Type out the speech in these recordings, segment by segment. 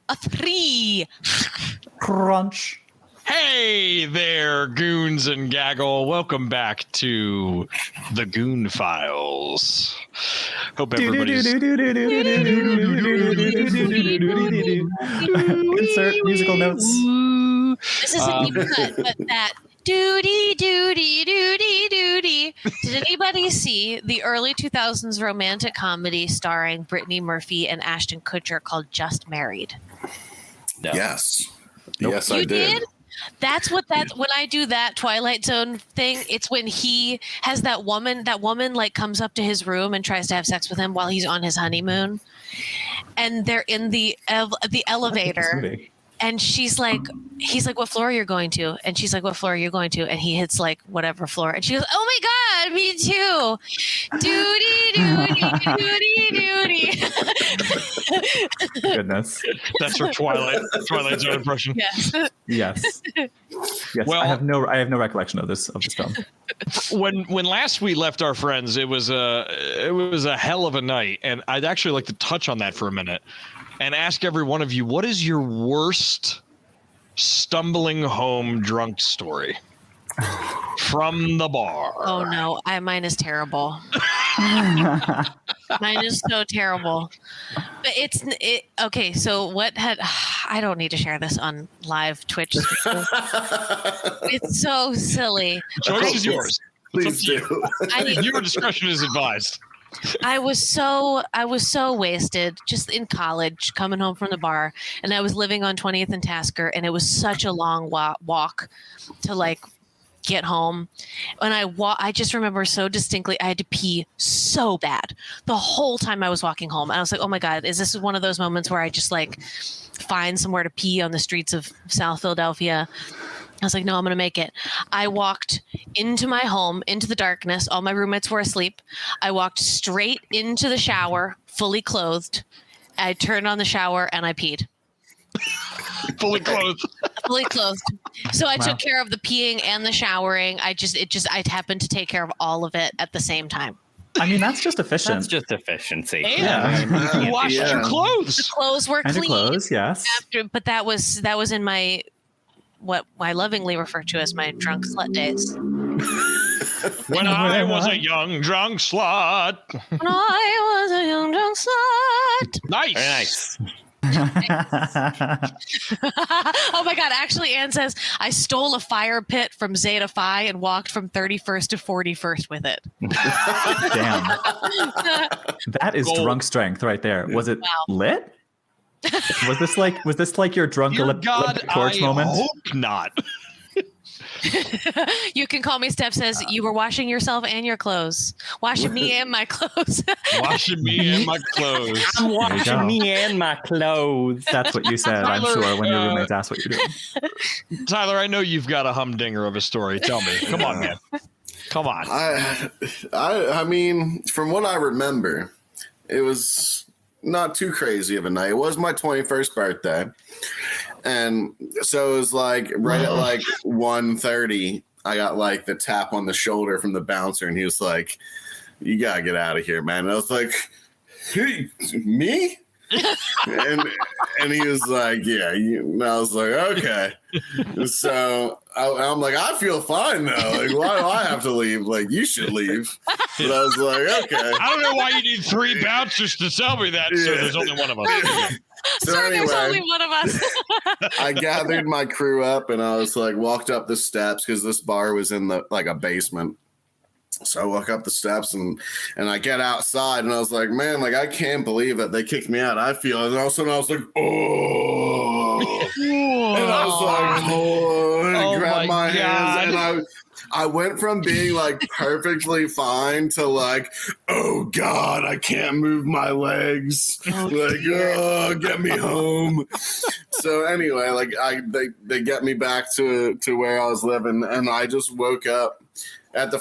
a 3. Crunch. Hey there, goons and gaggle. Welcome back to the Goon Files. Hope everybody's... Insert musical notes. This is a deep cut, but that doody. Did anybody see the early 2000s romantic comedy starring Brittany Murphy and Ashton Kutcher called Just Married? No. Yes. Nope. Yes, You I did. That's when I do that Twilight Zone thing, it's when he has that woman like comes up to his room and tries to have sex with him while he's on his honeymoon. And they're in the elevator. And he's like, what floor are you going to? And she's like, what floor are you going to? And he hits like whatever floor. And she goes, oh my God, me too. Doody. Goodness. That's her Twilight Zone impression. Yes. Well, I have no recollection of this film. When last we left our friends, it was a hell of a night, and I'd actually like to touch on that for a minute and ask every one of you, what is your worst stumbling home drunk story from the bar? Oh no, mine is terrible. Mine is so terrible. But okay. So I don't need to share this on live Twitch. It's so silly. The choice is yours. Please do. Your discretion is advised. I was so wasted just in college coming home from the bar, and I was living on 20th and Tasker, and it was such a long walk to like get home. And I just remember so distinctly, I had to pee so bad the whole time I was walking home. And I was like, oh my God, is this one of those moments where I just like find somewhere to pee on the streets of South Philadelphia? I was like, no, I'm going to make it. I walked into my home, into the darkness. All my roommates were asleep. I walked straight into the shower, fully clothed. I turned on the shower and I peed. Fully clothed. Fully clothed. So I took care of the peeing and the showering. I happened to take care of all of it at the same time. I mean, that's just efficient. That's just efficiency. And you washed your clothes. The clothes were clean. Clothes, yes. But that was in my what I lovingly refer to as my drunk slut days. When I was a young drunk slut. When I was a young drunk slut. Nice. Very nice. Oh my God. Actually, Anne says, I stole a fire pit from Zeta Phi and walked from 31st to 41st with it. Damn. That is drunk strength right there. Was it lit? Was this like your drunk Olympic torch moment? I hope not. You can call me. Steph says you were washing yourself and your clothes. Washing me and my clothes. Washing me and my clothes. I'm washing me and my clothes. That's what you said, I'm sure, when your roommates asked what you're doing. Tyler, I know you've got a humdinger of a story. Tell me. Come on, man. Come on. I mean, from what I remember, it was not too crazy of a night. It was my 21st birthday. And so it was like right at like 1:30, I got like the tap on the shoulder from the bouncer, and he was like, you gotta get out of here, man. And I was like, hey, me? and he was like, yeah. And I was like, okay. So I'm like, I feel fine now. Like, why do I have to leave? Like, you should leave. But I was like, okay. I don't know why you need 3 bouncers to tell me that. So there's only one of us. So anyway, there's only one of us. I gathered my crew up and I was like, walked up the steps because this bar was in a basement. So I walk up the steps and I get outside and I was like, man, like I can't believe it. They kicked me out. I feel it. And all of a sudden I was like, oh. And I was like, oh, and grabbed my hands and I went from being like perfectly fine to like, oh God, I can't move my legs. Oh, get me home. So anyway, like they get me back to where I was living, and I just woke up at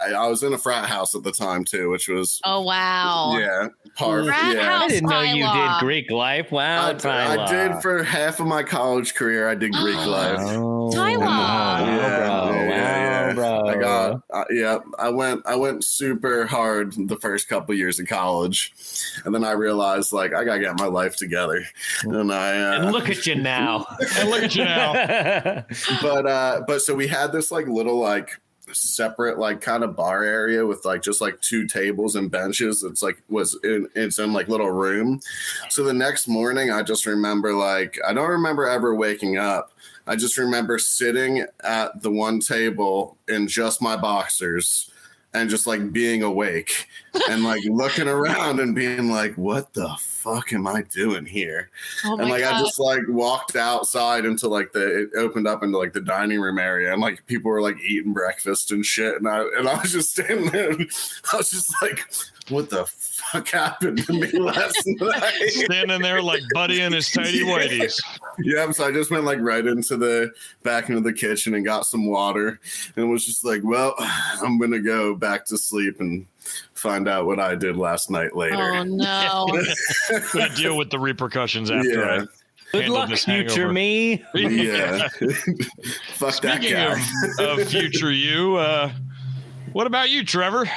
I was in a frat house at the time too, which was wow. I didn't know you did Greek life. Wow, I did for half of my college career. I did Greek life. Tyler. Yeah. I went super hard the first couple years of college, and then I realized like I gotta get my life together, and and look at you now. But so we had this like little like separate like kind of bar area with like just like 2 tables and benches. It's in like little room. So the next morning I just remember like I don't remember ever waking up. I just remember sitting at the one table in just my boxers and just like being awake and like looking around and being like, what the fuck am I doing here? And like God. I just like walked outside into like it opened up into like the dining room area, and like people were like eating breakfast and shit, and I was just standing there and I was just like, what the fuck happened to me last night? Standing there like Buddy in his tidy whities. Yeah, so I just went like right into the back into the kitchen and got some water and was just like, well, I'm gonna go back to sleep and find out what I did last night later. Oh no. Gonna deal with the repercussions after I Good luck, future hangover. Me. Yeah. Fuck Speaking that guy. of future you, what about you, Trevor?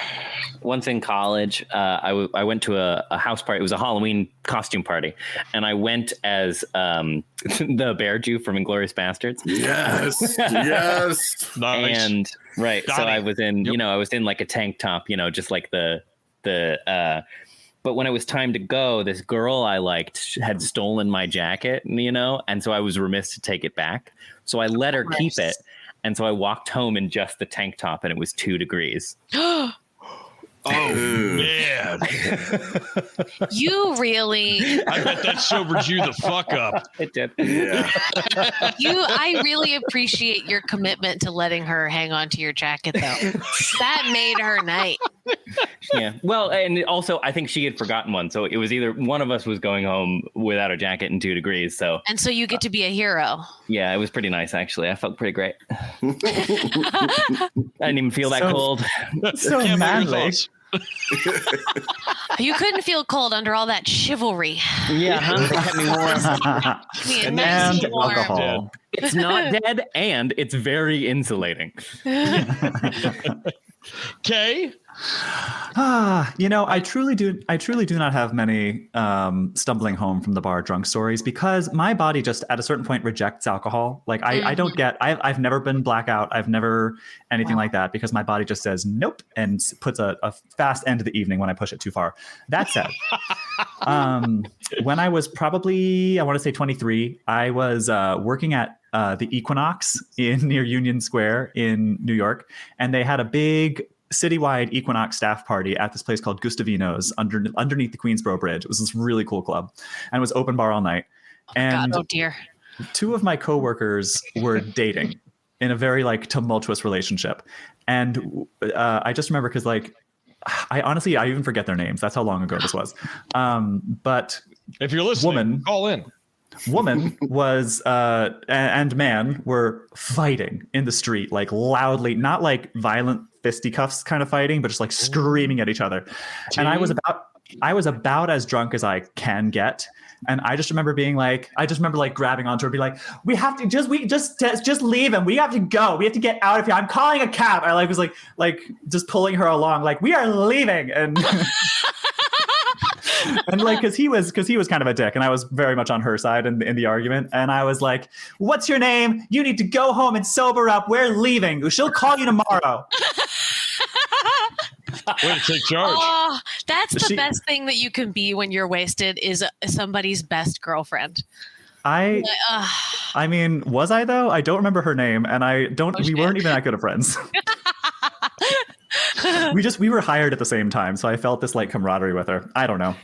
Once in college, I went to a house party. It was a Halloween costume party, and I went as the Bear Jew from Inglourious Bastards. Yes, yes. Nice. And right, Got so it. I was in, Yep. I was in like a tank top, just like the. But when it was time to go, this girl I liked had stolen my jacket, and so I was remiss to take it back. So I let her keep it, and so I walked home in just the tank top, and it was 2 degrees. Oh man! You really? I bet that sobered you the fuck up. It did. Yeah. I really appreciate your commitment to letting her hang on to your jacket, though. That made her night. Yeah. Well, and also I think she had forgotten one, so it was either one of us was going home without a jacket in 2 degrees. So And so you get to be a hero. yeah, it was pretty nice actually. I felt pretty great. I didn't even feel that cold. So Campbell, your manly. thoughts? You couldn't feel cold under all that chivalry. Yeah, huh? They kept me warm. Being And nice and warm. alcohol. It's not dead, and it's very insulating. Kay? I truly do not have many stumbling home from the bar drunk stories, because my body just at a certain point rejects alcohol. Like I don't get, I've never been blackout. I've never anything like that, because my body just says nope and puts a fast end to the evening when I push it too far. That said, when I was probably, I want to say 23, I was working at the Equinox near Union Square in New York, and they had a big citywide Equinox staff party at this place called Gustavino's underneath the Queensboro Bridge. It was this really cool club, and it was open bar all night. And God, oh dear. 2 of my coworkers were dating in a very like tumultuous relationship, and I just remember because like I even forget their names. That's how long ago this was. But If you're listening, Woman. call in. woman was and man were fighting in the street, like loudly, not like violent fisticuffs kind of fighting, but just like screaming at each other. And I was about as drunk as I can get. And I just remember being like, grabbing onto her, be like, we have to just leave him. We have to go. We have to get out of here. I'm calling a cab. I was like just pulling her along, like, we are leaving. And and like, cause he was kind of a dick, and I was very much on her side in the argument. And I was like, what's your name? You need to go home and sober up. We're leaving. She'll call you tomorrow. Way to take charge. Oh, that's the best thing that you can be when you're wasted, is somebody's best girlfriend. I mean, was I though? I don't remember her name, and we weren't even that good of friends. we were hired at the same time, so I felt this like camaraderie with her. I don't know.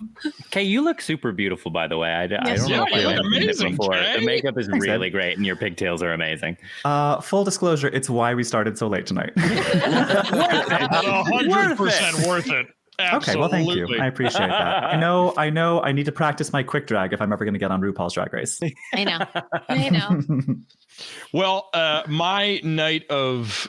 Kay, you look super beautiful, by the way. I don't know if you look I've seen it amazing, before. Kay. The makeup is Thanks, really Ed. great, and your pigtails are amazing. Full disclosure, it's why we started so late tonight. 100% worth it. Absolutely. Okay, well, thank you. I appreciate that. I know. I need to practice my quick drag if I'm ever going to get on RuPaul's Drag Race. I know. Well, my night of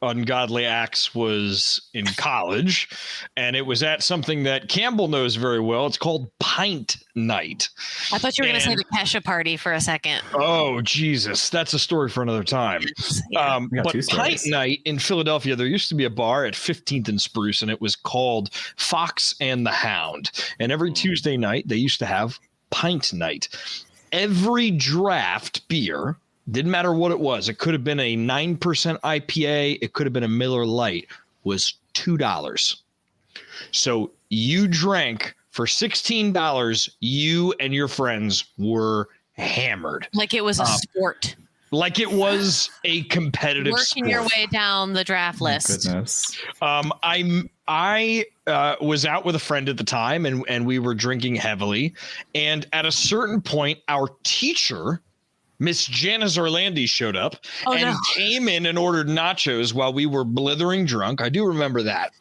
ungodly acts was in college, and it was at something that Campbell knows very well. It's called Pint Night. I thought you were going to say the Kesha party for a second. Oh, Jesus. That's a story for another time. Yeah. But Pint Night in Philadelphia, there used to be a bar at 15th and Spruce, and it was called Fox and the Hound. And every Tuesday night, they used to have Pint Night. Every draft beer, didn't matter what it was. It could have been a 9% IPA. It could have been a Miller Lite, was $2. So you drank for $16. You and your friends were hammered. Like it was a sport. Like it was a competitive Working sport. your way down the draft list. Goodness. I was out with a friend at the time, and we were drinking heavily. And at a certain point, our teacher, Miss Janice Orlandi, showed up came in and ordered nachos while we were blithering drunk. I do remember that.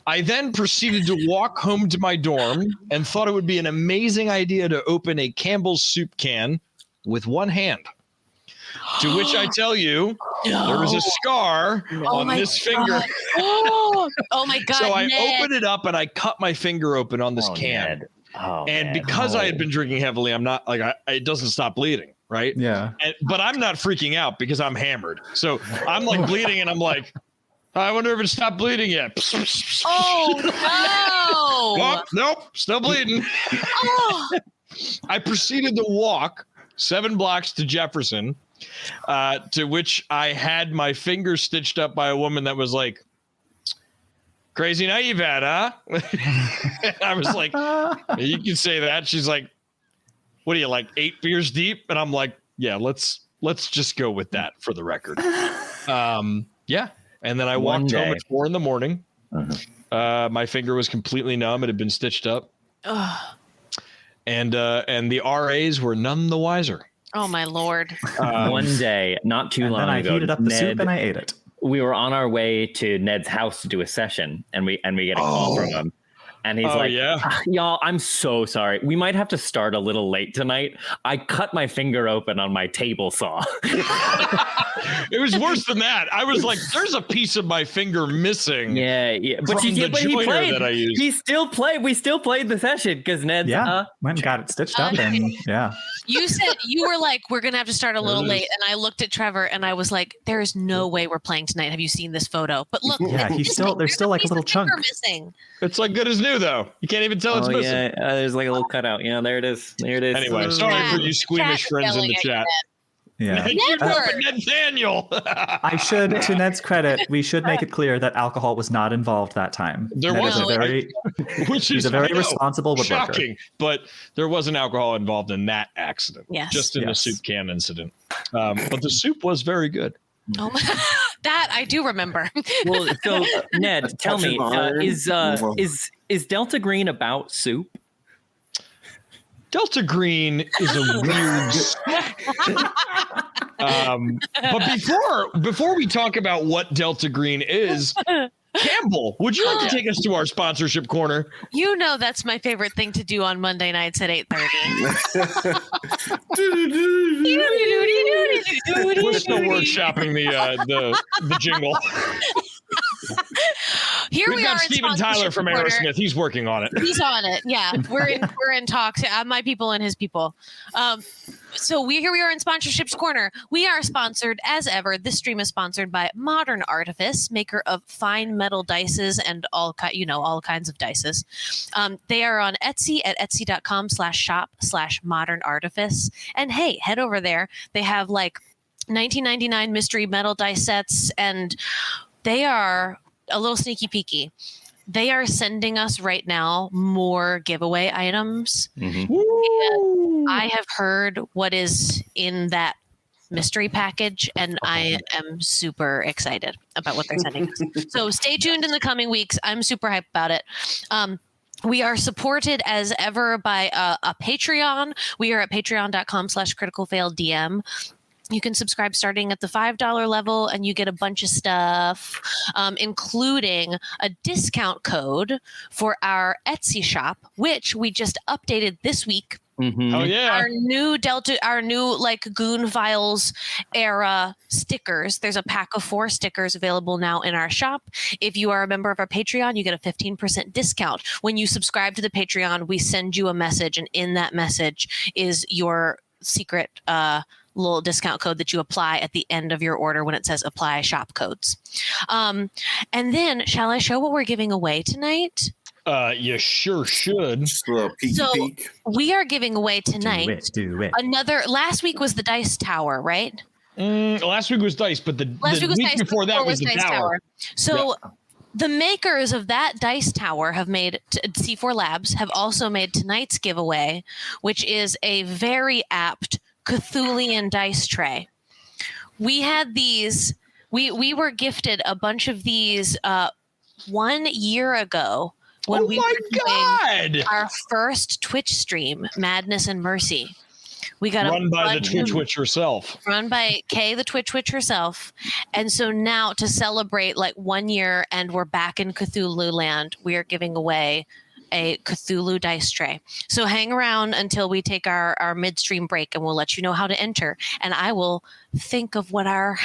I then proceeded to walk home to my dorm and thought it would be an amazing idea to open a Campbell's soup can with one hand. To which I tell you, there was a scar on this finger. Oh my God. So I opened it up and I cut my finger open on this can. Ned. Oh, and man. because I had been drinking heavily, I'm not like, it doesn't stop bleeding. Right. Yeah. But I'm not freaking out because I'm hammered. So I'm like bleeding and I'm like, I wonder if it stopped bleeding yet. Oh, no. Oh, nope. Still bleeding. Oh. I proceeded to walk 7 blocks to Jefferson, to which I had my finger stitched up by a woman that was like, crazy night you've had, huh? I was like, you can say that. She's like, what are you, like 8 beers deep? And I'm like, yeah, let's just go with that for the record. Yeah. And then I walked home at 4 a.m. My finger was completely numb. It had been stitched up. And the RAs were none the wiser. Oh my Lord. One day, not too long ago, I heated up the soup and I ate it. We were on our way to Ned's house to do a session, and we get a call from him. And he's like, y'all, I'm so sorry. We might have to start a little late tonight. I cut my finger open on my table saw. It was worse than that. I was like, there's a piece of my finger missing. Yeah. But he played. That I used. He still played. We still played the session because Ned's went and got it stitched up. And you said you were like, we're going to have to start a little late. And I looked at Trevor and I was like, there is no way we're playing tonight. Have you seen this photo? But look, there's still like a little chunk missing. It's like good as new though. You can't even tell it's missing. Yeah, there's like a little cutout. Yeah, there it is. Anyway, sorry for you squeamish friends in the chat. Yeah. Ned Daniel. I should, to Ned's credit, we should make it clear that alcohol was not involved that time. There was he's a very responsible woodworker. Shocking, but there wasn't alcohol involved in that accident. Yes. Just in the soup can incident. But the soup was very good. Oh, that I do remember. Well, so Ned, tell me, is Delta Green about soup? Delta Green is a weird. But before we talk about what Delta Green is, Campbell, would you like to take us to our sponsorship corner? You know that's my favorite thing to do on Monday nights at 8:30. We're still workshopping the jingle. We've got Steven Tyler from Aerosmith. He's working on it. He's on it. Yeah, we're in talks. My people and his people. So here we are in Sponsorships Corner. We are sponsored as ever. This stream is sponsored by Modern Artifice, maker of fine metal dices and all kinds of dices. They are on Etsy at etsy.com/shop/Modern Artifice. And hey, head over there. They have like 1999 mystery metal dice sets, and they are a little sneaky peeky. They are sending us right now more giveaway items. Mm-hmm. And I have heard what is in that mystery package, and I am super excited about what they're sending us. So stay tuned in the coming weeks. I'm super hyped about it. We are supported as ever by a Patreon. We are at patreon.com/criticalfaildm. You can subscribe starting at the $5 level, and you get a bunch of stuff, including a discount code for our Etsy shop, which we just updated this week. Mhm. Oh yeah. our new like Goon Files era stickers. There's a pack of 4 stickers available now in our shop. If you are a member of our Patreon, you get a 15% discount. When you subscribe to the Patreon, we send you a message, and in that message is your secret little discount code that you apply at the end of your order when it says apply shop codes. And then, shall I show what we're giving away tonight? You sure should. Just a little peeky peek. We are giving away tonight Do it. last week was the dice tower, right? Last week was dice, but the week before that was the dice tower. So the makers of that dice tower have made C4 Labs have also made tonight's giveaway, which is a very apt Cthulian dice tray. We had these. We were gifted a bunch of these 1 year ago. When we were doing our first Twitch stream, Madness and Mercy. We got run by the Twitch Witch herself. Run by Kay, the Twitch Witch herself. And so now to celebrate like 1 year and we're back in Cthulhu land, we are giving away a Cthulhu dice tray. So hang around until we take our midstream break and we'll let you know how to enter. And I will think of what our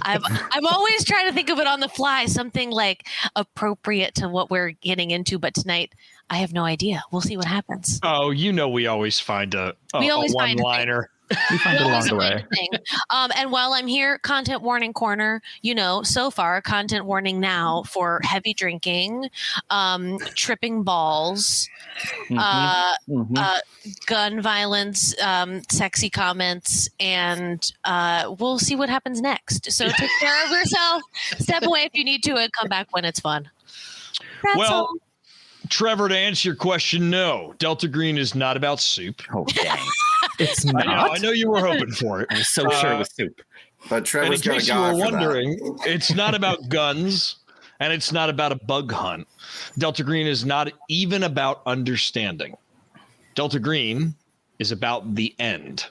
I'm always trying to think of it on the fly, something like appropriate to what we're getting into. But tonight I have no idea. We'll see what happens. Oh, we always find a one-liner. We find it along the way. And while I'm here, content warning corner, so far content warning now for heavy drinking, tripping balls, gun violence, sexy comments, and we'll see what happens next. So take care of yourself, step away if you need to, and come back when it's fun. That's all. Trevor, to answer your question, no. Delta Green is not about soup. Oh, dang. It's not. I know you were hoping for it. I was so sure it was soup. But Trevor's and in got a case you guy were for wondering, that. it's not about guns and it's not about a bug hunt. Delta Green is not even about understanding. Delta Green is about the end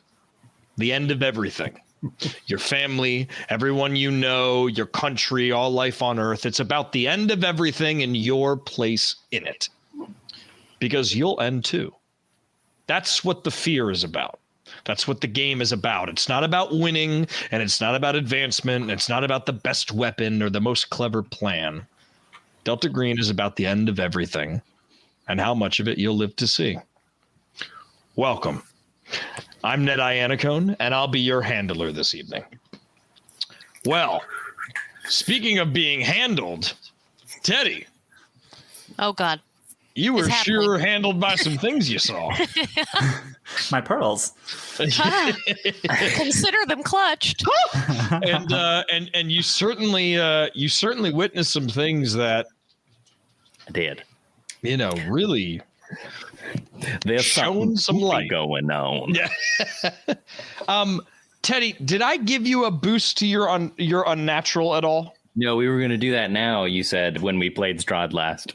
of everything. Your family, everyone you know, your country, all life on Earth. It's about the end of everything and your place in it. Because you'll end too. That's what the fear is about. That's what the game is about. It's not about winning, and it's not about advancement, and it's not about the best weapon or the most clever plan. Delta Green is about the end of everything and how much of it you'll live to see. Welcome. I'm Ned Iannacone, and I'll be your handler this evening. Well, speaking of being handled, Teddy. Oh, God. You were sure handled by some things you saw. My pearls. Consider them clutched. and you certainly witnessed some things that I did. Really There's showing some light going on. Yeah. Teddy, did I give you a boost to your unnatural at all? No, we were going to do that now, you said, when we played Strahd last.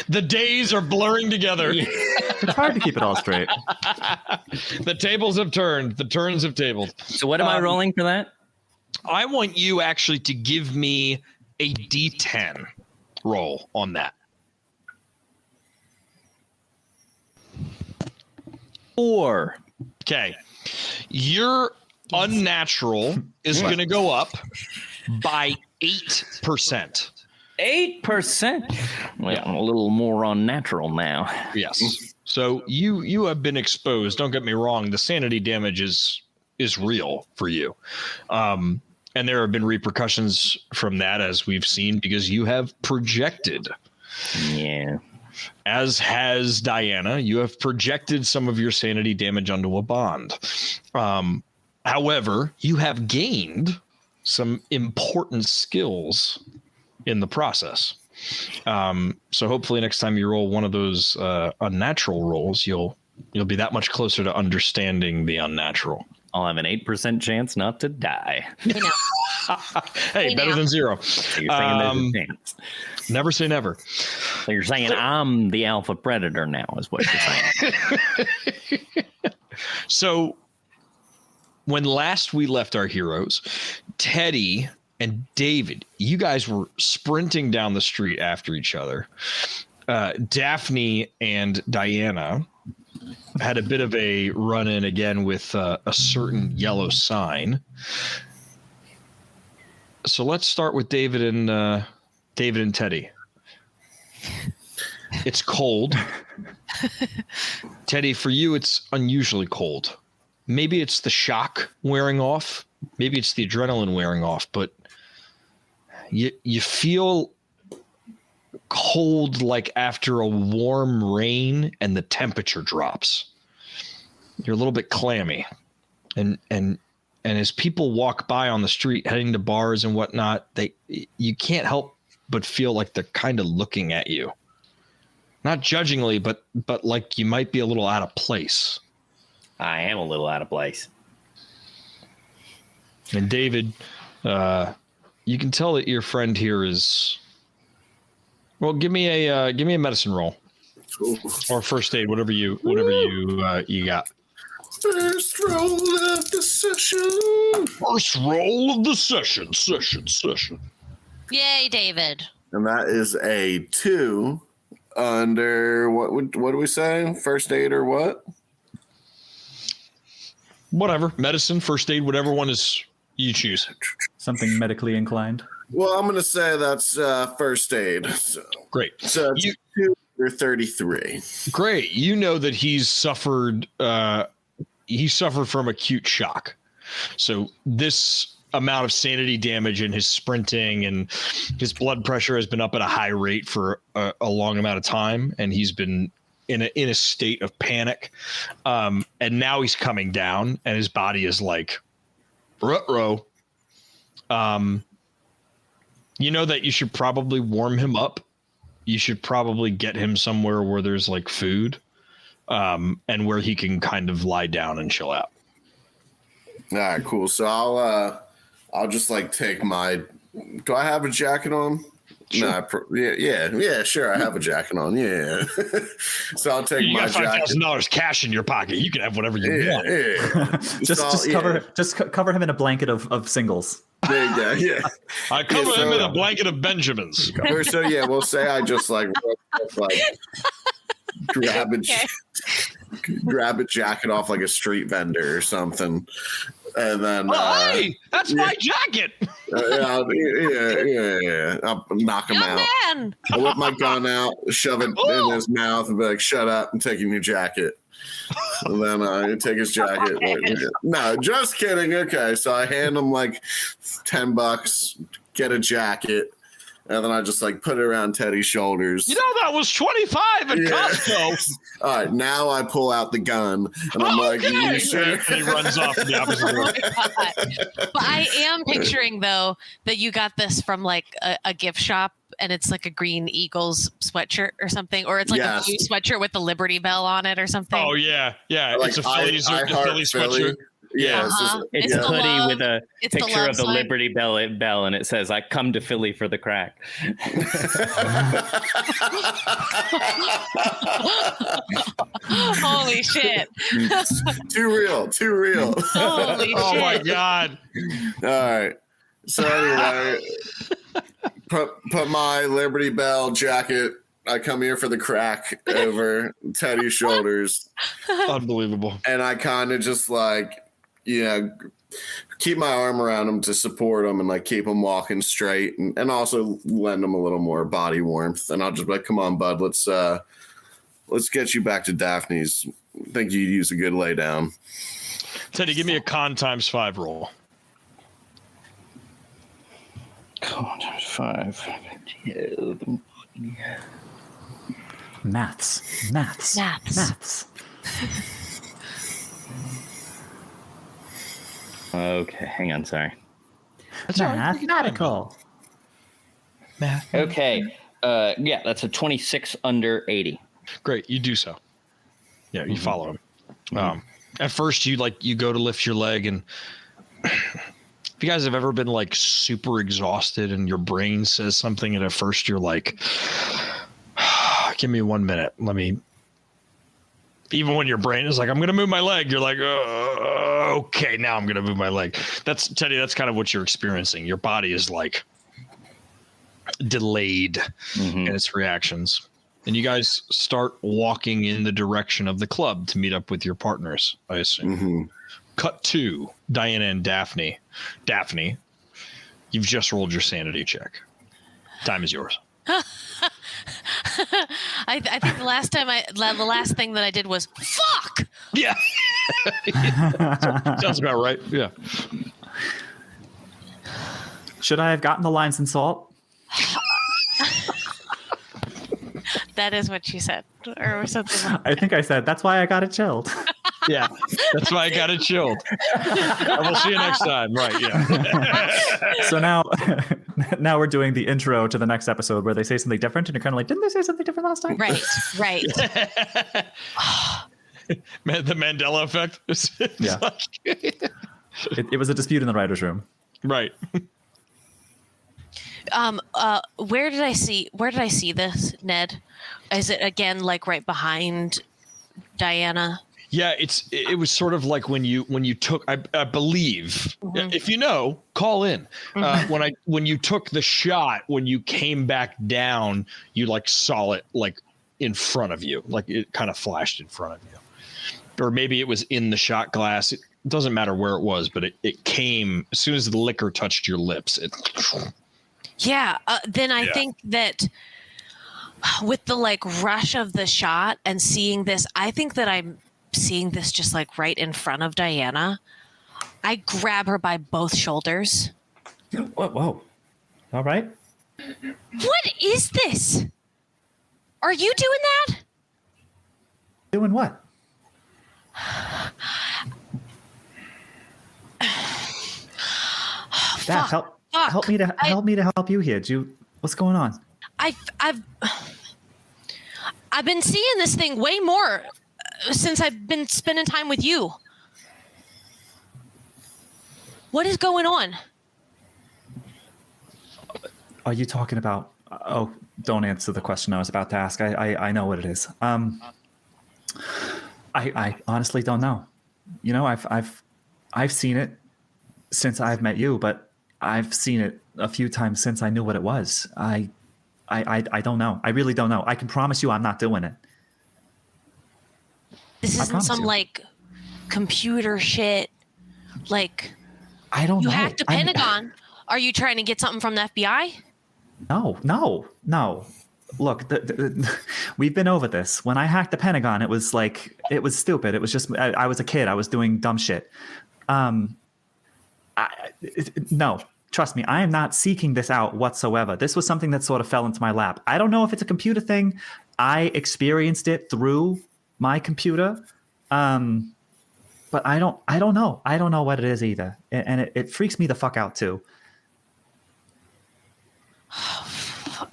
The days are blurring together. It's hard to keep it all straight. The tables have turned. The turns have tabled. So what am I rolling for that? I want you actually to give me a D10 roll on that. 4. Okay. Your unnatural is going to go up by 8%. 8%. Well, a little more unnatural now. Yes. So you have been exposed. Don't get me wrong. The sanity damage is real for you. And there have been repercussions from that, as we've seen, because you have projected. Yeah. As has Diana, you have projected some of your sanity damage onto a bond. However, you have gained some important skills in the process. So hopefully next time you roll one of those unnatural rolls, you'll be that much closer to understanding the unnatural. I'll have an 8% chance not to die. Hey, better than 0. So you're saying there's a chance. Never say never. So you're saying I'm the alpha predator now, is what you're saying. So when last we left our heroes, Teddy and David, you guys were sprinting down the street after each other. Daphne and Diana had a bit of a run-in again with a certain yellow sign. So let's start with David and Teddy. It's cold. Teddy, for you, it's unusually cold. Maybe it's the shock wearing off. Maybe it's the adrenaline wearing off, but you feel cold like after a warm rain and the temperature drops. You're a little bit clammy. And as people walk by on the street heading to bars and whatnot, you can't help but feel like they're kind of looking at you. Not judgingly, but like you might be a little out of place. I am a little out of place. And David, you can tell that your friend here is. Well, give me a medicine roll, or first aid, whatever you got. First roll of the session. First roll of the session. Yay, David. And that is a 2 under what do we say? First aid or what? Whatever. Medicine, first aid, whatever one is you choose. Something medically inclined. Well, I'm going to say that's first aid. So, Great. So it's 2 or 33. Great. You know that he's suffered from acute shock. So this amount of sanity damage in his sprinting and his blood pressure has been up at a high rate for a long amount of time, and he's been in a state of panic. And now he's coming down, and his body is like, ruh-roh. You know that you should probably warm him up. You should probably get him somewhere where there's like food, and where he can kind of lie down and chill out. All right, cool. So I'll just like take my. Do I have a jacket on? Sure. No, yeah, sure. I have a jacket on. Yeah. So I'll take my jacket. You got $5,000 cash in your pocket. You can have whatever you want. Yeah. just cover him in a blanket of singles. There you go. Yeah. I cover him in a blanket of Benjamins. Or so yeah, we'll say I just like grab a jacket off like a street vendor or something. And then hey, that's my jacket. Yeah. I'll knock him out. Man. I'll whip my gun out, shove it in his mouth, and be like, "Shut up! I'm taking your jacket." And then I take his jacket. No, just kidding. Okay, so I hand him like $10, get a jacket, and then I just like put it around Teddy's shoulders. You know that was $25 at Costco. All right, now I pull out the gun, and I'm like, "You sure?" He runs off in the opposite direction. But I am picturing though that you got this from like a gift shop, and it's like a green Eagles sweatshirt or something, or it's like a blue sweatshirt with the Liberty Bell on it or something. Oh yeah. Like it's a Philly sweatshirt. Yeah, It's a hoodie love. with a It's the picture love of the sign. Liberty Bell, and it says, "I come to Philly for the crack." Holy shit. Too real. Holy Oh shit. my God. All right. So anyway, put my Liberty Bell jacket. I come here for the crack over Teddy's shoulders. Unbelievable. And I kind of just like, keep my arm around him to support him and like keep him walking straight and also lend him a little more body warmth. And I'll just be like, come on, bud, let's get you back to Daphne's. I think you'd use a good lay down. Teddy, give me a con ×5 roll. Con ×5. Maths. Okay, hang on, sorry. Mathematical. Okay, yeah, that's a 26 under 80. Great, you do so. Yeah, you follow him. At first, you go to lift your leg, and if you guys have ever been like super exhausted and your brain says something, and at first you're like, give me 1 minute. Even when your brain is like, I'm going to move my leg, you're like, okay, now I'm going to move my leg. That's kind of what you're experiencing. Your body is like delayed in its reactions. and you guys start walking in the direction of the club to meet up with your partners, I assume. Mm-hmm. Cut to Diana and Daphne. Daphne, you've just rolled your sanity check. Time is yours. I think the last thing that I did was fuck. Yeah. Sounds about right. Yeah. Should I have gotten the lines and salt? That is what she said, or something like I think I said that's why I got it chilled. Yeah, that's why I got it chilled. And we'll see you next time. Right, yeah. So now we're doing the intro to the next episode where they say something different, and you're kind of like, didn't they say something different last time? Right. The Mandela effect. Yeah. It was a dispute in the writer's room. Right. Where did I see this, Ned? Is it again like right behind Diana? Yeah, it was sort of like when you took, I believe, if you know, call in. When you took the shot, when you came back down, you like saw it like in front of you, like it kind of flashed in front of you, or maybe it was in the shot glass. It doesn't matter where it was, but it came as soon as the liquor touched your lips. Yeah. Then I think that with the like rush of the shot and seeing this, I think that I'm seeing this just like right in front of Diana. I grab her by both shoulders. Whoa. All right. What is this? Are you doing that? Doing what? Daph, help me to help you here. What's going on? I've been seeing this thing way more since I've been spending time with you. What is going on? Are you talking about? Oh, don't answer the question I was about to ask. I know what it is. I honestly don't know. You know, I've seen it since I've met you, but I've seen it a few times since I knew what it was. I don't know. I really don't know. I can promise you I'm not doing it. This isn't some like computer shit. Like I don't know. You hacked a Pentagon. Are you trying to get something from the FBI? No. Look, we've been over this. When I hacked the Pentagon, it was stupid. It was just I was a kid. I was doing dumb shit. No, trust me, I am not seeking this out whatsoever. This was something that sort of fell into my lap. I don't know if it's a computer thing. I experienced it through my computer, but I don't know. I don't know what it is either, and it freaks me the fuck out too.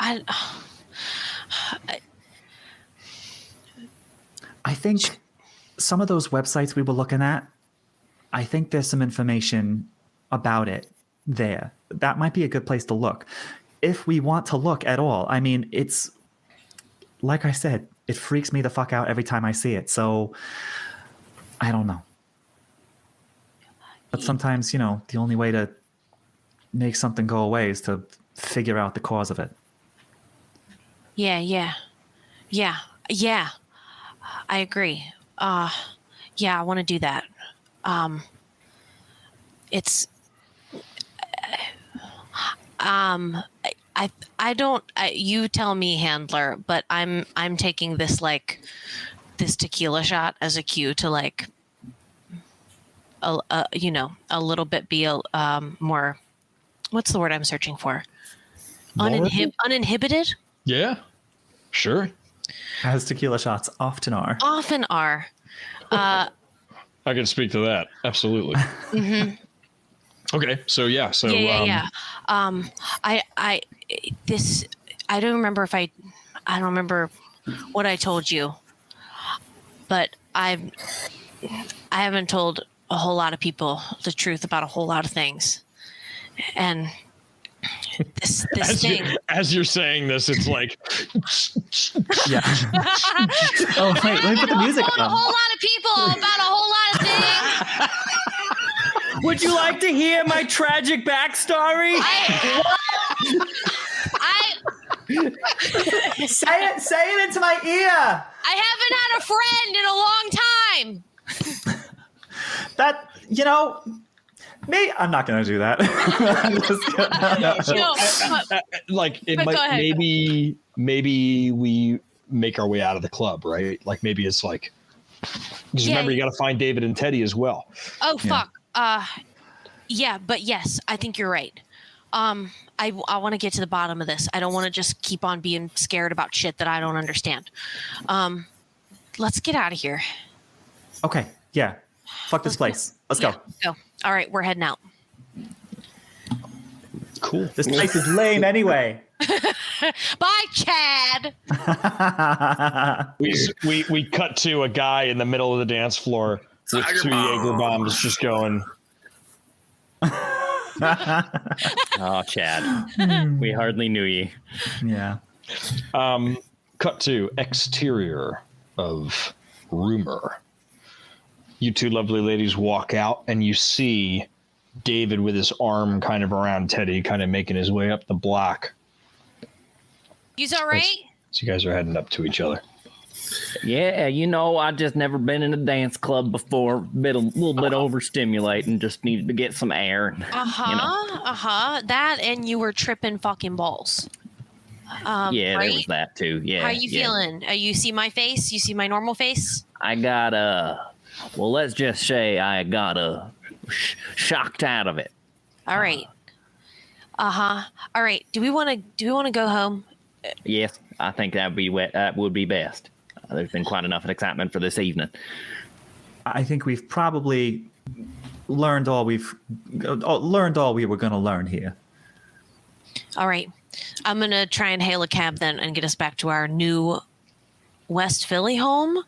I think some of those websites we were looking at, I think there's some information about it there. That might be a good place to look. If we want to look at all. I mean, it's like I said, it freaks me the fuck out every time I see it. So I don't know. But sometimes, you know, the only way to make something go away is to figure out the cause of it. Yeah. I agree. Yeah, I want to do that. You tell me, handler, but I'm taking this like this tequila shot as a cue to like a little bit be more, what's the word I'm searching for? Uninhibited? Yeah, sure. As tequila shots often are. I can speak to that. Absolutely. Mm-hmm. Okay. So yeah. I don't remember what I told you, but I haven't told a whole lot of people the truth about a whole lot of things. And this thing. As you're saying this, it's like, yeah. Oh wait, let me put the music on. A whole lot of people about a whole lot of things. Would you like to hear my tragic backstory? Say it into my ear. I haven't had a friend in a long time. That, me, I'm not going to do that. I'm just gonna- Like it But might go ahead. maybe we make our way out of the club, right? Like maybe it's like, because remember you got to find David and Teddy as well. Oh fuck. Yeah, but yes, I think you're right. I want to get to the bottom of this. I don't want to just keep on being scared about shit that I don't understand. Let's get out of here. Okay, yeah. Fuck this place. Let's go. Go. All right, we're heading out. Cool. This place is lame anyway. Bye, Chad. We cut to a guy in the middle of the dance floor with Tiger 2 bomb. Jaeger bombs just going. Oh, Chad. We hardly knew ye. Yeah. Cut to exterior of Rumor. You two lovely ladies walk out and you see David with his arm kind of around Teddy, kind of making his way up the block. You's all right? So you guys are heading up to each other. Yeah, I just never been in a dance club before. Been a little bit overstimulating. Just needed to get some air. That and you were tripping fucking balls. Yeah, right? there was that too. Yeah. How you feeling? You see my face? You see my normal face? I got well, let's just say I got shocked out of it. All right. All right. Do we want to go home? Yes, I think that would be best. There's been quite enough excitement for this evening. I think we've probably learned all we were going to learn here. All right. I'm going to try and hail a cab then and get us back to our new West Philly home.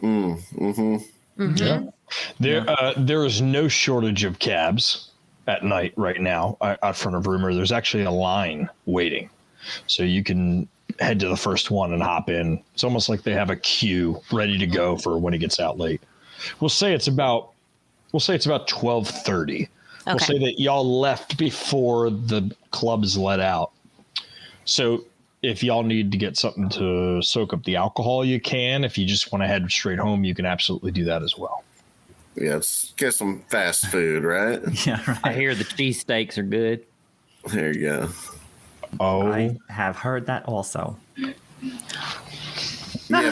Yeah. There is no shortage of cabs at night right now out front of Rumor. There's actually a line waiting. So you can head to the first one and hop in. It's almost like they have a queue ready to go for when it gets out late. We'll say it's about 12:30. We'll Okay. say that y'all left before the clubs let out. So if y'all need to get something to soak up the alcohol, you can. If you just want to head straight home, you can absolutely do that as well. Yeah, let's get some fast food, right? Yeah, right. I hear the cheesesteaks are good. There you go. Oh, I have heard that also. Yeah,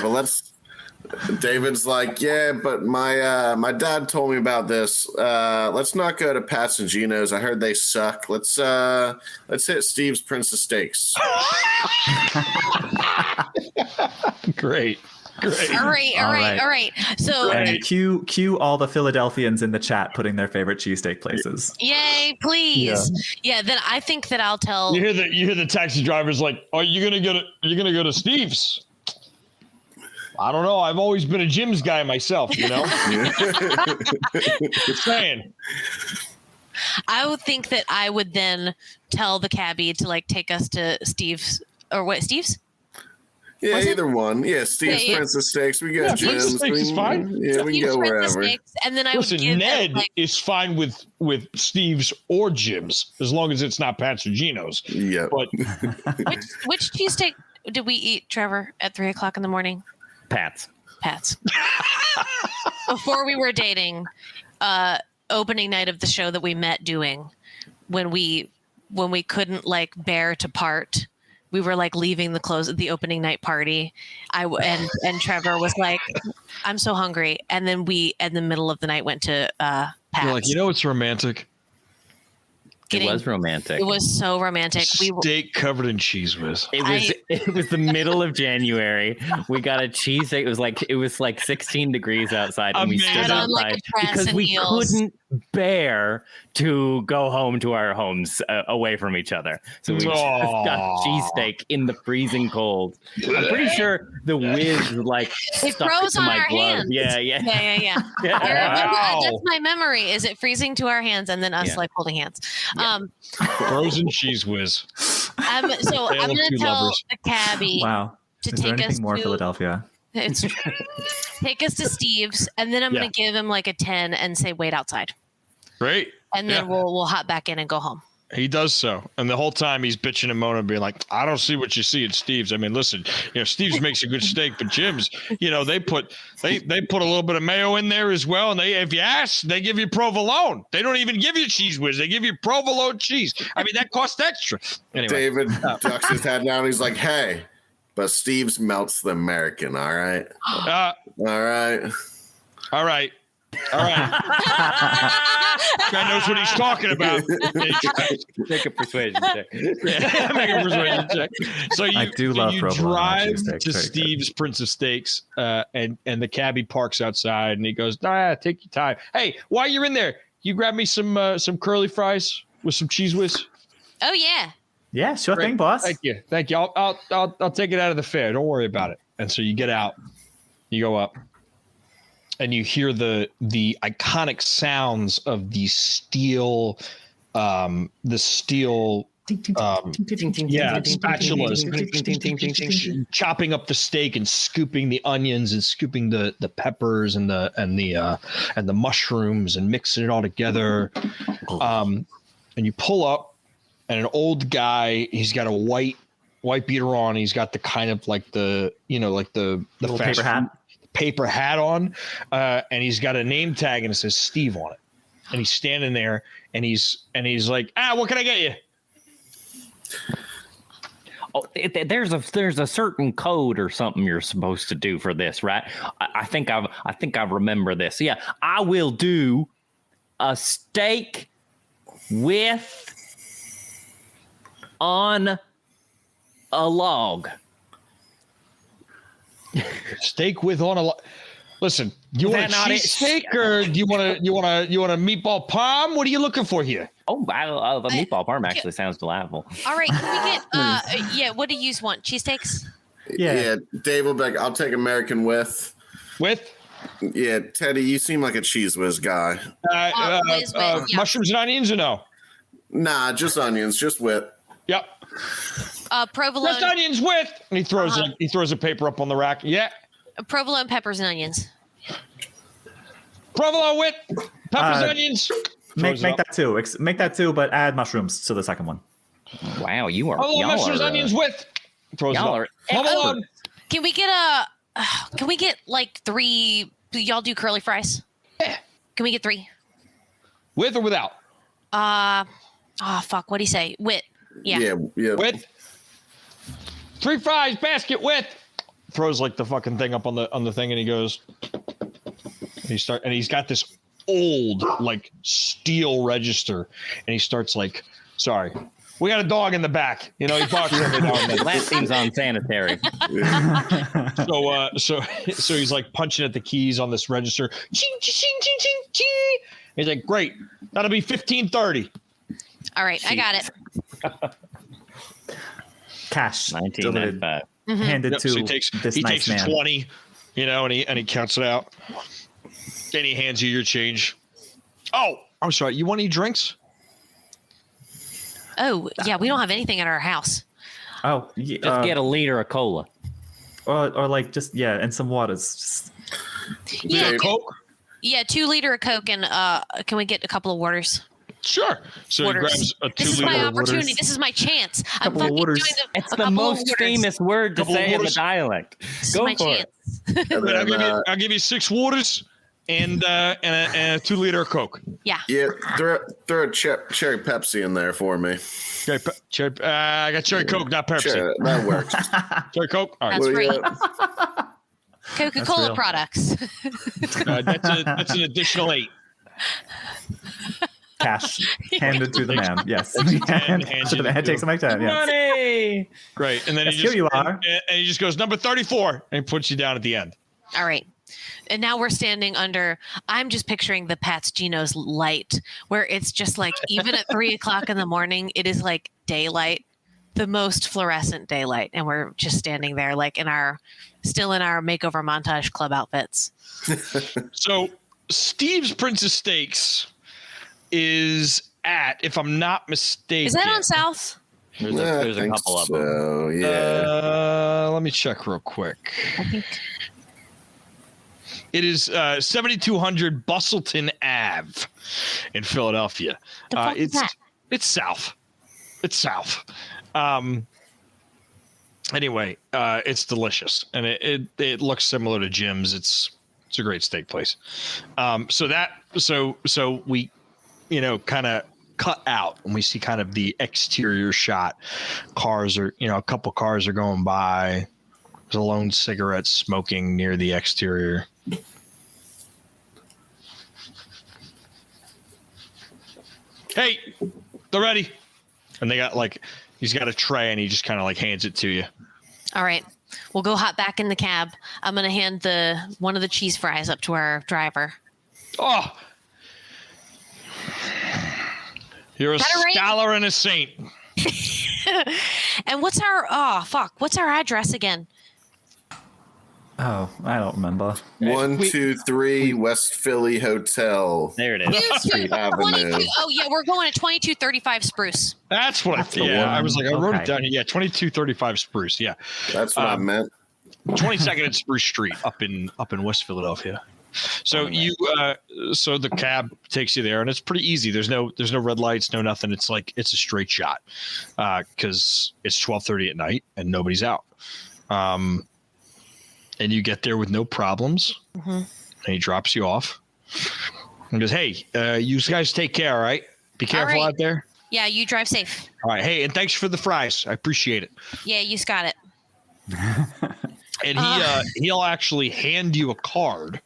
but David's like, yeah, but my dad told me about this. Let's not go to Pat's and Gino's. I heard they suck. Let's hit Steve's Princess Steaks. great. All right. So, And cue all the Philadelphians in the chat putting their favorite cheesesteak places. yay, please. Yeah. Then I think that I'll tell. You hear the taxi driver's like, "Are you gonna go to Steve's?" I don't know. I've always been a Jim's guy myself, Just saying. I would think that I would then tell the cabbie to take us to Steve's or what? Steve's? Yeah, Was it? either one. Yeah, Steve's Yeah. Princess Steaks. We got Yeah, Princess Jim's. Steaks is fine. Yeah, we can go Steve's Princess wherever. Steaks, and then I Listen, would give Ned them, is fine with Steve's or Jim's as long as it's not Pat's or Gino's. Yeah. But which cheesesteak did we eat, Trevor, at 3:00 in the morning? Pat's. Pat's. Before we were dating, opening night of the show that we met doing, when we couldn't bear to part, we were leaving the opening night party. And Trevor was like, "I'm so hungry," and then we in the middle of the night went to Pat's. you're like, it's romantic. It was romantic. It was so romantic. Steak covered in cheese whiz. It was the middle of January. We got a cheesesteak. It was like 16 degrees outside, and we stood Amazing. On, outside a dress because and we heels. couldn't bear to go home to our homes away from each other. So we just got cheesesteak in the freezing cold. I'm pretty sure the whiz It stuck froze to on my our glove. hands. Yeah. Yeah. Wow. That's my memory. Is it freezing to our hands and then us holding hands? Frozen cheese whiz. So I'm of going to two tell lovers. the cabbie Wow. to Is there take us anything more to Philadelphia? take us to Steve's, and then I'm going to give him a 10 and say wait outside, Great. and then we'll hop back in and go home. He does so, and the whole time he's bitching and moaning, being like, "I don't see what you see at Steve's. I mean, listen, Steve's makes a good steak, but Jim's, they put a little bit of mayo in there as well, and if you ask, they give you provolone. They don't even give you cheese whiz; they give you provolone cheese. I mean, that costs extra." Anyway, David ducks his head down. He's like, "Hey, but Steve's melts the American. All right, all right, all right." All right. Guy knows what he's talking about. Make a persuasion check. Yeah, make a persuasion check. So I do love you drive to Steve's Prince of Steaks, and the cabbie parks outside, and he goes, take your time. Hey, while you're in there, you grab me some curly fries with some cheese whiz. Oh yeah. Yeah, sure thing, boss. Thank you. I'll take it out of the fare. Don't worry about it. And so you get out, you go up, and you hear the iconic sounds of the steel spatulas chopping up the steak and scooping the onions and scooping the peppers and the mushrooms and mixing it all together. And you pull up, and an old guy, he's got a white beater on. He's got the kind of like the little paper hat on, and he's got a name tag and it says Steve on it. And he's standing there, and he's like, what can I get you? Oh, there's a certain code or something you're supposed to do for this, right? I think I remember this. Yeah, I will do a steak with on a log. Steak with on a log. Listen, you want a cheesesteak, or do you want a meatball parm? What are you looking for here? Oh, the meatball parm actually sounds delightful. All right, can we get what do you want? Cheesesteaks? Yeah. Dave will be like, I'll take American with. Yeah, Teddy, you seem like a cheese whiz guy. Mushrooms and onions, or no? Nah, just onions, just with. Yep. Provolone. Just onions with. And he throws a paper up on the rack. Yeah. Provolone, peppers, and onions. Provolone with peppers, onions. Make that too. Make that too, but add mushrooms to the second one. Wow, you are. Provolone, mushrooms, onions with. Throws y'all it up. are. Can we get like 3? Do y'all do curly fries? Yeah. Can we get 3? With or without? Fuck. What do you say? With. Yeah. With 3 fries, basket with. Throws like the fucking thing up on the thing, and he goes. And he's got this old like steel register, and he starts like, sorry, we got a dog in the back. He barks every now and then. That seems unsanitary. So he's like punching at the keys on this register. Ching, ching, ching, ching, ching. He's like, great, that'll be $15.30. All right, I got it. Cash. 1995. Handed to so this nice man. 20, and he counts it out. Then he hands you your change. Oh, I'm sorry. You want any drinks? Oh, yeah, we don't have anything at our house. Oh, yeah, just get a liter of cola. Or like and some waters. Yeah, Coke? Yeah, 2 liter of Coke, and can we get a couple of waters? Sure. So waters. He grabs a 2 This is liter my of waters. opportunity. This is my chance. I'm Couple of fucking waters. doing It's the most famous word to Couple say in the waters. dialect. Go for it. I'll give you 6 waters and a 2 liter of Coke. Yeah. Yeah, throw a cherry Pepsi in there for me. I got cherry Coke, not Pepsi. Cherry, that works. Cherry Coke? All right. That's Well, right. Coca-Cola real. products. That's an additional 8. Cash handed to the man. Yes. Handed to the man. It takes him like that. Yes. Money. Great. And then Yes, here you are. And he just goes, number 34, and he puts you down at the end. All right. And now we're standing under, I'm just picturing the Pat's Geno's light, where it's just like, even at 3 o'clock in the morning, it is like daylight, the most fluorescent daylight. And we're just standing there like still in our makeover montage club outfits. So Steve's Prince of Steaks is at, if I'm not mistaken. Is that on South? There's a couple of them. So, yeah. Let me check real quick. I think. It is 7200 Bustleton Ave in Philadelphia. The fuck is that? It's south. It's south. Anyway, it's delicious, and it looks similar to Jim's. It's a great steak place. So we, kind of cut out, and we see kind of the exterior shot. Cars are, a couple cars are going by. There's a lone cigarette smoking near the exterior. Hey, they're ready. And they got he's got a tray, and he just kind of hands it to you. All right. We'll go hop back in the cab. I'm going to hand one of the cheese fries up to our driver. Oh, you're a scholar and a saint. And what's our address again? Oh, I don't remember. 123 West Philly Hotel. There it is. Street Avenue. Oh yeah, we're going to 2235 Spruce. That's what I was like. I wrote it down. Yeah, 2235 Spruce. Yeah, that's what I meant. 22nd and Spruce Street up in West Philadelphia. So so the cab takes you there, and it's pretty easy. There's no red lights, no nothing. It's it's a straight shot because it's 12:30 at night and nobody's out. And you get there with no problems. Mm-hmm. And he drops you off and goes, "Hey, you guys take care, all right? Be careful out there." Yeah, you drive safe. All right. Hey, and thanks for the fries. I appreciate it. Yeah, you got it. And he'll actually hand you a card,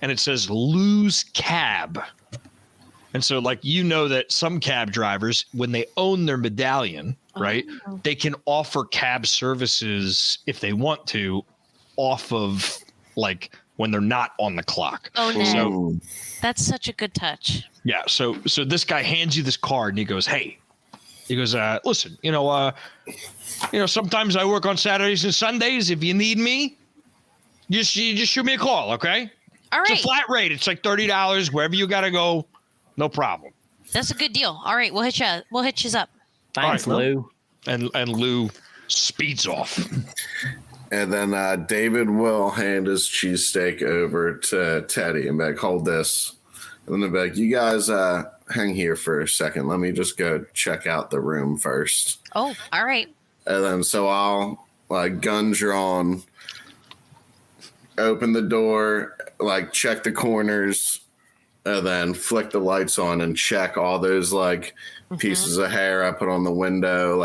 and it says "Lose Cab." And so, that some cab drivers, when they own their medallion, right, they can offer cab services if they want to, off of when they're not on the clock. Oh no. So, that's such a good touch. Yeah. So this guy hands you this card, and he goes, "Hey," he goes, "Listen, sometimes I work on Saturdays and Sundays. If you need me, you just shoot me a call, okay? All right. It's a flat rate. It's $30 wherever you gotta go, no problem." That's a good deal. All right, we'll hit you up. Thanks, right, Lou. And Lou speeds off. And then David will hand his cheesesteak over to Teddy and be like, "Hold this." And then they'll be like, "You guys hang here for a second. Let me just go check out the room first." Oh, all right. And then so I'll gun drawn, open the door, check the corners, and then flick the lights on and check all those pieces of hair I put on the window.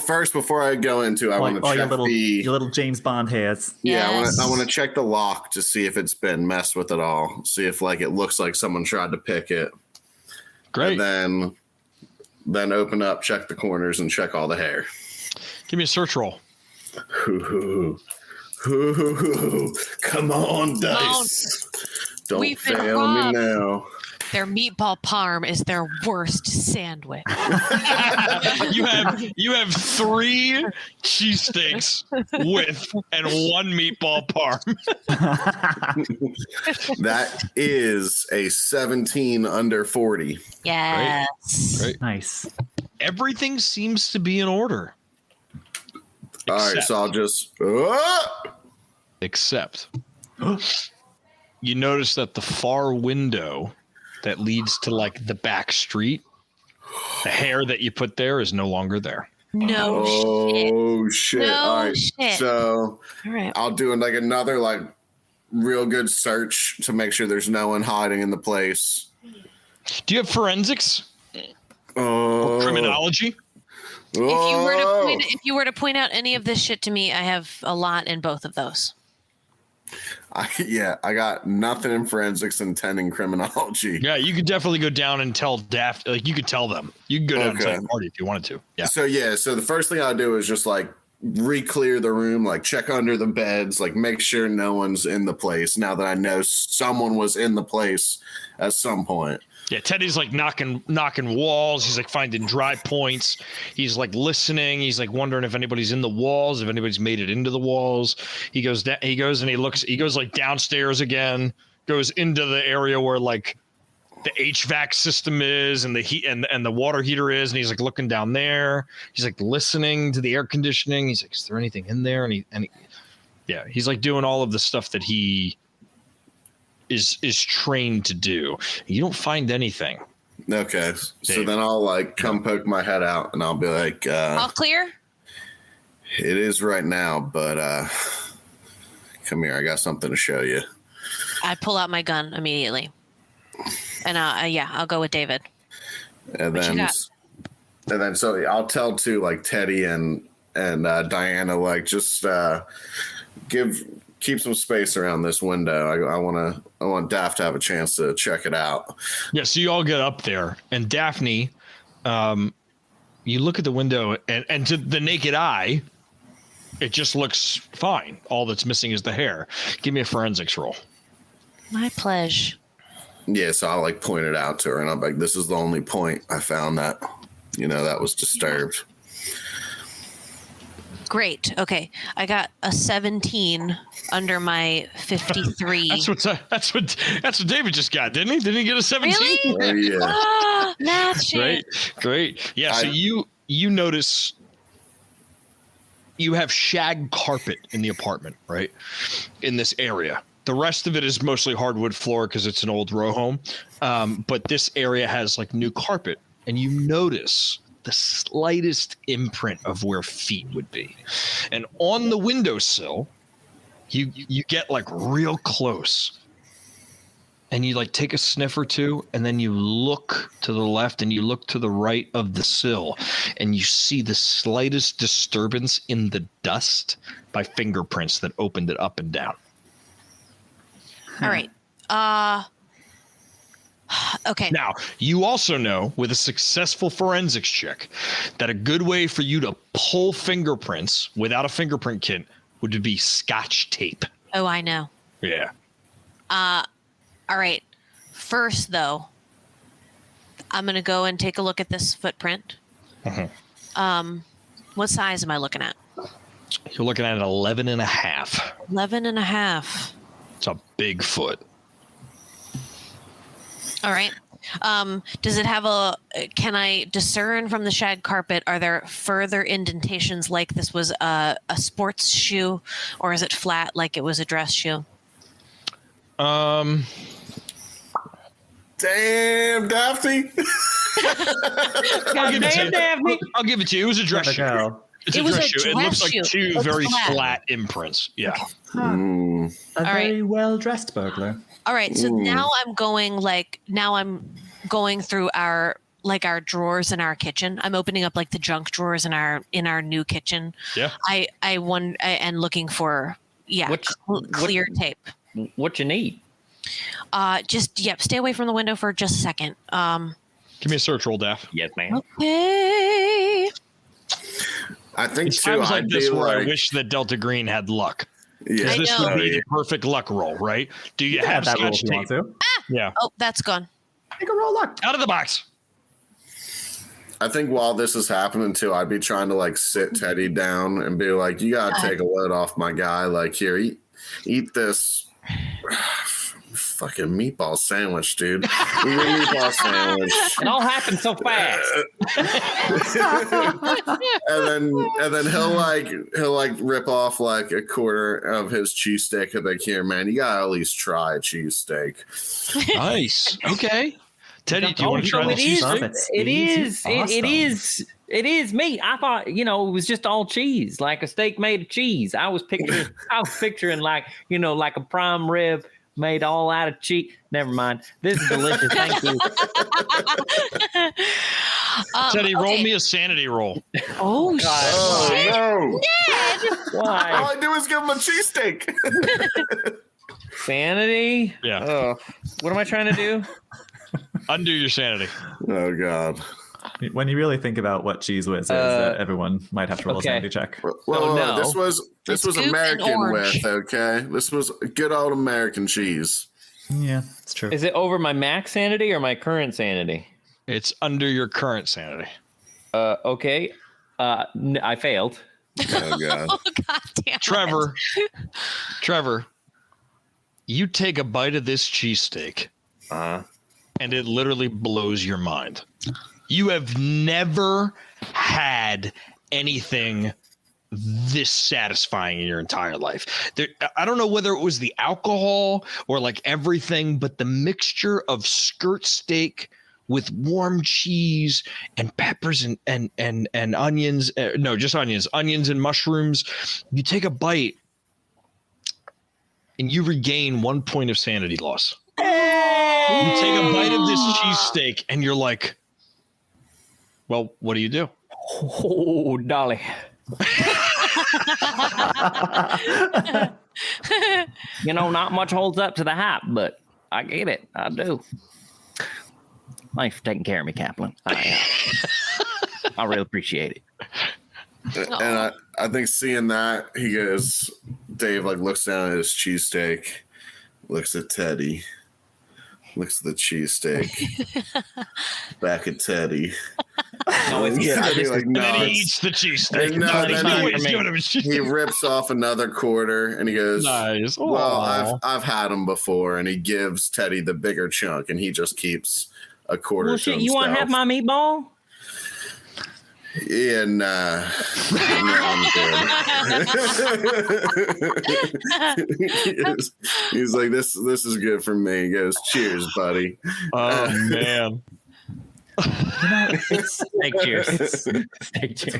First, before I go into, I want to check your little James Bond hairs. Yeah, Yes. I want to check the lock to see if it's been messed with at all. See if it looks like someone tried to pick it. Great. And then open up, check the corners, and check all the hair. Give me a search roll. Come on, Dice. Don't fail me now. Their meatball parm is their worst sandwich. You have 3 cheesesteaks and 1 meatball parm. That is a 17 under 40. Yes. Great. Nice. Everything seems to be in order. All right, so I'll just... Except you notice that the far window that leads to Oh, the back street, the hair that you put there is no longer there. No shit. No All right. shit. So All right. I'll do another real good search to make sure there's no one hiding in the place. Do you have forensics? Oh, Criminology? If you were to point out any of this shit to me, I have a lot in both of those. I got nothing in forensics and 10 in criminology. Yeah, you could definitely go down and tell Daphne. You could tell them. You could go down and tell the party if you wanted to. Yeah. So the first thing I'll do is just re-clear the room, check under the beds, make sure no one's in the place now that I know someone was in the place at some point. Yeah, Teddy's knocking walls. He's finding dry points. He's listening. He's wondering if anybody's in the walls, if anybody's made it into the walls. He goes and he looks. He goes downstairs again. Goes into the area where the HVAC system is and the heat and the water heater is, and he's looking down there. He's listening to the air conditioning. He's is there anything in there? And he's doing all of the stuff that he is trained to do. You don't find anything. Okay. So Dave. then I'll like come poke my head out and I'll be like, All clear? it is right now, but come here. I got something to show you. I pull out my gun immediately. And I'll go with David. And What you then so I'll tell to like Teddy and Diana, like just keep some space around this window. I want Daph to have a chance to check it out. Yeah, so you all get up there, and Daphne, you look at the window, and to the naked eye, it just looks fine. All that's missing is the hair. Give me a forensics roll. My pleasure. Yeah, so I'll like point it out to her, and I'm like, this is the only point I found that, that was disturbed. Great. Okay. I got a 17 under my 53. That's what David just got, didn't he? Didn't he get a 17? Really? Oh, yeah. Ah, matching. Great. Yeah, so you notice you have shag carpet in the apartment, right? In this area. The rest of it is mostly hardwood floor because it's an old row home. But this area has like new carpet, and you notice the slightest imprint of where feet would be. And on the windowsill, you get like real close, and you like take a sniff or two, and then you look to the left and you look to the right of the sill, and you see the slightest disturbance in the dust by fingerprints that opened it up and down. All right. Okay. Now, you also know with a successful forensics check that a good way for you to pull fingerprints without a fingerprint kit would be Scotch tape. Oh, I know. Yeah. All right. First, though, I'm going to go and take a look at this footprint. Mhm. What size am I looking at? You're looking at an 11 and a half. 11 and a half. It's a big foot. All right. Does it have can I discern from the shag carpet, are there further indentations like this was a sports shoe, or is it flat like it was a dress shoe? Damn, Daphne. I'll give it to you. Daphne. I'll give it to you. It was a dress shoe. Go. It's It a was dress a shoe. It looks like dress shoe. two It's very flat. flat imprints. Yeah. A All very right. well dressed burglar. All right. So now I'm going through our drawers in our kitchen. I'm opening up like the junk drawers in our new kitchen. Yeah. And looking for clear tape. What you need? Stay away from the window for just a second. Give me a search roll, Daph. Yes, ma'am. Okay. I think It's too. times like I'd this be where I like, wish that Delta Green had luck. yeah, I This know. would be the perfect luck roll, right? Do you have that roll Scotch if you want tape? to. Yeah. Oh, that's gone. Take a roll luck. Out of the box. I think while this is happening too, I'd be trying to like sit Teddy down and be like, "You gotta take a load off my guy. Like, here, eat this." Fucking meatball sandwich, dude. Eat a meatball sandwich. It all happened so fast. and then he'll like rip off like a quarter of his cheesesteak and like, here, man, you gotta at least try a cheesesteak. Nice. Okay. Teddy, do you want to try the cheesesteak? It is meat. I thought, it was just all cheese, like a steak made of cheese. I was picturing like a prime rib made all out of cheese. Never mind. This is delicious. Thank you. Teddy, roll me a sanity roll. Oh, Oh no! Why? All I do is give him a cheesesteak. Sanity? Yeah. Oh, what am I trying to do? Undo your sanity. Oh god. When you really think about what cheese whiz is, everyone might have to roll okay. a sanity check. Well, no. this was It's American orange. with, okay? This was good old American cheese. Yeah, it's true. Is it over my max sanity or my current sanity? It's under your current sanity. Okay. I failed. Oh god. Oh, God damn it. Trevor, you take a bite of this cheesesteak, and it literally blows your mind. You have never had anything this satisfying in your entire life. I don't know whether it was the alcohol or like everything, but the mixture of skirt steak with warm cheese and peppers and onions. No, just onions and mushrooms. You take a bite and you regain 1 point of sanity loss. You take a bite of this cheesesteak and you're like, well, what do you do? Oh, Dolly. You know, not much holds up to the hype, but I get it. I do. Thanks for taking care of me, Kaplan. I really appreciate it. And I think seeing that, he goes, Dave like looks down at his cheesesteak, looks at Teddy, looks at the cheesesteak, back at Teddy. No, it's good. And then he eats the cheesesteak. He rips off another quarter and he goes, nice. Well, I've had them before, and he gives Teddy the bigger chunk, and he just keeps a quarter. Well, shit, you want to have my meatball? Yeah, nah. No, I'm good. He's like, this is good for me. He goes, cheers, buddy. Oh man. You know, it's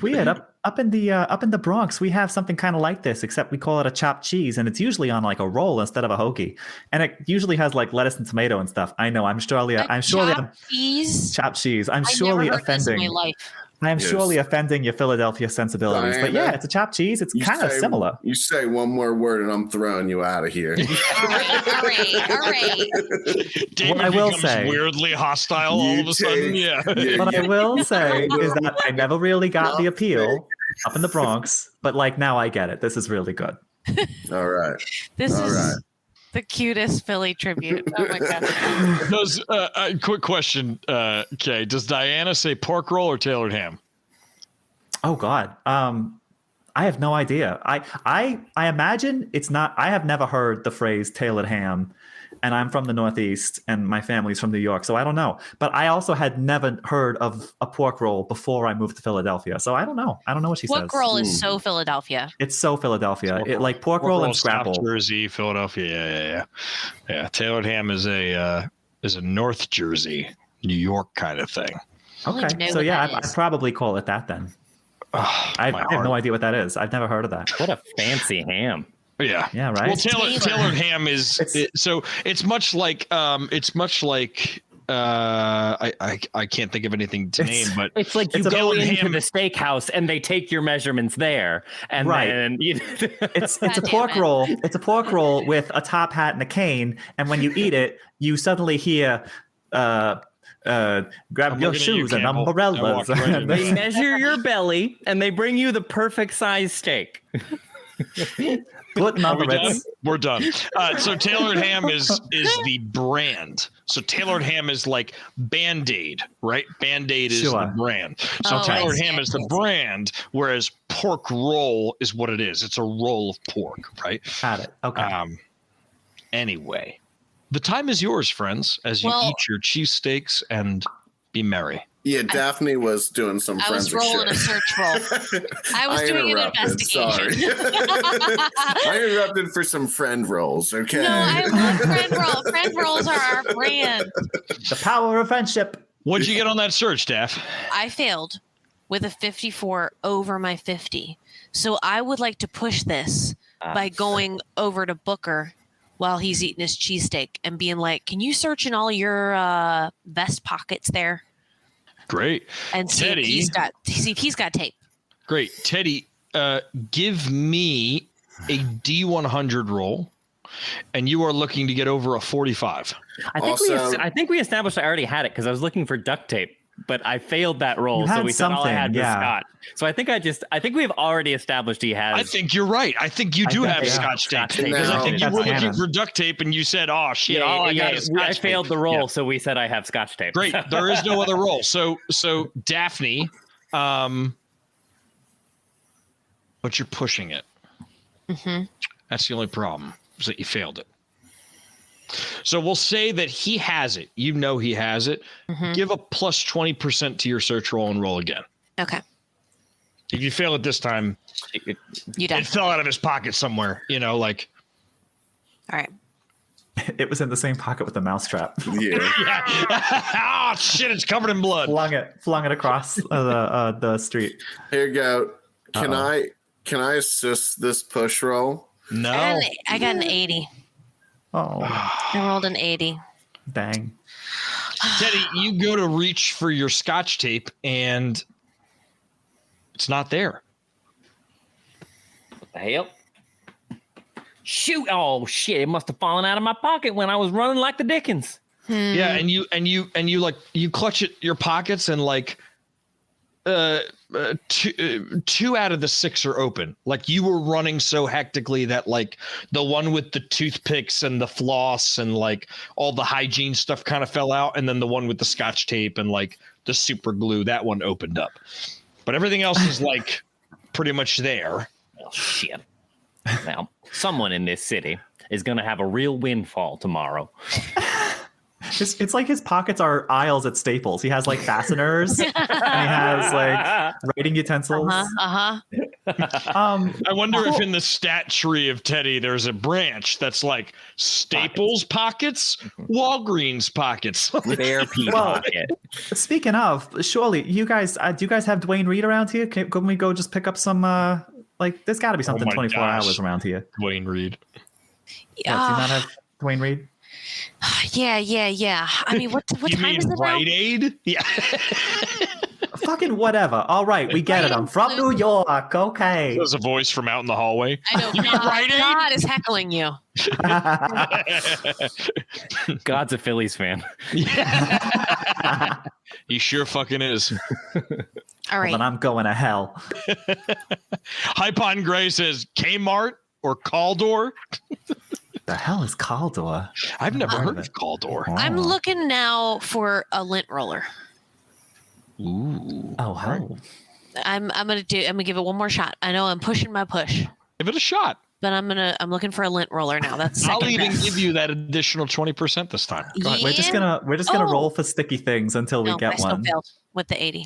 weird. Up in the Bronx, we have something kind of like this, except we call it a chopped cheese, and it's usually on like a roll instead of a hoagie, and it usually has like lettuce and tomato and stuff. I know. I'm surely chopped cheese. Chopped cheese. I'm surely offending. In my life. I'm surely offending your Philadelphia sensibilities, Diana, but yeah, it's a chopped cheese. It's kind of similar. You say one more word, and I'm throwing you out of here. All right. David I will becomes say, weirdly hostile all of a sudden. Yeah. What I will say is that I never really got the appeal up in the Bronx, but like now I get it. This is really good. All right. This is the cutest Philly tribute. Oh my god. Does quick question, Kay? Does Diana say pork roll or tailored ham? Oh God. I have no idea. I imagine it's not. I have never heard the phrase tailored ham, and I'm from the Northeast, and my family's from New York, so I don't know. But I also had never heard of a pork roll before I moved to Philadelphia, so I don't know. I don't know what she says. Pork roll is so Philadelphia. It's so Philadelphia. It like pork roll and scrapple. South Jersey, Philadelphia. Yeah. Tailored ham is a North Jersey, New York kind of thing. Okay, so yeah, I'd probably call it that then. I have no idea what that is. I've never heard of that. What a fancy ham. Yeah. Yeah, right. Well, tailored ham is it's much like I can't think of anything to name, but it's like you go into the steakhouse and they take your measurements there, and then it's a pork roll. It's a pork roll with a top hat and a cane, and when you eat it, you suddenly hear grab your shoes and umbrellas. They measure your belly and they bring you the perfect size steak. We're done. So tailored ham is the brand. So tailored ham is like Band-Aid, right? Band-Aid is the brand. So tailored ham is the brand, whereas pork roll is what it is. It's a roll of pork, right? Got it. Okay. Anyway, the time is yours, friends, as you eat your cheesesteaks and be merry. Yeah, Daphne was doing some forensic shit. I was rolling a search roll. I was doing an investigation. Sorry. I interrupted for some friend rolls, okay? No, I love friend rolls. Friend rolls are our brand. The power of friendship. What'd you get on that search, Daph? I failed with a 54 over my 50. So I would like to push this by going over to Booker while he's eating his cheesesteak and being like, can you search in all your vest pockets there? Great. And see if he's got tape. Great. Teddy, give me a D100 roll, and you are looking to get over a 45. I think we established I already had it because I was looking for duct tape, but I failed that roll, so we said all I had was Scott. So I think we've already established he has. I think you're right. I think you do have Scotch tape because I think you were looking for duct tape and you said, "Oh shit, all I got is Scotch tape." I failed the roll, so we said I have Scotch tape. Great. There is no other roll. So Daphne, but you're pushing it. Mm-hmm. That's the only problem, is that you failed it. So we'll say that he has it. You know he has it. Mm-hmm. Give a plus 20% to your search roll and roll again. Okay. If you fail it this time, it fell out of his pocket somewhere, All right. It was in the same pocket with the mousetrap. Yeah. Oh shit! It's covered in blood. Flung it across the street. Here you go. Can Uh-oh. I assist this push roll? No. I got an 80. Oh, I rolled an 80. dang. Teddy, you go to reach for your scotch tape and it's not there. What the hell? Shoot! Oh shit! It must have fallen out of my pocket when I was running like the Dickens. Yeah, and you like you clutch at your pockets and like two out of the 6 are open. Like you were running so hectically that like the one with the toothpicks and the floss and like all the hygiene stuff kind of fell out, and then the one with the scotch tape and like the super glue, that one opened up. But everything else is like pretty much there. Oh shit! Now someone in this city is gonna have a real windfall tomorrow. It's like his pockets are aisles at Staples. He has like fasteners and he has like writing utensils. Uh-huh. I wonder if in the stat tree of Teddy there's a branch that's like Staples pockets, Walgreens pockets. Therapy Well, pocket. Speaking of, surely you guys, do you guys have Dwayne Reed around here? Can we go just pick up some? Like, there's got to be something my 24 gosh. hours around here. Dwayne Reed. Yeah, do you not have Dwayne Reed? Yeah. I mean, what You time mean is it now? Rite Aid? Yeah. Fucking whatever. All right, we get it. I'm from New York. Okay. There's a voice from out in the hallway. I know. You mean Rite Aid? God is heckling you. God's a Phillies fan. He sure fucking is. All Well, right. then I'm going to hell. Hypon Gray says Kmart or Caldor. The hell is Caldor? I've never heard it. of Caldor. I'm looking now for a lint roller. Ooh. Oh, hell. I'm gonna give it one more shot. I know I'm pushing my push, Give it a shot. but I'm looking for a lint roller now. That's I'll second even best. give you that additional 20% this time. Go on, We're just Yeah? gonna Oh. roll for sticky things until we No, I get still one. failed with the 80.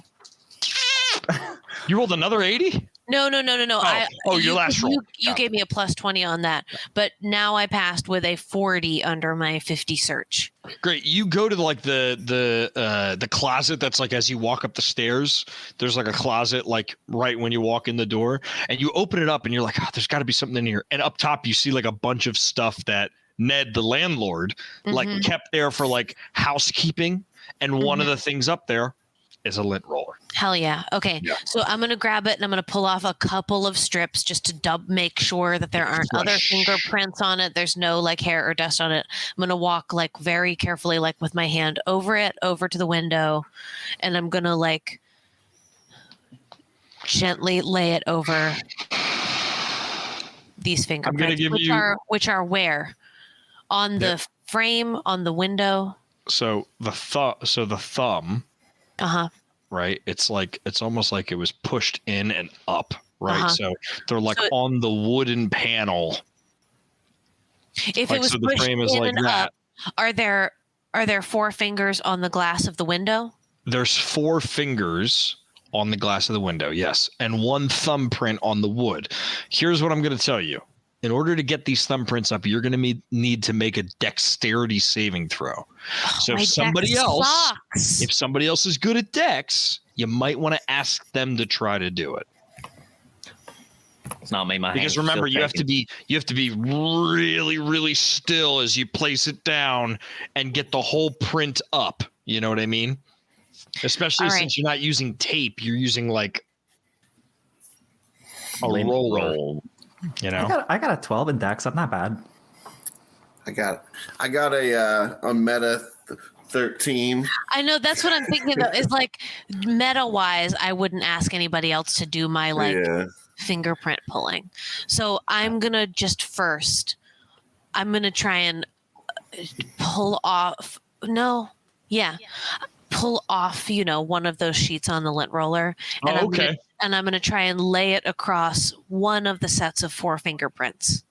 You rolled another 80? No. Your last roll. You gave me a plus 20 on that, but now I passed with a 40 under my 50 search. Great. You go to like the closet that's like as you walk up the stairs, there's like a closet like right when you walk in the door, and you open it up and you're like, there's got to be something in here. And up top you see like a bunch of stuff that Ned, the landlord, like kept there for like housekeeping, and one of the things up there is a lint roller. Hell yeah. Okay. Yeah. So I'm going to grab it and I'm going to pull off a couple of strips just to make sure that there aren't other fingerprints on it. There's no like hair or dust on it. I'm going to walk like very carefully, like with my hand over to the window. And I'm going to like gently lay it over these fingerprints, give which are where? On the frame, on the window. So the thumb, Uh-huh. right? It's almost like it was pushed in and up, right? Uh-huh. So they're like So on the wooden panel. If Like, it was so the pushed frame is in like and that. up, are there 4 fingers on the glass of the window? There's 4 fingers on the glass of the window, yes, and 1 thumbprint on the wood. Here's what I'm going to tell you. In order to get these thumbprints up, you're going to need to make a dexterity saving throw. So My if somebody dex else, sucks. if somebody else is good at dex, you might want to ask them to try to do it. It's not made my Because hands remember, still you have to be really, really still as you place it down and get the whole print up. You know what I mean? Especially All right. since you're not using tape, you're using like a lint roller. roll. You know, I got a 12 in Dex. I'm not bad. I got a meta 13. I know that's what I'm thinking though. Is like meta wise, I wouldn't ask anybody else to do my like fingerprint pulling. So I'm gonna just first. I'm gonna try and pull off. Pull off. One of those sheets on the lint roller. And I'm gonna try and lay it across one of the sets of 4 fingerprints.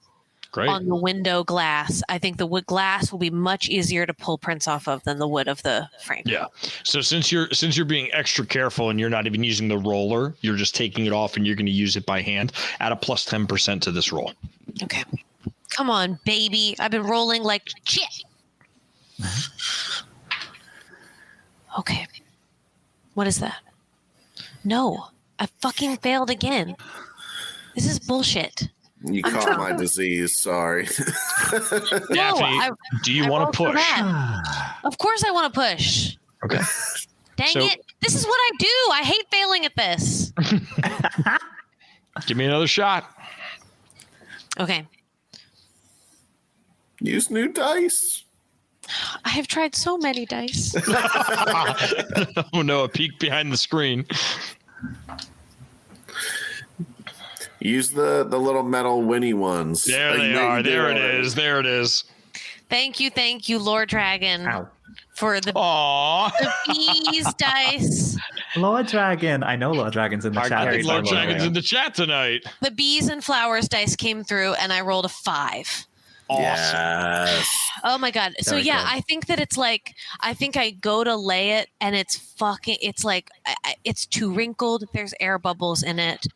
great. On the window glass. I think the wood glass will be much easier to pull prints off of than the wood of the frame. Yeah. So since you're being extra careful and you're not even using the roller, you're just taking it off and you're going to use it by hand. Add a plus 10% to this roll. Okay. Come on, baby. I've been rolling like shit. Okay. What is that? No, I fucking failed again. This is bullshit. You caught my disease. Sorry. Daphne, do you want rolled to so push? bad. Of course I want to push. Okay. Dang it. This is what I do. I hate failing at this. Give me another shot. Okay. Use new dice. I have tried so many dice. Oh no, a peek behind the screen. Use the little metal Winnie ones. There they are. There it is. There it is. Thank you, Lord Dragon, Ow. for the Aww. bees dice. Lord Dragon. I know Lord Dragon's in the Hard chat. carried by Lord Lord Dragon's Dragon. in the chat tonight. The bees and flowers dice came through, and I rolled a 5. Awesome. Yes. Oh my god. So Very yeah, good. I think that it's like I think I go to lay it and it's like it's too wrinkled. There's air bubbles in it,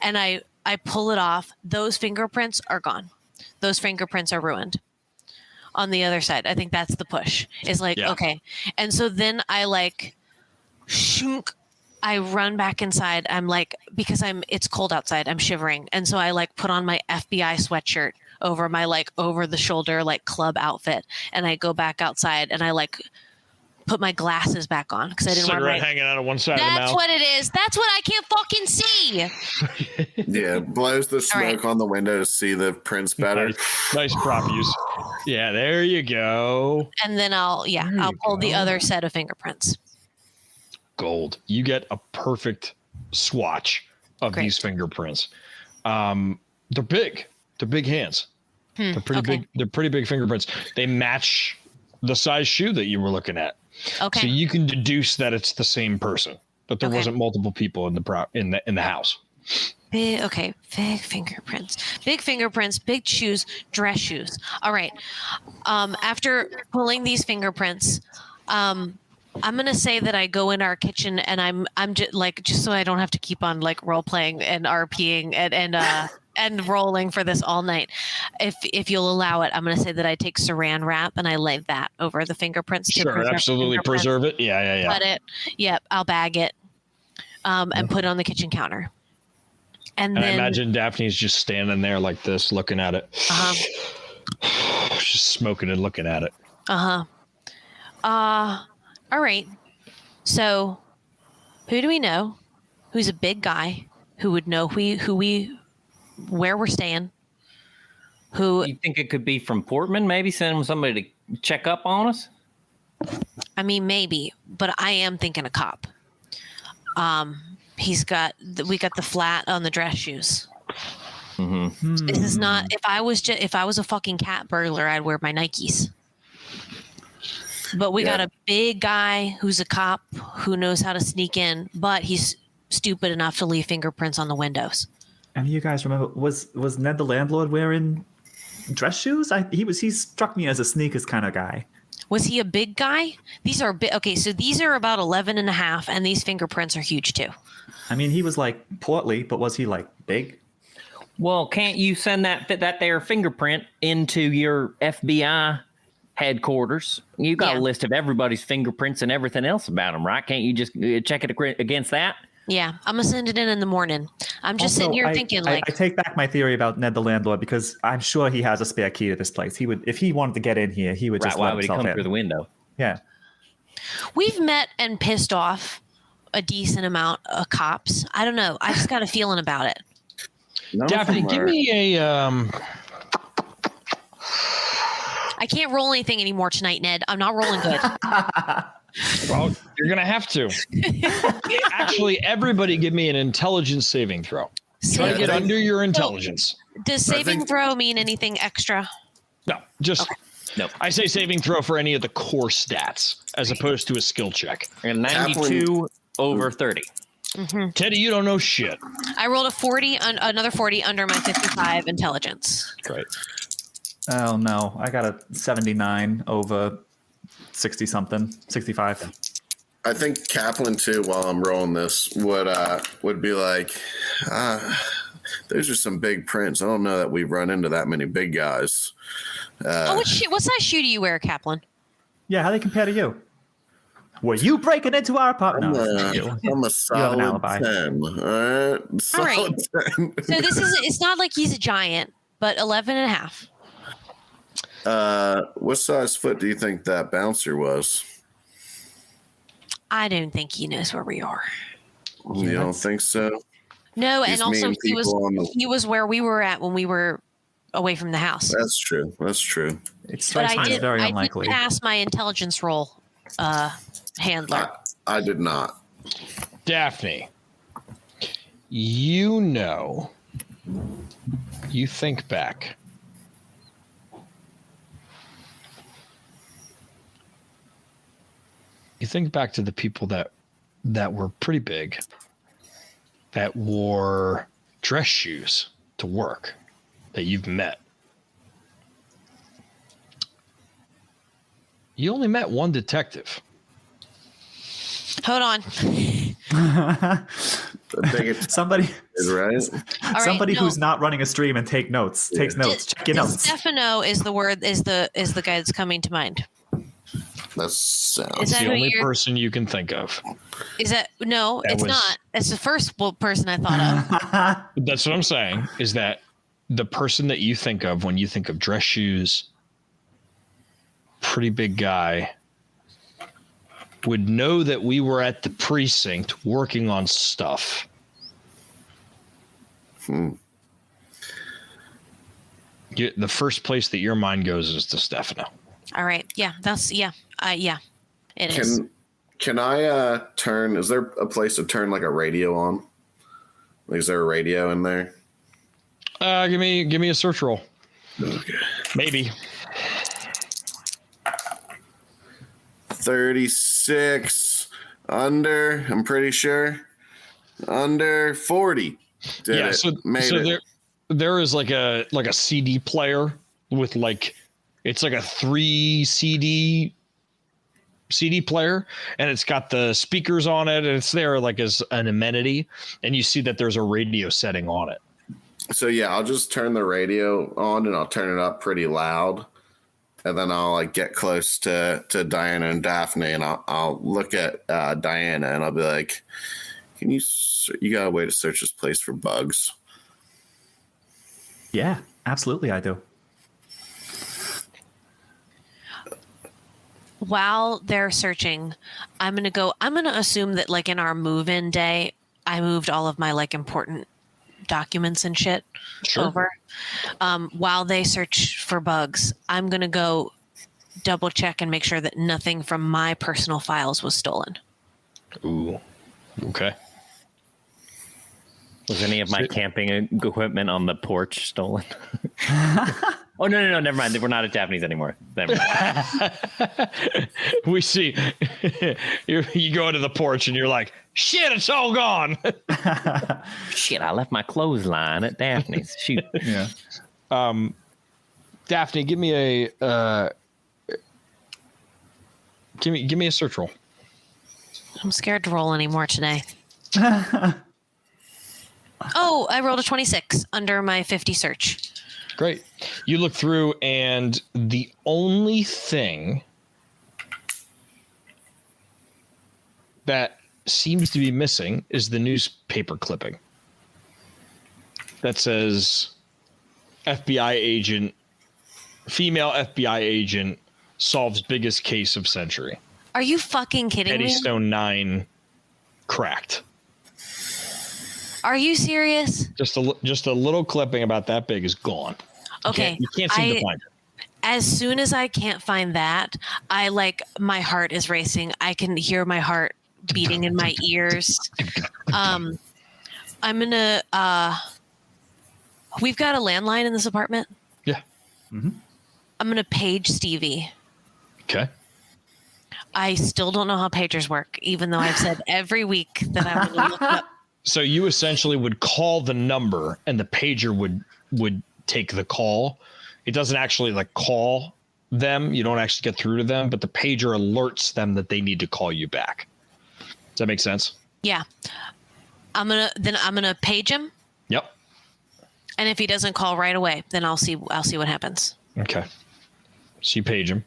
and I pull it off. Those fingerprints are gone. Those fingerprints are ruined. On the other side, I think that's the push. Is like Yeah. okay, and so then I like shunk. I run back inside. I'm like because it's cold outside. I'm shivering, and so I like put on my FBI sweatshirt over my like over the shoulder like club outfit, and I go back outside and I like put my glasses back on because I didn't wear Cigarette my. hanging out of one side of the That's mouth. what it is. That's what I can't fucking see. Yeah. Blows the smoke right. on the window to see the prints better. Nice prop use. Yeah, there you go. And then I'll pull the other set of fingerprints. Gold. You get a perfect swatch of Great. these fingerprints. They're big. They're big hands. They're pretty okay. big. They're pretty big fingerprints. They match the size shoe that you were looking at. Okay. So you can deduce that it's the same person, but there Okay. wasn't multiple people in the house. Big fingerprints, big shoes, dress shoes. All right. After pulling these fingerprints, I'm gonna say that I go in our kitchen and I'm just like just so I don't have to keep on like role playing and RPing and rolling for this all night. If you'll allow it, I'm gonna say that I take Saran wrap and I lay that over the fingerprints. to Sure, preserve the absolutely fingerprints. preserve it. Yeah. Cut it. Yep, I'll bag it, and put it on the kitchen counter. And And then I imagine Daphne's just standing there like this, looking at it, just smoking and looking at it. all right. So, who do we know? Who's a big guy who would know where we're staying? Who? You think it could be from Portman? Maybe send somebody to check up on us? I mean, maybe, but I am thinking a cop. We got the flat on the dress shoes. Mm-hmm. This is not. If I was a fucking cat burglar, I'd wear my Nikes. But we got a big guy who's a cop who knows how to sneak in, but he's stupid enough to leave fingerprints on the windows. And you guys remember, was Ned the landlord wearing dress shoes? He struck me as a sneakers kind of guy. Was he a big guy? These are big. Okay, so these are about 11 and a half, and these fingerprints are huge too. I mean, he was like portly, but was he like big? Well, can't you send that there fingerprint into your FBI headquarters? You got Yeah. a list of everybody's fingerprints and everything else about them, right? Can't you just check it against that? Yeah, I'm gonna send it in the morning. I'm just sitting here thinking I take back my theory about Ned the landlord because I'm sure he has a spare key to this place. He would, if he wanted to get in here, he would Right? just Why let would he himself come in. through the window? Yeah. we've met and pissed off a decent amount of cops. I don't know. I just got a feeling about it. None of Daphne, them give are- me a. I can't roll anything anymore tonight, Ned. I'm not rolling good. Well, you're gonna have to. Actually, everybody, give me an intelligence saving throw. Try to Save- get under your intelligence. Does I saving think- throw mean anything extra? No, just. Nope. I say saving throw for any of the core stats as opposed to a skill check. And 92 over 30. Teddy, you don't know shit. I rolled a 40, another 40 under my 55 intelligence. Great. Oh no, I got a 79 over 60 something, 65. I think Kaplan too, while I'm rolling this, would be like, those are some big prints. I don't know that we've run into that many big guys. What size shoe do you wear, Kaplan? Yeah, how they compare to you? Were you breaking into our apartment? I'm a solid alibi. 10. All right. Solid 10. So it's not like he's a giant, but 11 and a half. What size foot do you think that bouncer was? I don't think he knows where we are. You don't think so? No, These and also mean people he was where we were at when we were away from the house. That's true. That's true. It strikes me as very unlikely. I did pass my intelligence roll handler. I did not. Daphne, you think back. You think back to the people that were pretty big, that wore dress shoes to work, that you've met. You only met one detective. Hold on. Somebody right? Somebody who's not running a stream and takes notes. Check your notes. Stefano is the guy that's coming to mind. That sounds. Is that the who only person you can think of. Is that no? It's not. It's the first person I thought of. That's what I'm saying. Is that the person that you think of when you think of dress shoes? Pretty big guy. Would know that we were at the precinct working on stuff. The first place that your mind goes is to Stefano. All right. Yeah. It is. Can I turn? Is there a place to turn like a radio on? Like, is there a radio in there? Give me a search roll. Okay. Maybe. 36 under. I'm pretty sure under 40. There is like a CD player with it's like a 3 CD player, and it's got the speakers on it, and it's there like as an amenity, and you see that there's a radio setting on it. So yeah, I'll just turn the radio on and I'll turn it up pretty loud. And then I'll get close to Diana and Daphne, and I'll look at Diana, and I'll be like, you got a way to search this place for bugs? Yeah, absolutely I do. While they're searching, I'm going to assume that in our move-in day, I moved all of my important documents and shit over. While they search for bugs, I'm going to go double check and make sure that nothing from my personal files was stolen. Ooh. Okay. Was any of my camping equipment on the porch stolen? Oh, no, never mind. We're not at Daphne's anymore. Never mind. We see you go into the porch and you're like, shit, it's all gone. Shit, I left my clothesline at Daphne's. Shoot. Yeah. Daphne, give me a give me a search roll. I'm scared to roll anymore today. Oh, I rolled a 26 under my 50 search. Great. You look through, and the only thing that seems to be missing is the newspaper clipping that says female FBI agent solves biggest case of century. Are you fucking kidding me? Eddystone 9 cracked. Are you serious? Just a little clipping about that big is gone. Okay. You can't seem to find it. As soon as I can't find that, my heart is racing. I can hear my heart beating in my ears. I'm gonna we've got a landline in this apartment. Yeah. Mm-hmm. I'm gonna page Stevie. Okay. I still don't know how pagers work, even though I've said every week that I'm gonna look up. So you essentially would call the number and the pager would take the call. It doesn't actually call them. You don't actually get through to them, but the pager alerts them that they need to call you back. Does that make sense? Yeah. I'm gonna page him. Yep. And if he doesn't call right away, then I'll see what happens. Okay. So you page him.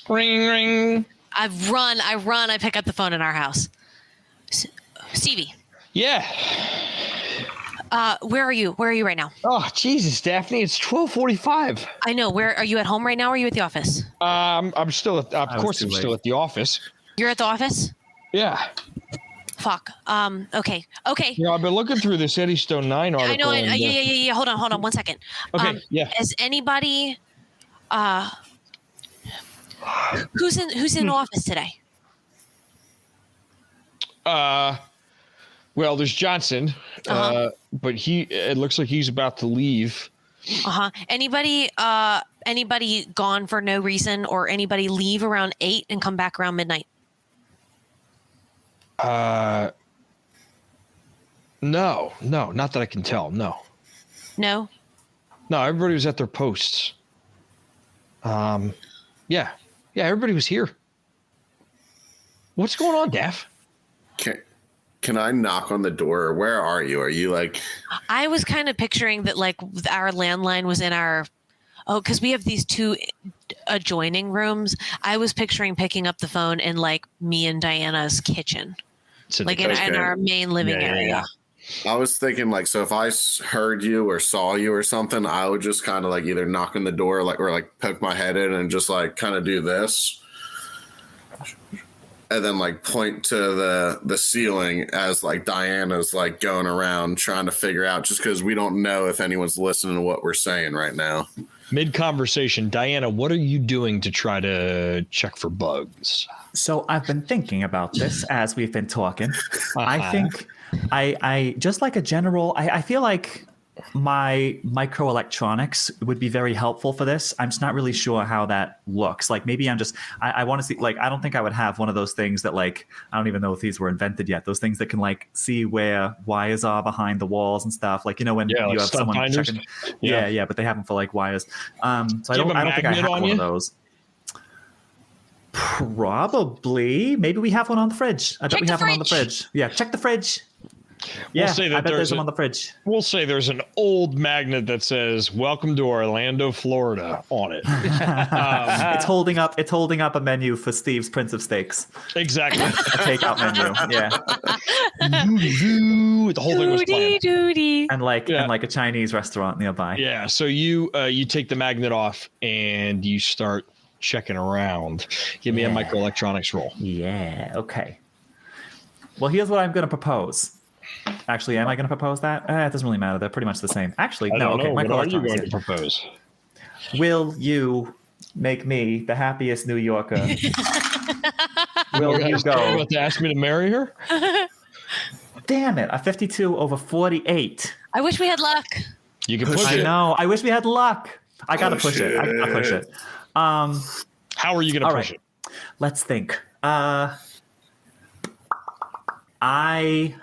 Ring, ring. I run, I pick up the phone in our house. Stevie. Yeah. Where are you? Where are you right now? Oh, Jesus, Daphne, it's 12:45. I know. Where are you at home right now? Or are you at the office? I'm still at, of course, I'm still at the office. You're at the office? Yeah. Fuck. Okay. Yeah, I've been looking through this Eddystone 9 article. I know. and, Yeah. Hold on 1 second. Okay, yeah. Is anybody, who's in the office today? Well, there's Johnson, but it looks like he's about to leave. Anybody gone for no reason, or anybody leave around 8 and come back around midnight? No, not that I can tell. No, everybody was at their posts. Yeah, everybody was here. What's going on, Daph? Can I knock on the door? Where are you? Are you like? I was kind of picturing that like our landline was in our, because we have these 2 adjoining rooms. I was picturing picking up the phone in like me and Diana's kitchen, like in our main living area. I was thinking like, so if I heard you or saw you or something, I would just kind of like either knock on the door, or poke my head in and just like kind of do this. And then like point to the ceiling as like Diana's like going around trying to figure out, just because we don't know if anyone's listening to what we're saying right now. Mid-conversation, Diana, what are you doing to try to check for bugs? So I've been thinking about this as we've been talking. I think I just like a general, I feel like my microelectronics would be very helpful for this. I'm just not really sure how that looks. Like maybe I want to see, like, I don't think I would have one of those things that like, I don't even know if these were invented yet. Those things that can like see where wires are behind the walls and stuff. Like, when you like have someone checking. Yeah. But they have them for like wires. So I don't think I have one of those. Probably. Maybe we have one on the fridge. I bet we have one on the fridge. Yeah. Check the fridge. Yeah, we'll say that I bet there's one on the fridge. We'll say there's an old magnet that says "Welcome to Orlando, Florida" on it. It's holding up a menu for Steve's Prince of Steaks. Exactly, a takeout menu. Yeah, the whole thing was planned. And like a Chinese restaurant nearby. Yeah, so you take the magnet off and you start checking around. Give me a microelectronics roll. Yeah. Okay. Well, here's what I'm going to propose. Actually, am I going to propose that? It doesn't really matter. They're pretty much the same. Actually, no. Okay, what are you going to propose? Will you make me the happiest New Yorker? Will you go? About to ask me to marry her? Damn it! A 52 over 48. I wish we had luck. You can push it. I know. I wish we had luck. I gotta push it. I gotta push it. How are you going to push it? Let's think. I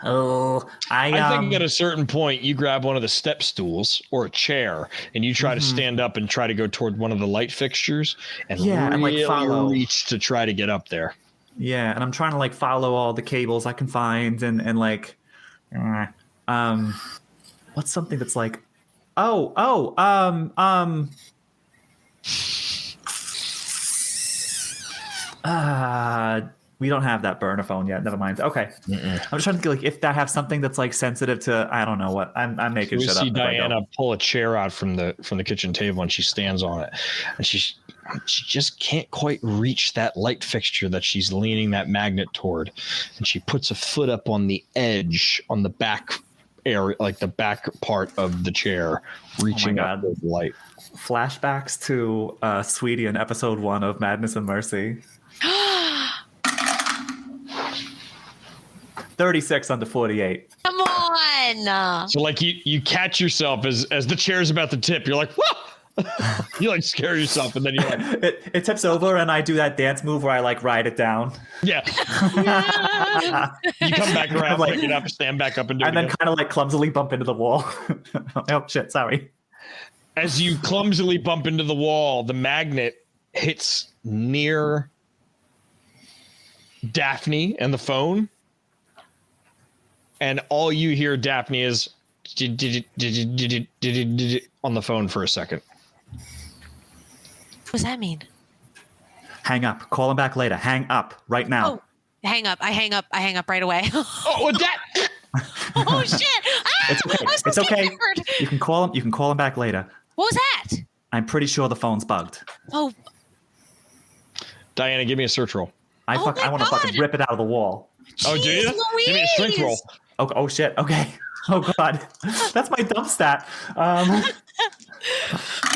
think at a certain point you grab one of the step stools or a chair and you try to stand up and try to go toward one of the light fixtures and really follow. Reach to try to get up there. Yeah, and I'm trying to like follow all the cables I can find and like what's something that's like we don't have that burner phone yet. Never mind. Okay. I'm just trying to think like if that have something that's like sensitive to, I don't know what. I'm making shit up. We see Diana pull a chair out from the kitchen table and she stands on it. And she just can't quite reach that light fixture that she's leaning that magnet toward. And she puts a foot up on the edge on the back area, like the back part of the chair, reaching up with light. Flashbacks to Sweetie in episode 1 of Madness and Mercy. 36 under 48. Come on. So like you catch yourself as the chair's about to tip. You're like, whoa! You like scare yourself, and then you're like, it tips over, and I do that dance move where I like ride it down. Yeah. You come back around, pick it up, stand back up, and do it then kind of like clumsily bump into the wall. Oh shit! Sorry. As you clumsily bump into the wall, the magnet hits near Daphne and the phone, and all you hear, Daphne, is on the phone for a second. What does that mean? Hang up. Call him back later. Hang up right now. Oh, hang up. I hang up right away. Oh, that. Oh shit! Ah, It's okay. I'm so It's okay. scared. You can call him. You can call him back later. What was that? I'm pretty sure the phone's bugged. Oh, Diana, give me a search roll. I Oh want my to God. fucking rip it out of the wall. Oh, do you? Louise. Give me a strength roll. Oh shit. Okay. Oh god. That's my dump stat. We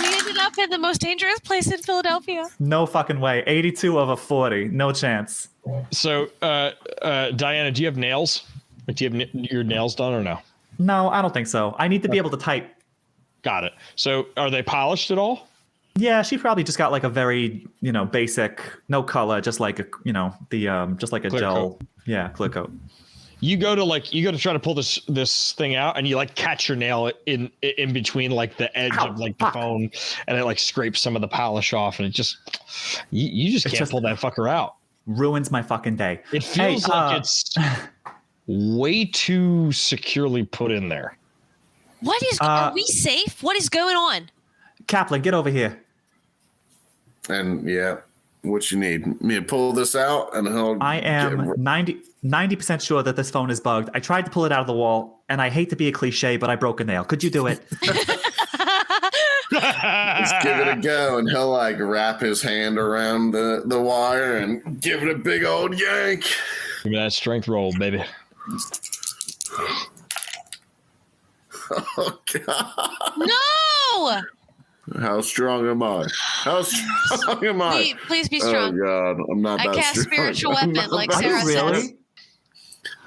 ended up in the most dangerous place in Philadelphia. No fucking way. 82 over 40. No chance. So, Diana, do you have nails? Like, do you have your nails done or no? No, I don't think so. I need to be able to type. Got it. So, are they polished at all? Yeah, she probably just got like a very, basic, no color, just like a, just like a Clear gel. coat. Yeah, clear coat. You go to try to pull this thing out, and you like catch your nail in between like the edge Ow, of like the fuck. phone, and it like scrapes some of the polish off, and it just you just can't pull that fucker out. Ruins my fucking day. It feels like it's way too securely put in there. What is? Are we safe? What is going on? Kaplan, get over here. And yeah, what you need? Me to pull this out, and he'll. I am 90% sure that this phone is bugged. I tried to pull it out of the wall, and I hate to be a cliche, but I broke a nail. Could you do it? Just give it a go, and he'll like wrap his hand around the wire and give it a big old yank. Give me that strength roll, baby. Oh God! No! How strong am I? How strong am I? Please be strong. Oh God, I'm not I that cast strong. spiritual I'm weapon, not like that Sarah strong. says.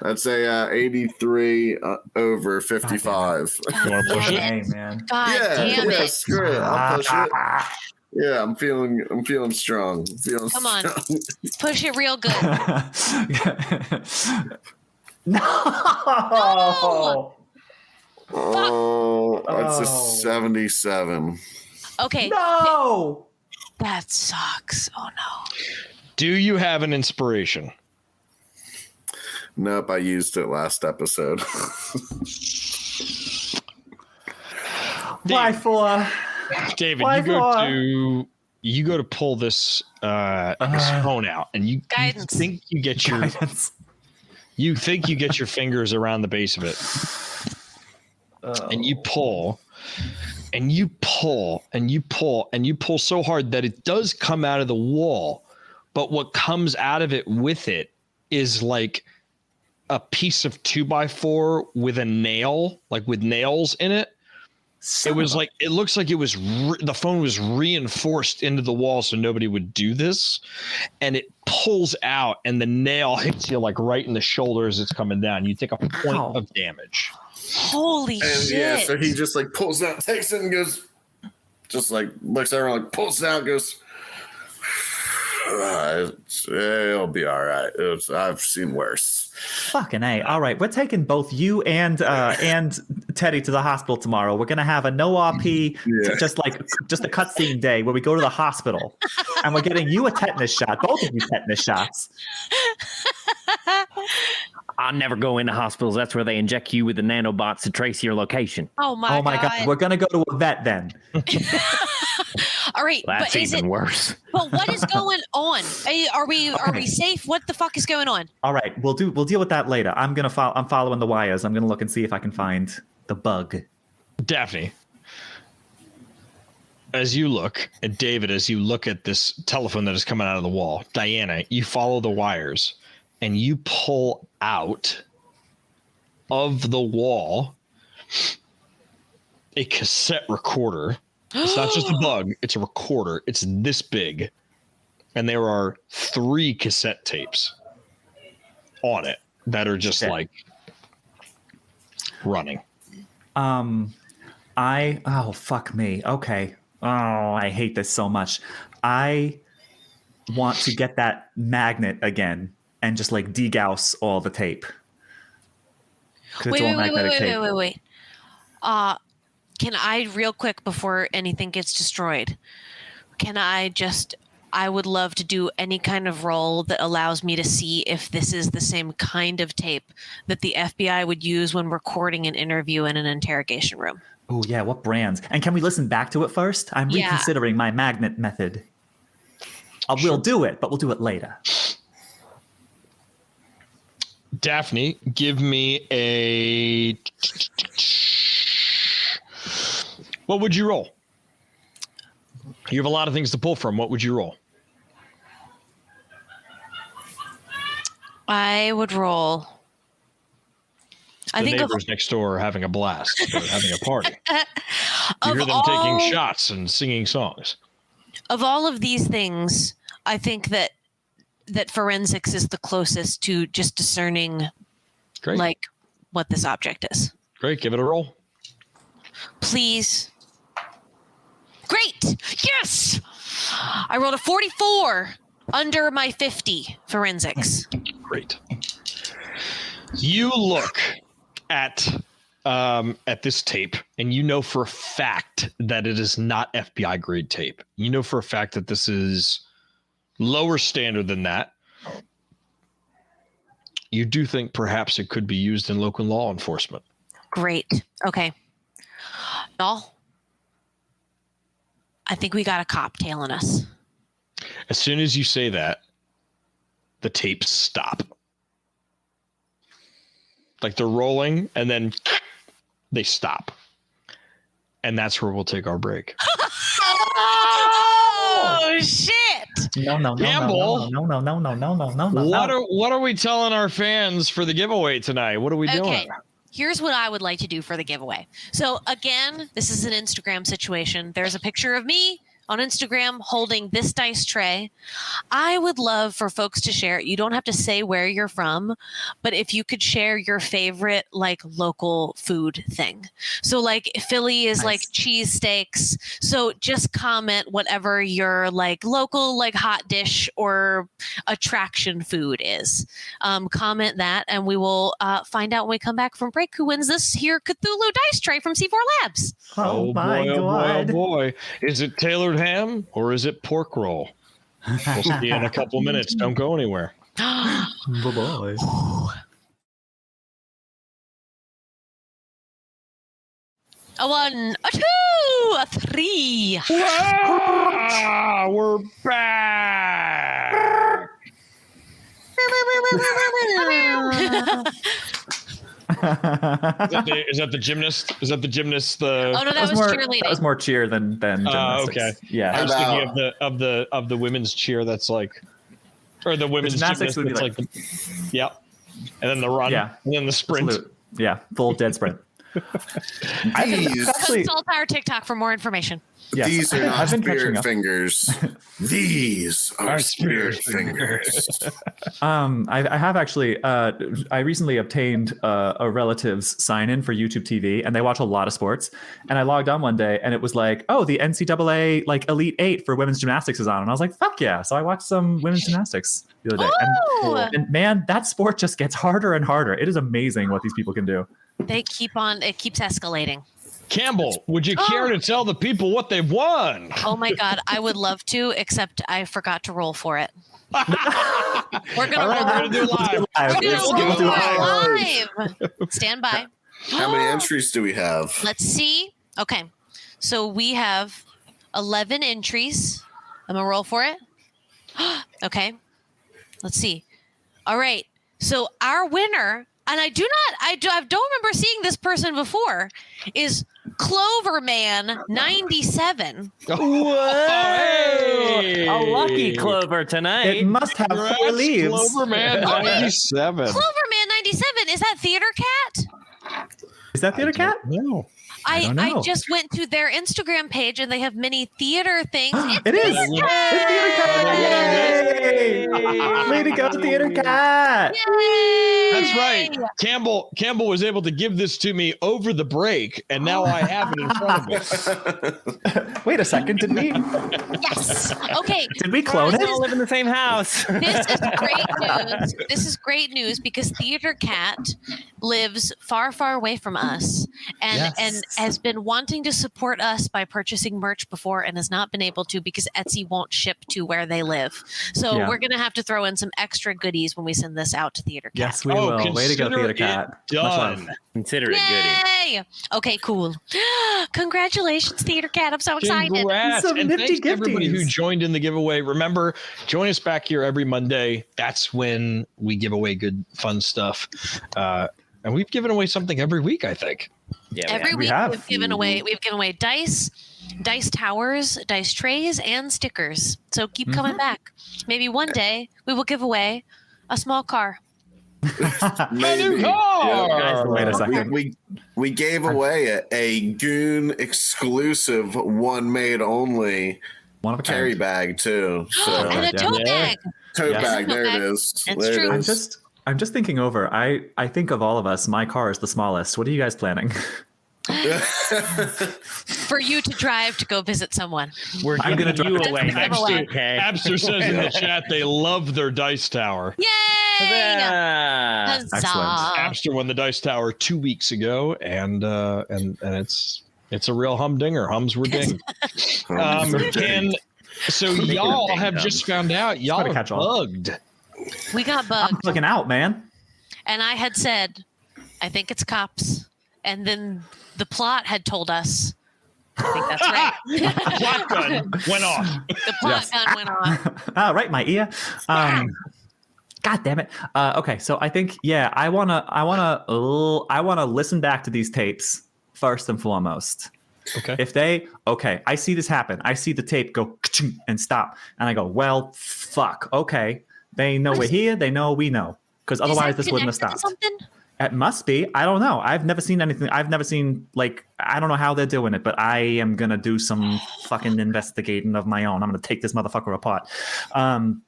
That's a 83 over 55. You want to push it? Hey, man. God Yeah, damn yeah, it! screw it. I'll push it. Yeah, I'm feeling strong. Come on. Strong. Push it real good. No! Oh, that's a Oh. 77. Okay, No! that sucks. Oh no. Do you have an inspiration? Nope, I used it last episode. Why for? David, Why you go to pull this phone out, and you Guidance. think you get your Guidance. fingers around the base of it, and you pull, and you pull, and you pull, and you pull so hard that it does come out of the wall, but what comes out of it with it is like a piece of 2x4 with a nail, like with nails in it. It was like, it looks like it was the phone was reinforced into the wall so nobody would do this, and it pulls out, and the nail hits you like right in the shoulder as it's coming down. You take a point Ow. of damage. Holy And shit! yeah, so he just like pulls out, takes it, and goes, just like looks everyone like pulls it out, goes, it'll be all right. I've seen worse. Fucking A. All right, we're taking both you and Teddy to the hospital tomorrow. We're gonna have a no RP, Yeah. just a cutscene day where we go to the hospital, and we're getting you a tetanus shot, both of you tetanus shots. I'll never go into hospitals. That's where they inject you with the nanobots to trace your location. Oh my god! We're gonna go to a vet then. All right, That's but is even it? worse. But what is going on? Are we safe? What the fuck is going on? All right, we'll deal with that later. I'm following the wires. I'm gonna look and see if I can find the bug. Daphne, as you look, and David, as you look at this telephone that is coming out of the wall, Diana, you follow the wires and you pull out of the wall a cassette recorder. It's not just a bug, it's a recorder. It's this big. And there are 3 cassette tapes on it that are just like running. Oh, fuck me. Okay. Oh, I hate this so much. I want to get that magnet again and just like degauss all the tape. 'Cause it's all magnetic tape. Wait. Can I real quick before anything gets destroyed? Can I just I would love to do any kind of role that allows me to see if this is the same kind of tape that the FBI would use when recording an interview in an interrogation room. Oh, yeah. What brands? And can we listen back to it first? I'm reconsidering my magnet method. We'll do it, but we'll do it later. Daphne, give me a... What would you roll? You have a lot of things to pull from. What would you roll? I would roll. The neighbors next door are having a blast. They're having a party. You hear them taking shots and singing songs. Of all of these things, I think that forensics is the closest to just discerning, like, what this object is. Great. Give it a roll. Please. Great. Yes. I rolled a 44 under my 50 forensics. Great. You look at this tape, and you know for a fact that it is not FBI grade tape. You know for a fact that this is lower standard than that. You do think perhaps it could be used in local law enforcement. Great. Okay. Y'all, I think we got a cop tailing us. As soon as you say that, the tapes stop. Like they're rolling, and then they stop. And that's where we'll take our break. Oh, shit. No. Campbell, No. What are we telling our fans for the giveaway tonight? What are we doing? Okay. Here's what I would like to do for the giveaway. So again, this is an Instagram situation. There's a picture of me on Instagram holding this dice tray. I would love for folks to share it. You don't have to say where you're from, but if you could share your favorite like local food thing. So like Philly is like cheesesteaks. So just comment whatever your like local like hot dish or attraction food is. Comment that, and we will find out when we come back from break who wins this here Cthulhu dice tray from C4 Labs. Oh my boy, God. Oh boy. Is it tailored ham or is it pork roll? We'll see you in a couple of minutes. Don't go anywhere. Bye-bye. A 1, a 2, a 3. Ah, we're back. Is that the gymnast? Is that the gymnast? Oh no, that was cheerleading. That was more cheer than gymnastics. Okay. Yeah. I was thinking of the women's cheer. That's like, or the women's gymnastics would be like yep. And then the run. Yeah. And then the sprint. Absolute. Yeah. Full dead sprint. Consult our TikTok for more information. Yes, These are not spirit fingers. These are spirit fingers. I have actually. I recently obtained a relative's sign-in for YouTube TV, and they watch a lot of sports. And I logged on one day, and it was like, "Oh, the NCAA like Elite Eight for women's gymnastics is on," and I was like, "Fuck yeah!" So I watched some women's gymnastics the other day, and man, that sport just gets harder and harder. It is amazing what these people can do. They keep on. It keeps escalating. Campbell, would you care to tell the people what they've won? Oh my God, I would love to, except I forgot to roll for it. We're gonna do live. Live. Stand by. How many entries do we have? Let's see. Okay, so we have 11 entries. I'm gonna roll for it. Okay, let's see. All right, so our winner, and I don't remember seeing this person before, is Cloverman 97. Whoa! Hey! A lucky Clover tonight. It must have 4 leaves. Cloverman 97. Cloverman 97, is that Theater Cat? Is that Theater Cat? No. I don't know. I just went to their Instagram page and they have many theater things. It is. It's Theater Cat. Yay! Way to go, Theater Cat. Yay! That's That's right. Campbell was able to give this to me over the break, and now I have it in front of me. Wait a second, did we Yes. Okay. did we clone We it? all live in the same house. This is great news. This is great news because Theater Cat lives far, far away from us and has been wanting to support us by purchasing merch before and has not been able to because Etsy won't ship to where they live. So we're going to have to throw in some extra goodies when we send this out to Theater Cat. Yes, we will. Way to go, consider Theater it Cat. Much love. done. Consider it goody. Yay! Okay, cool. Congratulations, Theater Cat. I'm so excited. Congrats. Some And nifty thanks to everybody who gifties. joined in the giveaway. Remember, join us back here every Monday. That's when we give away good, fun stuff. And we've given away something every week, I think. Yeah, Every We week have. we've given away dice towers, dice trays, and stickers. So keep coming back. Maybe one day we will give away a small car. A new Maybe. car! Guys, Wait a second. We gave away a Goon exclusive, one made only One of a carry kind. bag too. So And a yeah. tote bag. tote Yes. bag, there it Tote bag. is. It's There true. it is. I'm just thinking over. I think of all of us, my car is the smallest. What are you guys planning? For you to drive to go visit someone. We're I'm giving gonna you drive- away next Giveaway. week. Okay. Abster says in the chat they love their dice tower. Yay! Huzzah. Huzzah. Excellent. Abster won the dice tower 2 weeks ago, and it's a real humdinger. Hums were ding. So y'all have just found out y'all quite a are catch-all. bugged. We got I'm bugged. looking out, man. And I had said, I think it's cops. And then the plot had told us, I think that's right. Plot gun went off. The plot gun went off. Right, my ear. God damn it. Okay, so I think I wanna listen back to these tapes first and foremost. Okay. If I see this happen. I see the tape go ka-ching and stop, and I go, well, fuck. Okay, they know we're here. They know we know, because otherwise this wouldn't have connected to stopped. something? It must be. I don't know. I've never seen anything. I've never seen, like, I don't know how they're doing it, but I am going to do some fucking investigating of my own. I'm going to take this motherfucker apart.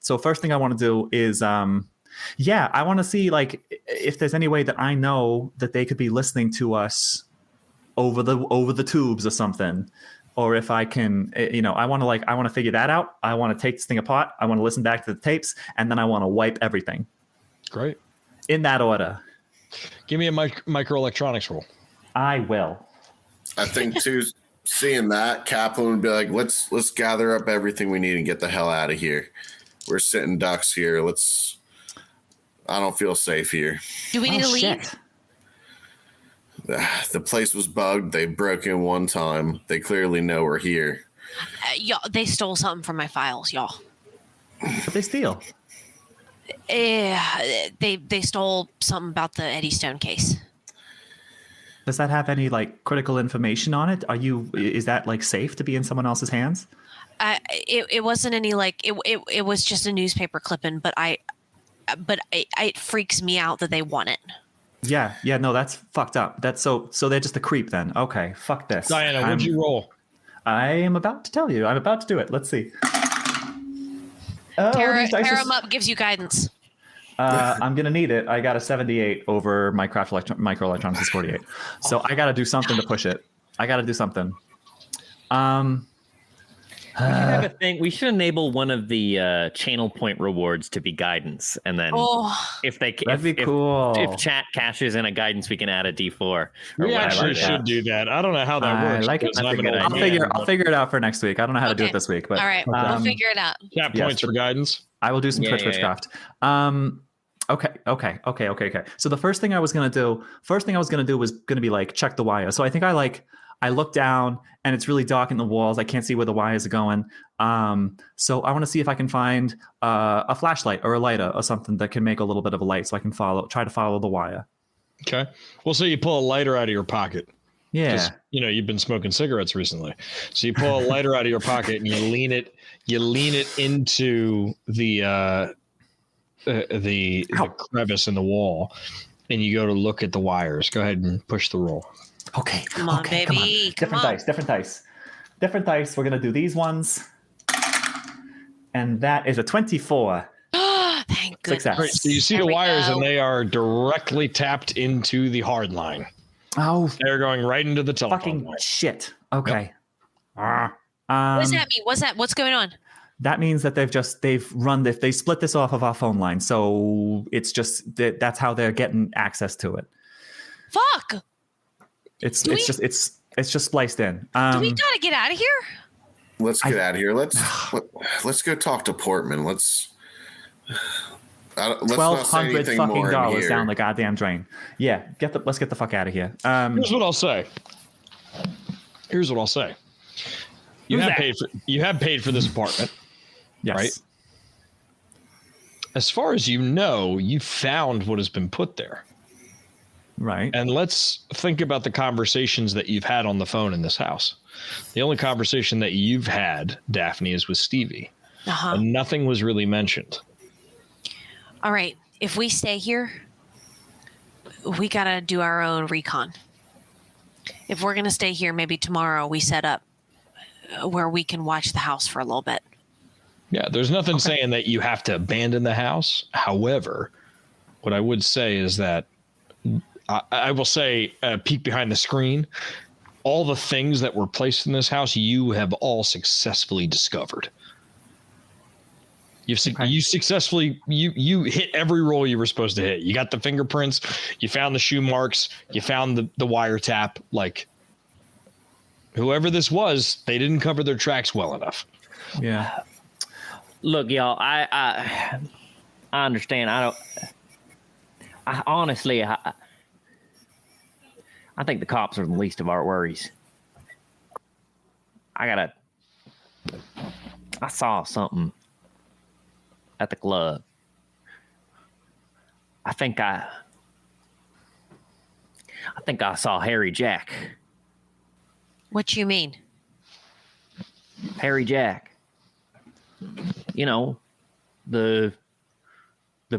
So first thing I want to do is, I want to see, like, if there's any way that I know that they could be listening to us over the tubes or something. Or if I can, I want to figure that out. I want to take this thing apart. I want to listen back to the tapes, and then I want to wipe everything Great. in that order. Give me a microelectronics roll. I will. I think too, seeing that, Kaplan would be like, let's gather up everything we need and get the hell out of here. We're sitting ducks here. I don't feel safe here. Do we need to leave? Shit. The place was bugged. They broke in one time. They clearly know we're here. Y'all, they stole something from my files, y'all. What they steal? They stole something about the Eddie Stone case. Does that have any, like, critical information on it? Is that, like, safe to be in someone else's hands? It wasn't any, like, it was just a newspaper clipping, but it freaks me out that they want it. Yeah, no, that's fucked up. That's so they're just a creep then. Okay, fuck this. Diana, what'd you roll? I am about to tell you. I'm about to do it. Let's see. Tear these dice are- them up gives you guidance. I'm gonna need it. I got a 78 over my craft microelectronics is 48. So I got to do something to push it. I got to do something. We should have a thing. We should enable one of the channel point rewards to be guidance, and then if That'd be cool. if chat cashes in a guidance, we can add a D4. Or We whatever. actually should do that. I don't know how that I works. like it. because I'm That's a an good old idea. man, I'll figure it out for next week. I don't know how to do Okay. it this week, but All right, we'll figure it out. Chat Yes, points for guidance. I will do some Twitch witchcraft. Okay. So the first thing I was gonna do was gonna be like check the wire. So I think I look down and it's really dark in the walls. I can't see where the wires are going. So I want to see if I can find a flashlight or a lighter or something that can make a little bit of a light, so I can try to follow the wire. Okay. Well, so you pull a lighter out of your pocket. Yeah. 'Cause, you've been smoking cigarettes recently. So you pull a lighter out of your pocket and you lean it into the crevice in the wall, and you go to look at the wires. Go ahead and push the roll. Okay. Come on, okay, baby. Come Different on. dice. Different dice. We're gonna do these ones, and that is a 24. Thank goodness. Right, so you see There the we wires, go. and they are directly tapped into the hard line. Oh, They're going right into the telephone fucking line. shit. Okay. What does that mean? What's going on? That means that they split this off of our phone line. So it's just that's how they're getting access to it. Fuck. It's just spliced in. Do we gotta get out of here? Let's get out of here. Let's go talk to Portman. Let's not say $1,200 anything fucking more in dollars here. down the goddamn drain. Yeah, let's get the fuck out of here. Here's what I'll say. You have paid for this apartment. Yes. Right? As far as you know, you found what has been put there. Right. And let's think about the conversations that you've had on the phone in this house. The only conversation that you've had, Daphne, is with Stevie. Uh-huh. And nothing was really mentioned. All right. If we stay here, we gotta do our own recon. If we're gonna stay here, maybe tomorrow we set up where we can watch the house for a little bit. Yeah, there's nothing saying that you have to abandon the house. However, what I would say is that I will say, peek behind the screen. All the things that were placed in this house, you have all successfully discovered. You successfully hit every roll you were supposed to hit. You got the fingerprints, you found the shoe marks, you found the wiretap. Like, whoever this was, they didn't cover their tracks well enough. Yeah. Look, y'all, I understand. I honestly think the cops are the least of our worries. I saw something at the club. I think I saw Harry Jack. What you mean? Harry Jack. You know, the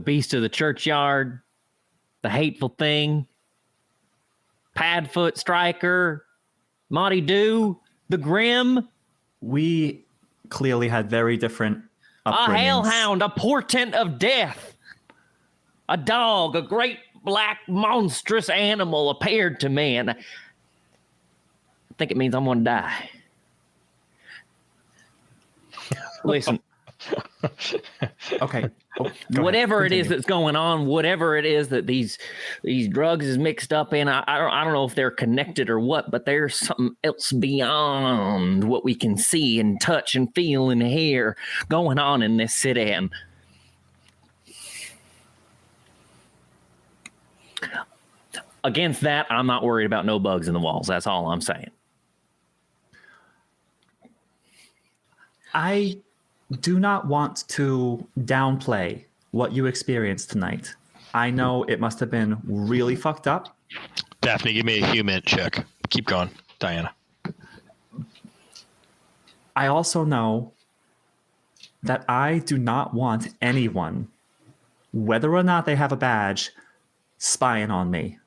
beast of the churchyard, the hateful thing, Padfoot Striker, Monty Dew, the Grim. We clearly had very different A upbringings. hellhound, a portent of death. A dog, a great black monstrous animal appeared to man. I think it means I'm going to die. Listen, Okay. Oh, go whatever ahead. it is Continue. that's going on, whatever it is that these drugs is mixed up in, I don't know if they're connected or what, but there's something else beyond what we can see and touch and feel and hear going on in this city. And against that, I'm not worried about no bugs in the walls. That's all I'm saying. I do not want to downplay what you experienced tonight. I know it must have been really fucked up. Daphne, give me a human check. Keep going, Diana. I also know that I do not want anyone, whether or not they have a badge, spying on me.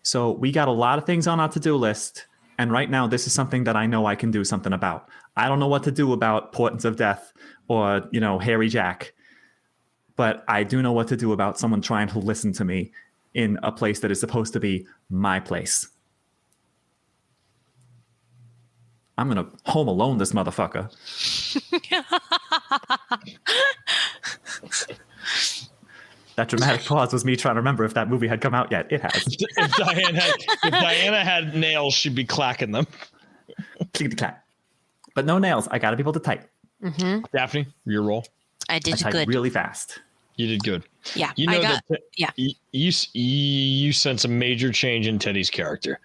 So we got a lot of things on our to-do list, and right now this is something that I know I can do something about. I don't know what to do about portents of death or, Harry Jack, but I do know what to do about someone trying to listen to me in a place that is supposed to be my place. I'm going to home alone this motherfucker. That dramatic pause was me trying to remember if that movie had come out yet. It has. If Diana had nails, she'd be clacking them. Clickety-clack. But no nails. I got to be able to type. Mm-hmm. Daphne, your roll. I I did type good. really fast. You did good. Yeah. You know yeah. you sense a major change in Teddy's character.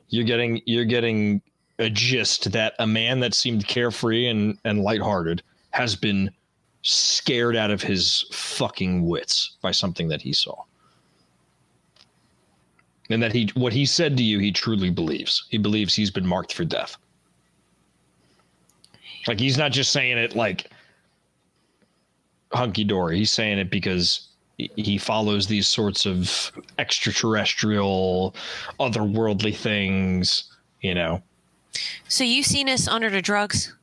You're getting a gist that a man that seemed carefree and lighthearted has been scared out of his fucking wits by something that he saw. And that what he said to you, he truly believes. He believes he's been marked for death. Like, he's not just saying it like hunky-dory. He's saying it because he follows these sorts of extraterrestrial, otherworldly things, So you seen us under the drugs?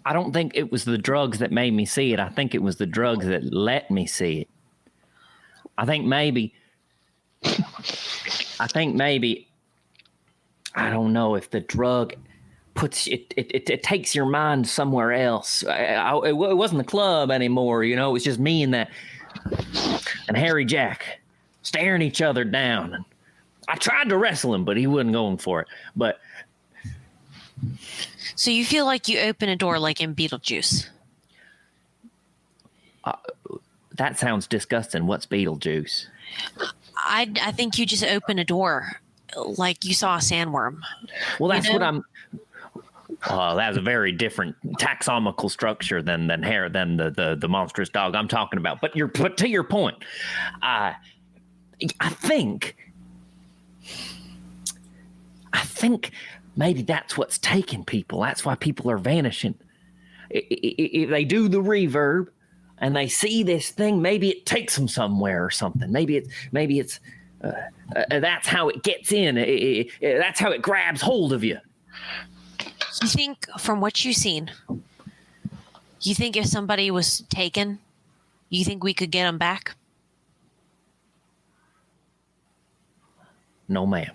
I don't think it was the drugs that made me see it. I think it was the drugs that let me see it. I think maybe, I don't know if the drug puts it takes your mind somewhere else. It wasn't the club anymore, you know. It was just me and Harry Jack staring each other down. And I tried to wrestle him, but he wasn't going for it. But So you feel like you open a door like in Beetlejuice? that sounds disgusting. What's Beetlejuice? I think you just open a door like you saw a sandworm. Well, that's what I'm. That's a very different taxonomical structure than the monstrous dog I'm talking about. But to your point, I think maybe that's what's taking people. That's why people are vanishing. If they do the reverb and they see this thing, maybe it takes them somewhere or something. Maybe it's that's how it gets in. That's how it grabs hold of you. You think, from what you've seen, you think if somebody was taken, you think we could get them back? No, ma'am.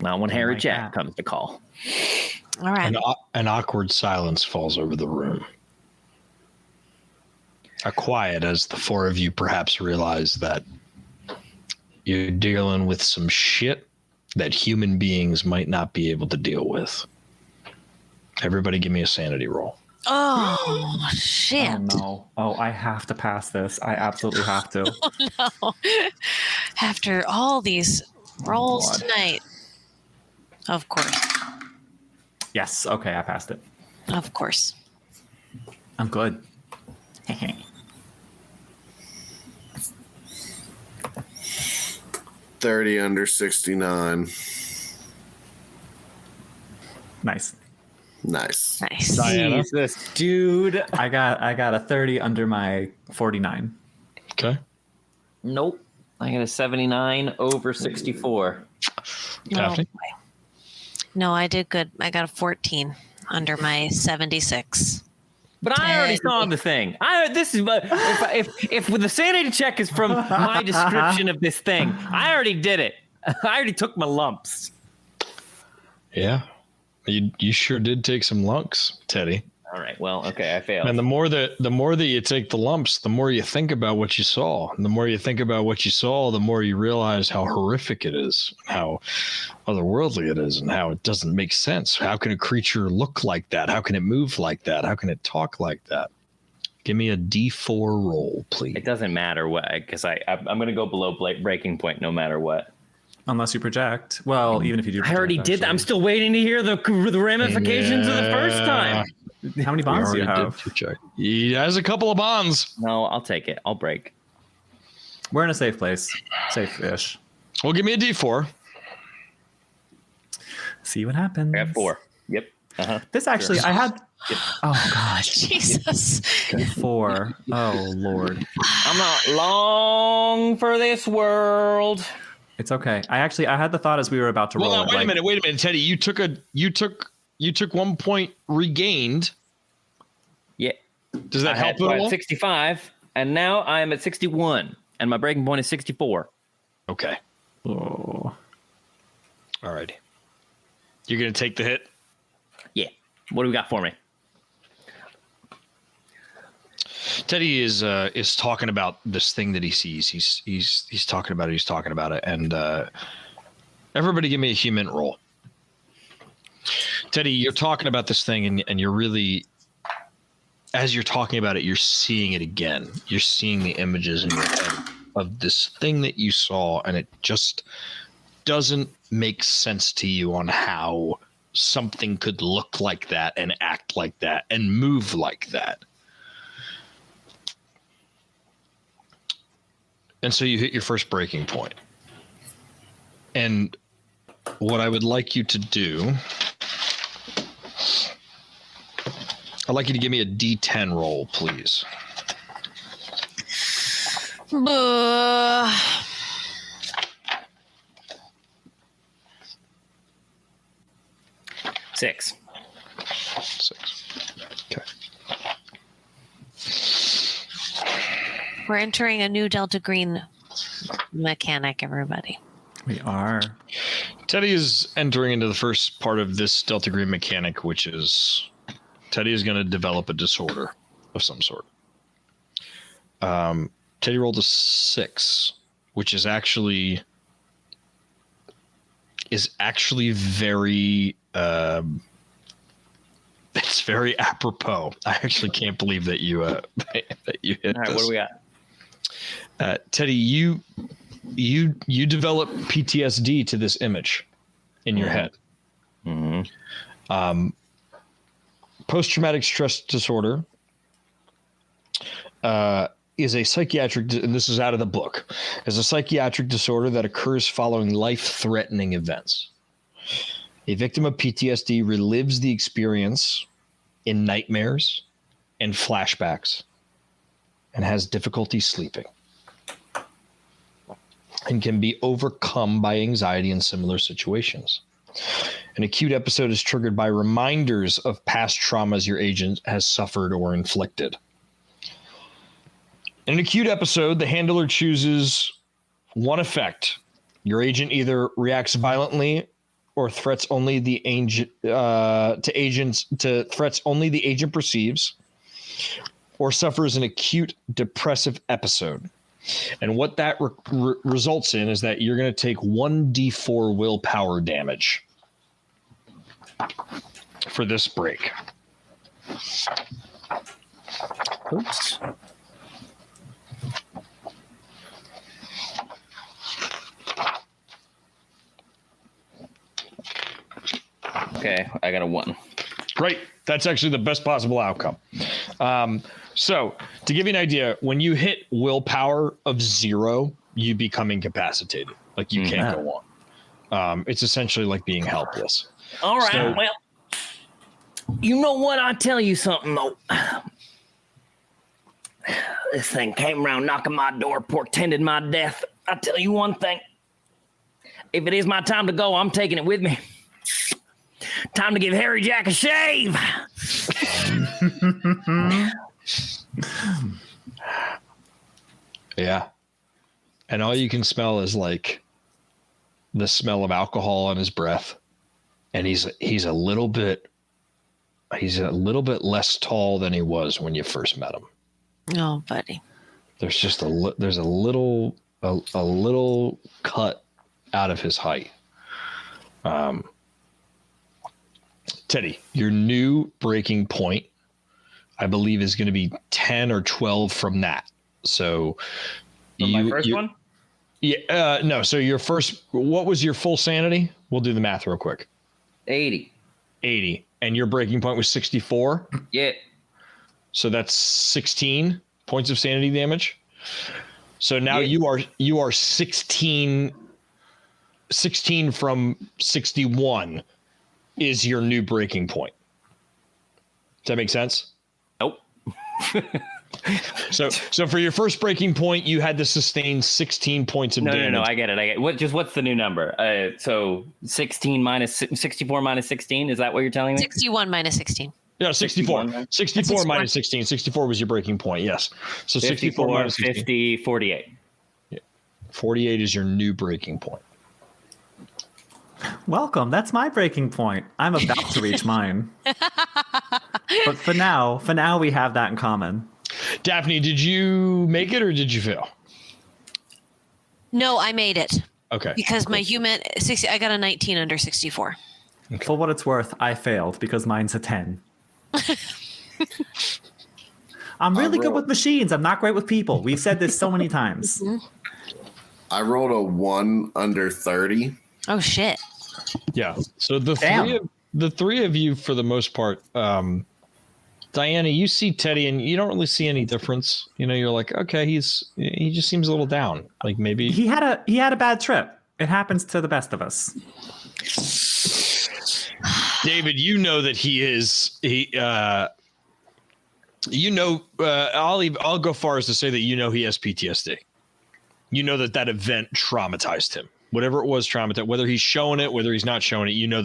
Not when Harry Jack comes to call. All right. An awkward silence falls over the room. A quiet as the four of you perhaps realize that you're dealing with some shit that human beings might not be able to deal with. Everybody give me a sanity roll. Oh, shit. Oh, no. Oh, I have to pass this. I absolutely have to. Oh, no. After all these rolls God. tonight. Of course. Yes. Okay, I passed it. Of course. I'm good. 30 under 69. Nice. Nice. Nice. Diana? Jesus, dude. I got a 30 under my 49. Okay. Nope. I got a 79 over 64. Daphne? No, I did good. I got a 14 under my 76. But I already saw the thing. If the sanity check is from my description of this thing, I already did it. I already took my lumps. Yeah. You sure did take some lumps, Teddy. All right. Well, okay, I failed. And the more that you take the lumps, the more you think about what you saw. And the more you think about what you saw, the more you realize how horrific it is, how otherworldly it is, and how it doesn't make sense. How can a creature look like that? How can it move like that? How can it talk like that? Give me a D4 roll, please. It doesn't matter what, because I'm going to go below breaking point no matter what. Unless you project. Well, even if you do project, I already did that. I'm actually. still waiting to hear the ramifications of the first time. How many bonds do you have? He has a couple of bonds. No, I'll take it. I'll break. We're in a safe place. Safe-ish. Well, give me a D4. See what happens. I got 4. Yep. This actually, I had... Oh, gosh. Jesus. 4. Oh, Lord. I'm not long for this world. It's okay. I had the thought as we were about to roll. Well, now, wait a minute, Teddy. You took 1 point regained. Yeah. Does that help at at all? 65, and now I am at 61, and my breaking point is 64. Okay. Oh. All righty. You're gonna take the hit. Yeah. What do we got for me? Teddy is talking about this thing that he sees. He's talking about it. He's talking about it. And everybody, give me a human roll. Teddy, you're talking about this thing, and you're really, as you're talking about it, you're seeing it again. You're seeing the images in your head of this thing that you saw, and it just doesn't make sense to you on how something could look like that and act like that and move like that. And so you hit your first breaking point. And what I would like you to do, I'd like you to give me a D10 roll, please. 6. 6. Okay. We're entering a new Delta Green mechanic, everybody. We are. Teddy is entering into the first part of this Delta Green mechanic, which is Teddy is going to develop a disorder of some sort. Teddy rolled a 6, which is actually very it's very apropos. I actually can't believe that you hit All right, this. what do we got? Teddy, you develop PTSD to this image in your head. Mm-hmm. Post-traumatic stress disorder is a psychiatric, and this is out of the book, is a psychiatric disorder that occurs following life-threatening events. A victim of PTSD relives the experience in nightmares and flashbacks and has difficulty sleeping and can be overcome by anxiety in similar situations. An acute episode is triggered by reminders of past traumas your agent has suffered or inflicted. In an acute episode, the handler chooses one effect. Your agent either reacts violently or threats only the agent threats only the agent perceives, or suffers an acute depressive episode. And what that results in is that you're going to take 1d4 willpower damage for this break. Oops. Okay, I got a 1. Great. That's actually the best possible outcome. So to give you an idea, when you hit willpower of 0, you become incapacitated. Like you can't go on. It's essentially like being helpless. All right. So- Well, you know what? I'll tell you something, though. This thing came around knocking my door, portended my death. I'll tell you one thing. If it is my time to go, I'm taking it with me. Time to give Harry Jack a shave. Yeah. And all you can smell is like the smell of alcohol on his breath. And he's a little bit less tall than he was when you first met him. Oh, buddy. There's just a little cut out of his height. Teddy, your new breaking point, I believe, is going to be 10 or 12 from that. So My first one? Yeah. No. So your first, what was your full sanity? We'll do the math real quick. 80. 80. And your breaking point was 64. Yeah. So that's 16 points of sanity damage. So now you are 16 from 61 is your new breaking point. Does that make sense? Nope. So for your first breaking point, you had to sustain 16 points of damage. No. I get it. What's the new number? So 64 minus 16. Is that what you're telling me? 61 minus 16. Yeah, 64. 61. 64 minus 16. 64 was your breaking point. Yes. So 64 minus 16. 50, 48. 48 is your new breaking point. Welcome. That's my breaking point. I'm about to reach mine. But for now, we have that in common. Daphne, did you make it or did you fail? No, I made it. Okay. Because my human 60, I got a 19 under 64. For what it's worth, I failed because mine's a 10. I'm really good with machines. I'm not great with people. We've said this so many times. I rolled a 1 under 30. Oh shit. Yeah. So the Damn. three of you, for the most part, Diana, you see Teddy and you don't really see any difference. You know, you're like, okay, he just seems a little down. Like maybe He had a bad trip. It happens to the best of us. David, you know that I'll go far as to say that you know he has PTSD. You know that event traumatized him. whatever it was traumatized, whether he's showing it, whether he's not showing it, you know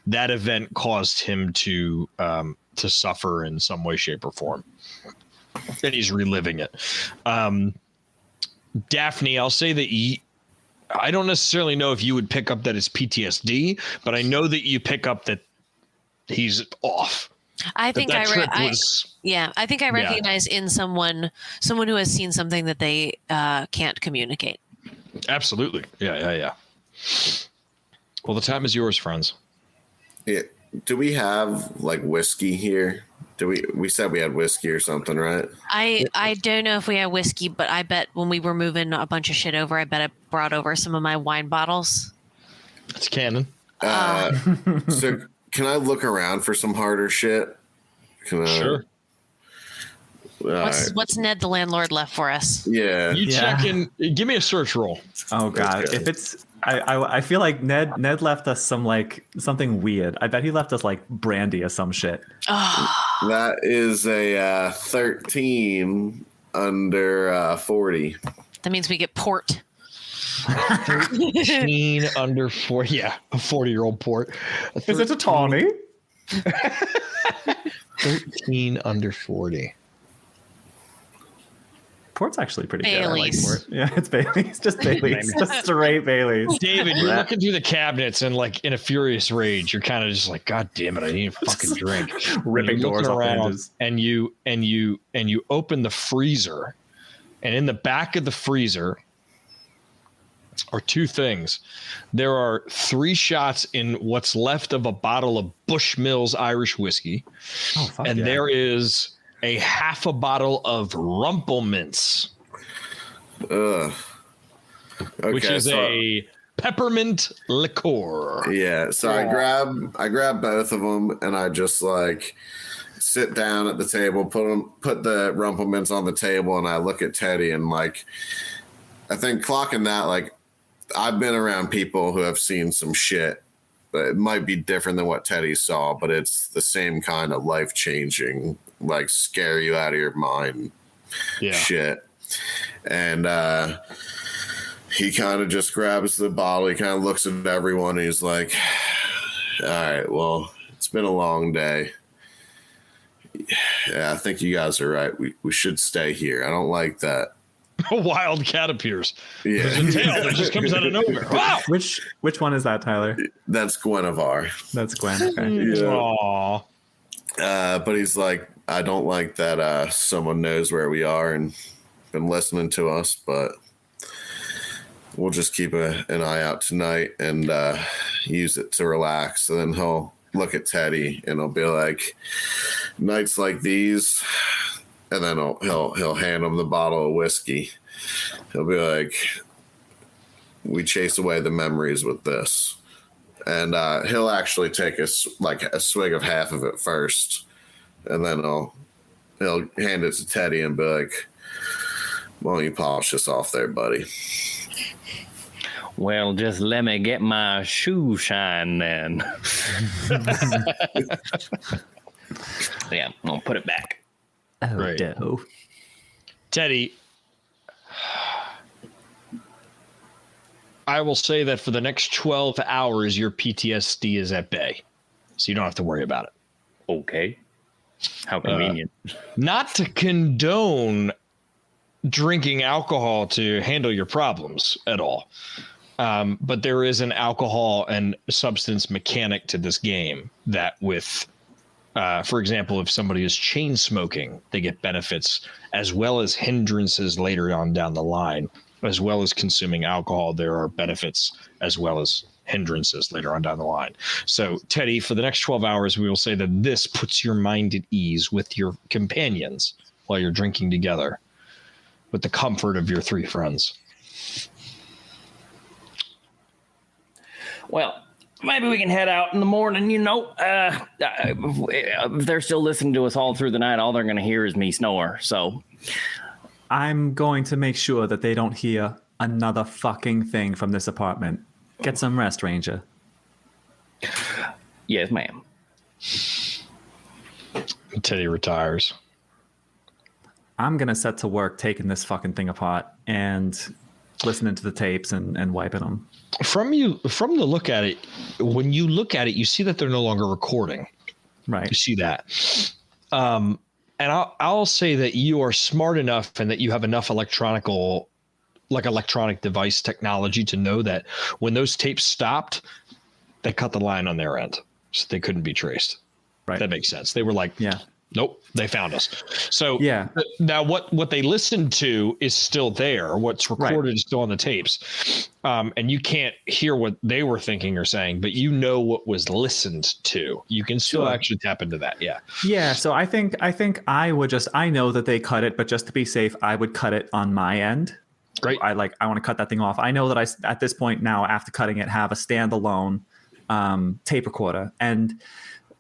that event caused him to suffer in some way, shape, or form. And he's reliving it. Daphne, I'll say that I don't necessarily know if you would pick up that it's PTSD, but I know that you pick up that he's off. I think I Yeah. recognize in someone who has seen something that they can't communicate. Absolutely. Yeah. Well, the time is yours, friends. Yeah. Do we have like whiskey here? We said we had whiskey or something, right? I don't know if we have whiskey, but I bet when we were moving a bunch of shit over, I bet I brought over some of my wine bottles. It's canon. So can I look around for some harder shit? Sure. What's Ned the landlord left for us? Yeah. You check in. Give me a search roll. Oh God! Okay. If it's, I feel like Ned left us something weird. I bet he left us like brandy or some shit. That is a 13 under 40. That means we get port. 13 under 40. Yeah, a 40-year-old port. Is it a tawny? 13 under 40. Port's actually pretty Baileys. good. I like port. Yeah, it's Baileys. Just Baileys. Just straight Baileys. David, you're looking through the cabinets and like in a furious rage, you're kind of just like, God damn it, I need a fucking drink. Ripping doors off the hinges. And you open the freezer, and in the back of the freezer are two things. There are 3 shots in what's left of a bottle of Bushmills Irish whiskey. Oh, fuck And yeah. there is a half a bottle of Rumpelmints, which is a peppermint liqueur. Yeah. So I grab both of them and I just like sit down at the table, put the Rumpelmints on the table, and I look at Teddy and like, I think clocking that, like, I've been around people who have seen some shit. It might be different than what Teddy saw, but it's the same kind of life-changing, like scare you out of your mind shit. And he kind of just grabs the bottle. He kind of looks at everyone. And he's like, all right, well, it's been a long day. Yeah, I think you guys are right. We should stay here. I don't like that. A wild cat appears. Yeah. There's a tail that just comes out of nowhere. Wow. Which one is that, Tyler? That's Guinevere. That's Gwen. Okay. Yeah. Aww. But he's like, I don't like that someone knows where we are and been listening to us, but we'll just keep an eye out tonight and use it to relax. And then he'll look at Teddy and he'll be like, nights like these, and then he'll hand him the bottle of whiskey. He'll be like, we chase away the memories with this. And he'll actually take a swig of half of it first, and then he'll hand it to Teddy and be like, "Why don't you polish this off there, buddy?" Well, just let me get my shoe shine then. Yeah, I'm gonna put it back. Oh, Right. dope. Teddy, I will say that for the next 12 hours, your PTSD is at bay, so you don't have to worry about it. Okay. How convenient. Not to condone drinking alcohol to handle your problems at all. But there is an alcohol and substance mechanic to this game that with, for example, if somebody is chain smoking, they get benefits as well as hindrances later on down the line, as well as consuming alcohol. There are benefits as well as hindrances later on down the line. So, Teddy, for the next 12 hours, we will say that this puts your mind at ease with your companions while you're drinking together with the comfort of your 3 friends. Well, maybe we can head out in the morning, if they're still listening to us all through the night, all they're going to hear is me snore. So I'm going to make sure that they don't hear another fucking thing from this apartment. Get some rest, Ranger. yes, ma'am. Teddy retires. I'm going to set to work taking this fucking thing apart. And listening to the tapes and wiping them. From the look at it, when you look at it, you see that they're no longer recording. Right. You see that. And I'll say that you are smart enough and that you have enough electronic device technology to know that when those tapes stopped, they cut the line on their end, so they couldn't be traced. Right. That makes sense. They were like, yeah. Nope, they found us. So yeah. Now what they listened to is still there. What's recorded right. is still on the tapes. And you can't hear what they were thinking or saying, but you know what was listened to. You can still actually tap into that. Yeah. Yeah. So I think I know that they cut it, but just to be safe, I would cut it on my end. Great. I want to cut that thing off. I know that I, at this point now, after cutting it, have a standalone tape recorder, and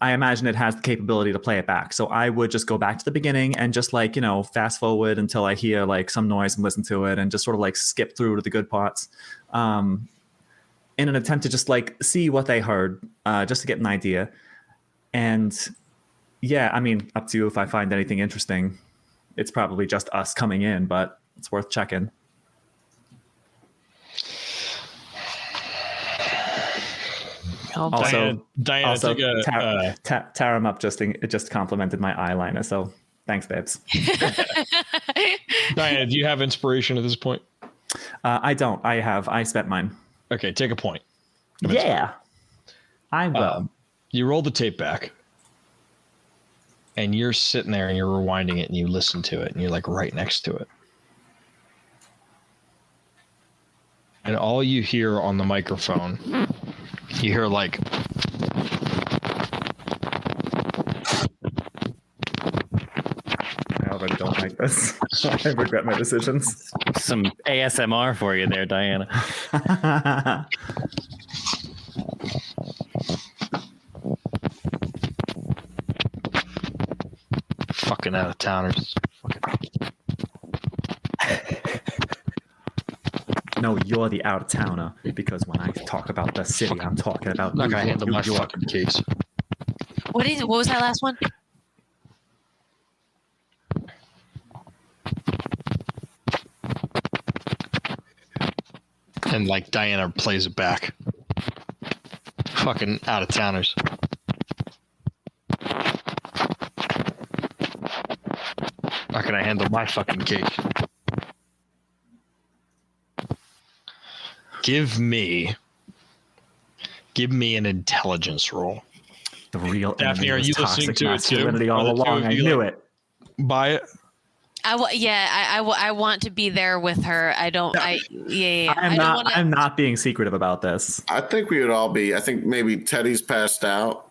I imagine it has the capability to play it back. So I would just go back to the beginning and just fast forward until I hear some noise and listen to it, and just sort of skip through to the good parts in an attempt to just see what they heard, just to get an idea. And yeah, I mean, up to you if I find anything interesting. It's probably just us coming in, but it's worth checking. Also, Diana, Taram up just complimented my eyeliner, so thanks, babes. Diana, do you have inspiration at this point? I don't. I spent mine. Okay, take a point. Yeah, I will. You roll the tape back, and you're sitting there and you're rewinding it, and you listen to it, and you're right next to it. And all you hear on the microphone, you hear I already don't like this. I regret my decisions. Some ASMR for you there, Diana. Fucking out of towners. No, you're the out of towner, because when I talk about the city, I'm talking about. I'm not gonna handle my fucking case. What was that last one? And Diana plays it back. Fucking out of towners. Not gonna handle my fucking case. Give me an intelligence roll. The real Daphne, are you listening to it too? All along, I knew it. Buy it. I want to be there with her. I don't. Yeah. I'm not being secretive about this. I think we would all be. I think maybe Teddy's passed out.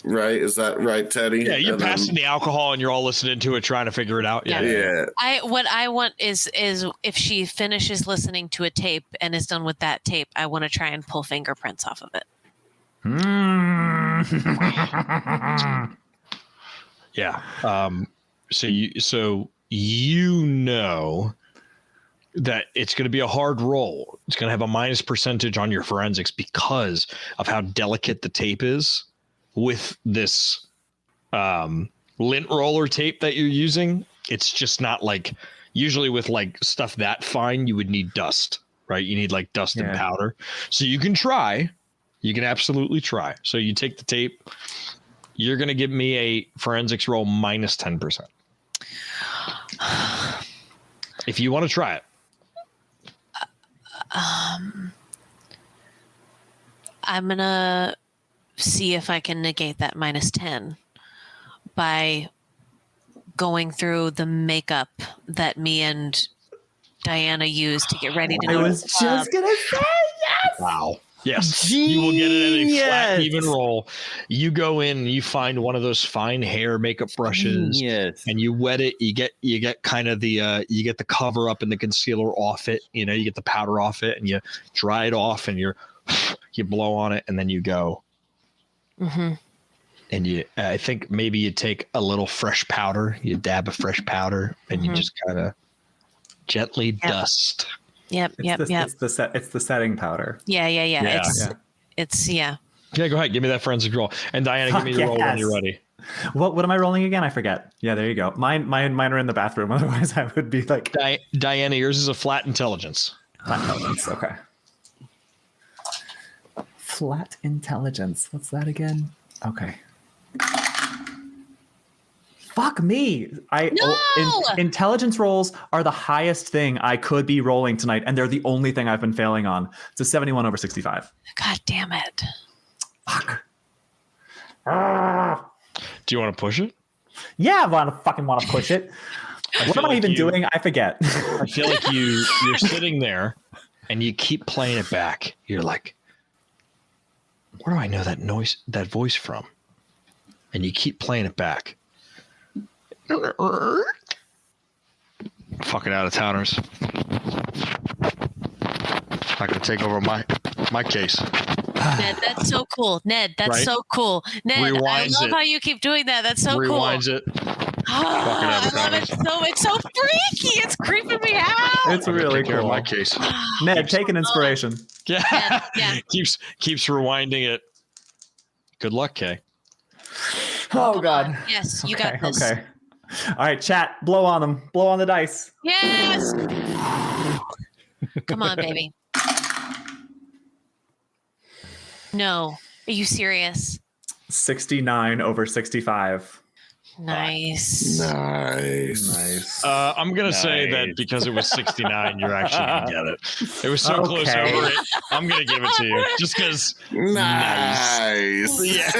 Right? Is that right, Teddy? Yeah, you're passing the alcohol and you're all listening to it, trying to figure it out. Yeah. What I want is if she finishes listening to a tape and is done with that tape, I want to try and pull fingerprints off of it. Yeah. So you know that it's going to be a hard roll. It's going to have a minus percentage on your forensics because of how delicate the tape is with this lint roller tape that you're using. It's just not usually with stuff that fine, you would need dust, right? You need dust and powder. So you can try. You can absolutely try. So you take the tape. You're going to give me a forensics roll minus 10%. If you want to try it. I'm going to see if I can negate that minus 10 by going through the makeup that me and Diana used to get ready to go. I was just going to say yes. Wow. Yes, Genius. You will get it at a flat, even roll. You go in and you find one of those fine hair makeup brushes, and you wet it. You get kind of the you get the cover up and the concealer off it. You get the powder off it, and you dry it off, and you blow on it, and then you go. Mm-hmm. And I think maybe you take a little fresh powder. You dab a fresh powder, and you just kind of gently dust. Yep. It's the setting powder. Yeah. It's Yeah, go ahead. Give me that forensic roll. And Diana, give me the roll when you're ready. What am I rolling again? I forget. Yeah, there you go. Mine are in the bathroom. Otherwise, I would be Diana, yours is a flat intelligence. Flat intelligence. Okay. Flat intelligence. What's that again? Okay. Fuck me. Intelligence rolls are the highest thing I could be rolling tonight, and they're the only thing I've been failing on. It's a 71 over 65. God damn it. Fuck. Do you want to push it? Yeah, I want to push it. What am I even doing? I forget. I feel like you're sitting there and you keep playing it back. You're like, where do I know that voice from? And you keep playing it back. Fucking out of towners. Not gonna take over my case. Ned, that's so cool. Ned, that's Right? so cool. Ned, Rewinds I love it. how you keep doing that. That's so cool. Rewinds it. I love it so. It's so freaky. It's creeping me out. It's really Take care of cool. my case. Ned, take an inspiration. Yeah. Yeah. keeps rewinding it. Good luck, Kay. Oh, God. Yes, you got this. Okay. All right, chat. Blow on them. Blow on the dice. Yes. Come on, baby. No. Are you serious? 69 over 65. Nice. Nice. I'm gonna say that Nice. because it was 69, you're actually gonna get it. It was so close Okay. over it. I'm gonna give it to you just because. Nice. Yeah.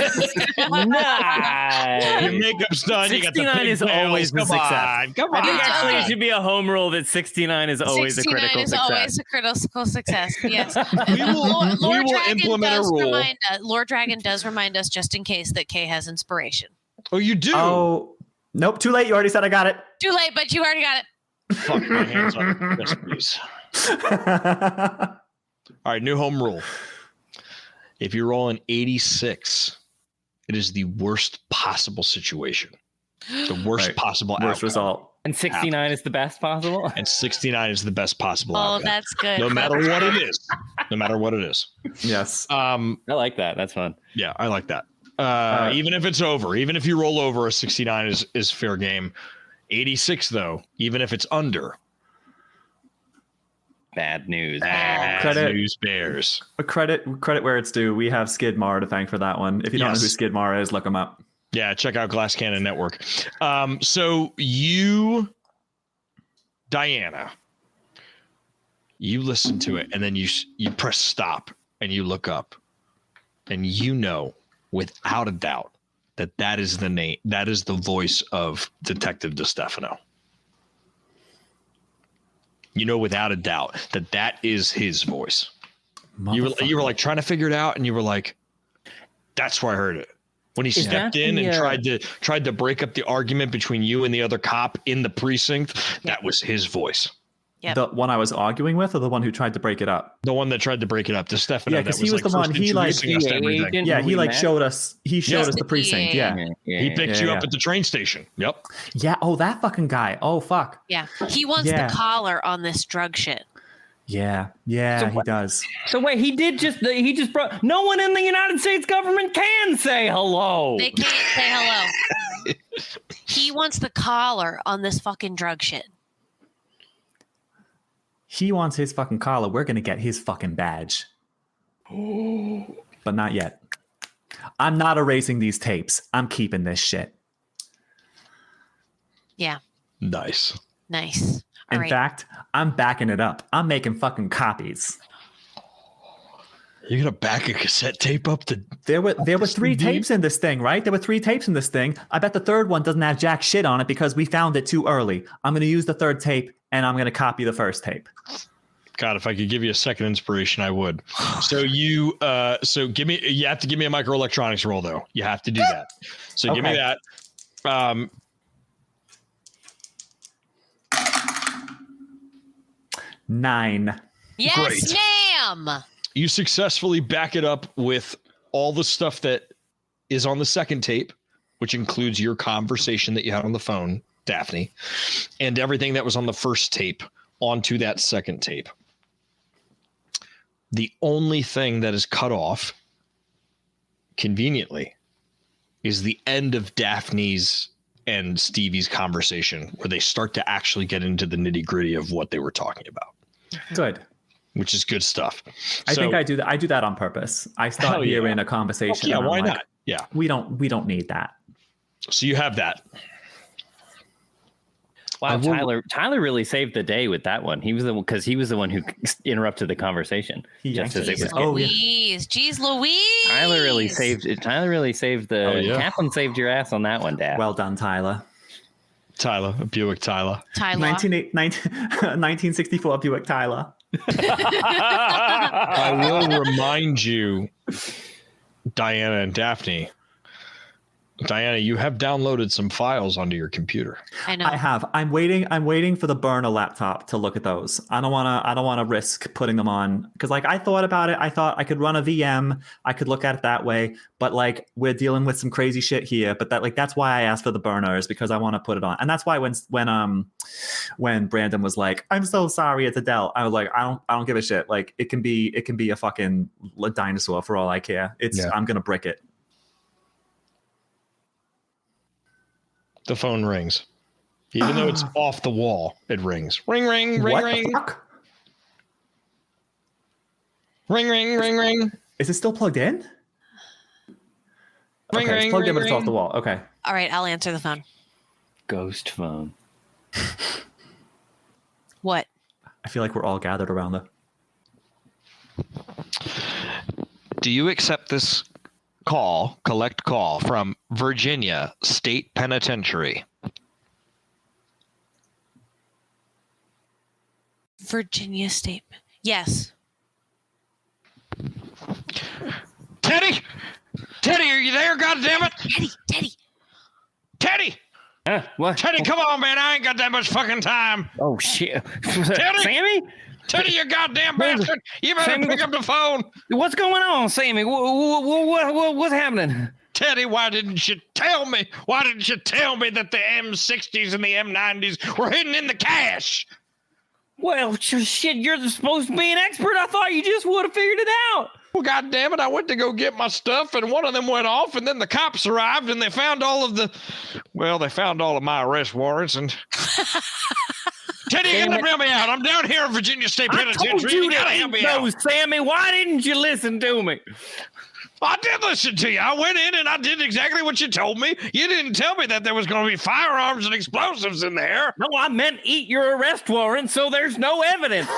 Nice. Your makeup's done. You got the 69 is pigtails. always a Come success. on, come I on. think actually Okay. it should be a home rule that 69 is always a 69 critical is success. always a critical success. Yes. We will Lord Dragon implement a does rule. Lord Dragon does remind us just in case that Kay has inspiration. Oh, you do? Oh, nope. Too late. You already said I got it. Too late, but you already got it. Fuck my hands on this, please. All right, new home rule. If you roll an 86, it is the worst possible situation. The worst Right. possible Worst outcome. result. And 69 is the best possible? And 69 is the best possible Oh, outcome. that's good. No matter what it is. No matter what it is. Yes. I like that. That's fun. Yeah, I like that. Even if it's over, even if you roll over, a 69 is fair game. 86 though, even if it's under, Bad news. bad Credit. news bears. Credit where it's due. We have Skidmar to thank for that one. If you don't know who Yes. Skidmar is, look him up. Yeah, check out Glass Cannon Network. So you, Diana, you listen to it and then you press stop and you look up and you know without a doubt that is the name, that is the voice of Detective DeStefano. You know without a doubt that is his voice. You were like trying to figure it out and you were like, that's where I heard it. When he stepped in and tried to break up the argument between you and the other cop in the precinct, that was his voice. Yep. The one I was arguing with, or the one who tried to break it up? The one that tried to break it up, DeStefano. Yeah, 'cause that he was the one- first he, like, introducing us to everything. agent Yeah, who he we like met? showed us. He showed us the precinct. Yeah. He picked Yeah, you yeah. up at the train station. Yep. Yeah. Oh, that fucking guy. Oh, fuck. Yeah. He wants Yeah. the collar on this drug shit. Yeah. Yeah, So he what- does. So wait, he just brought. No one in the United States government can say hello. They can't say hello. He wants the collar on this fucking drug shit. He wants his fucking collar. We're gonna get his fucking badge. But not yet. I'm not erasing these tapes. I'm keeping this shit. Yeah. Nice. Nice. All In right. fact, I'm backing it up. I'm making fucking copies. You're gonna back a cassette tape up to There were three CD? tapes in this thing, right? There were 3 tapes in this thing. I bet the third one doesn't have jack shit on it because we found it too early. I'm going to use the third tape and I'm going to copy the first tape. God, if I could give you a second inspiration, I would. So you have to give me a microelectronics roll though. You have to do that. So give me Okay. that. 9. Yes, Great. ma'am. You successfully back it up with all the stuff that is on the second tape, which includes your conversation that you had on the phone, Daphne, and everything that was on the first tape onto that second tape. The only thing that is cut off, conveniently, is the end of Daphne's and Stevie's conversation, where they start to actually get into the nitty-gritty of what they were talking about. Good. which is good stuff. I think I do that. I do that on purpose. I start here in a conversation. Yeah, and I'm why like, not? Yeah, we don't need that. so you have that. Wow, Tyler really saved the day with that one. He was the one who interrupted the conversation just as it was. Jeez Louise. Tyler really saved the Kaplan saved your ass on that one, Dad. Well done, Tyler. Buick Tyler. 1964 Buick Tyler. I will remind you, Diana and Daphne. Diana, you have downloaded some files onto your computer. I know. I have. I'm waiting for the burner laptop to look at those. I don't wanna risk putting them on because like I thought about it. I thought I could run a VM. I could look at it that way. But like we're dealing with some crazy shit here. But that's why I asked for the burners because I want to put it on. And that's why when Brandon was like, "I'm so sorry, it's a Dell," I was like, I don't give a shit. Like it can be a fucking dinosaur for all I care. I'm gonna brick it. The phone rings. Even though it's off the wall, it rings. Ring, ring, ring, What ring. the fuck? Ring, ring, ring, ring. Is it still plugged in? Ring, Okay, ring, it's plugged ring, in, but it's ring. off the wall. Okay. All right, I'll answer the phone. Ghost phone. What? I feel like we're all gathered around the. Do you accept this collect call from Virginia State Penitentiary? Virginia State. Yes. Teddy, are you there? God damn it, Teddy. What? Teddy, come on, man! I ain't got that much fucking time. Oh shit, Teddy? Sammy. Teddy, you goddamn bastard! You better Sammy, pick up the phone. What's going on, Sammy? What's happening? Teddy, why didn't you tell me? Why didn't you tell me that the M60s and the M90s were hidden in the cache? Well, shit, you're supposed to be an expert. I thought you just would have figured it out. Well, God damn it, I went to go get my stuff, and one of them went off, and then the cops arrived, and they found all of my arrest warrants, and... Teddy, you gotta bail me out. I'm down here in Virginia State Penitentiary. I told you gotta help me out. Sammy. Why didn't you listen to me? I did listen to you. I went in and I did exactly what you told me. You didn't tell me that there was going to be firearms and explosives in there. No, I meant eat your arrest warrant so there's no evidence.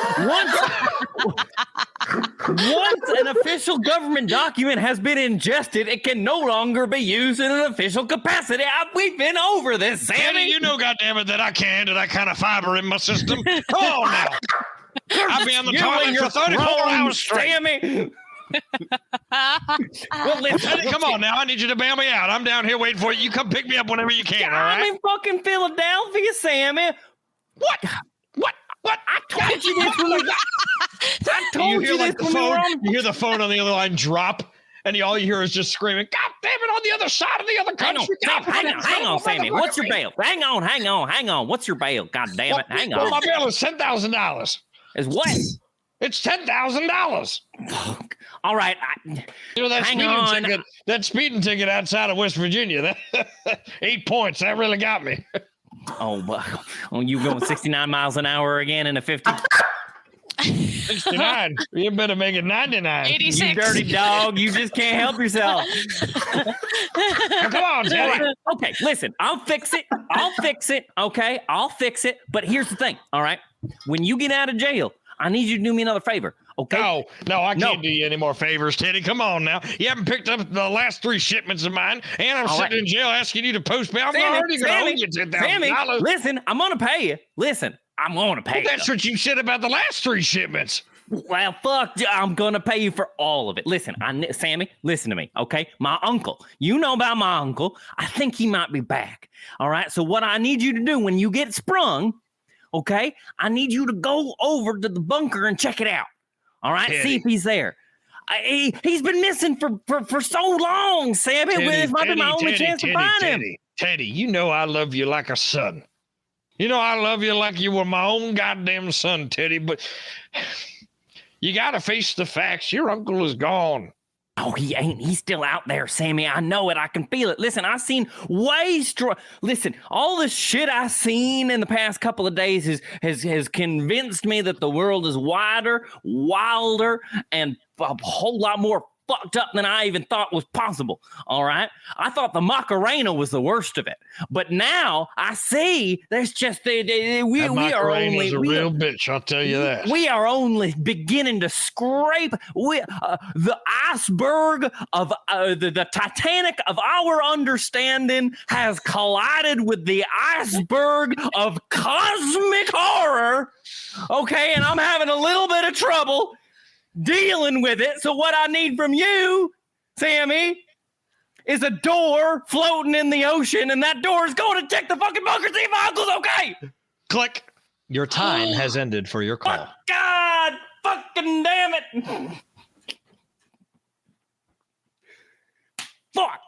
Once an official government document has been ingested, it can no longer be used in an official capacity. We've been over this, Sammy. Teddy, you know, goddammit, that I can't handle that kind of fiber in my system. Come on now. I'll be on the toilet for 34 hours straight. Sammy. Well, Teddy, come on now. I need you to bail me out. I'm down here waiting for you. You come pick me up whenever you can, all right? I'm in fucking Philadelphia, Sammy. What? I told you this when You hear the phone on the other line drop, and all you hear is just screaming, God damn it, on the other side of the other country. Hang on, Sammy. What's your bail? Hang on. What's your bail? God damn it. Hang on. My bail is $10,000. Is what? It's $10,000. All right. You know that speeding ticket outside of West Virginia, that 8 points, that really got me. Oh, you going 69 miles an hour again in a 50? 69. You better make it 99. 86. You dirty dog. You just can't help yourself. Now, come on, Teddy. Right. Okay, listen. I'll fix it. Okay, I'll fix it. But here's the thing. All right. When you get out of jail, I need you to do me another favor. Okay. No, I can't do you any more favors, Teddy. Come on now. You haven't picked up the last 3 shipments of mine, and I'm sitting in jail asking you to post bail. I'm already going to owe you $10,000. Sammy, listen, I'm going to pay you. Listen, I'm going to pay you. That's what you said about the last 3 shipments. Well, fuck, I'm going to pay you for all of it. Listen, Sammy, listen to me, okay? My uncle, you know about my uncle. I think he might be back, all right? So what I need you to do when you get sprung, okay, I need you to go over to the bunker and check it out. All right, Teddy. see if he's there. He's been missing for so long, Sammy. This might be my only chance to find him. Teddy, you know I love you like a son. You know I love you like you were my own goddamn son, Teddy. But you got to face the facts. Your uncle is gone. Oh, he ain't. He's still out there, Sammy. I know it. I can feel it. Listen, I seen way strong. Listen, all this shit I seen in the past couple of days has convinced me that the world is wider, wilder, and a whole lot more fucked up than I even thought was possible. All right. I thought the Macarena was the worst of it, but now I see there's just we are only a real bitch. I'll tell you that. We are only beginning to scrape the iceberg of the Titanic of our understanding has collided with the iceberg of cosmic horror. Okay, and I'm having a little bit of trouble dealing with it. So what I need from you, Sammy, is a door floating in the ocean, and that door is going to check the fucking bunker, see if my uncle's okay. Click. Your time has ended for your call. God fucking damn it. Fuck.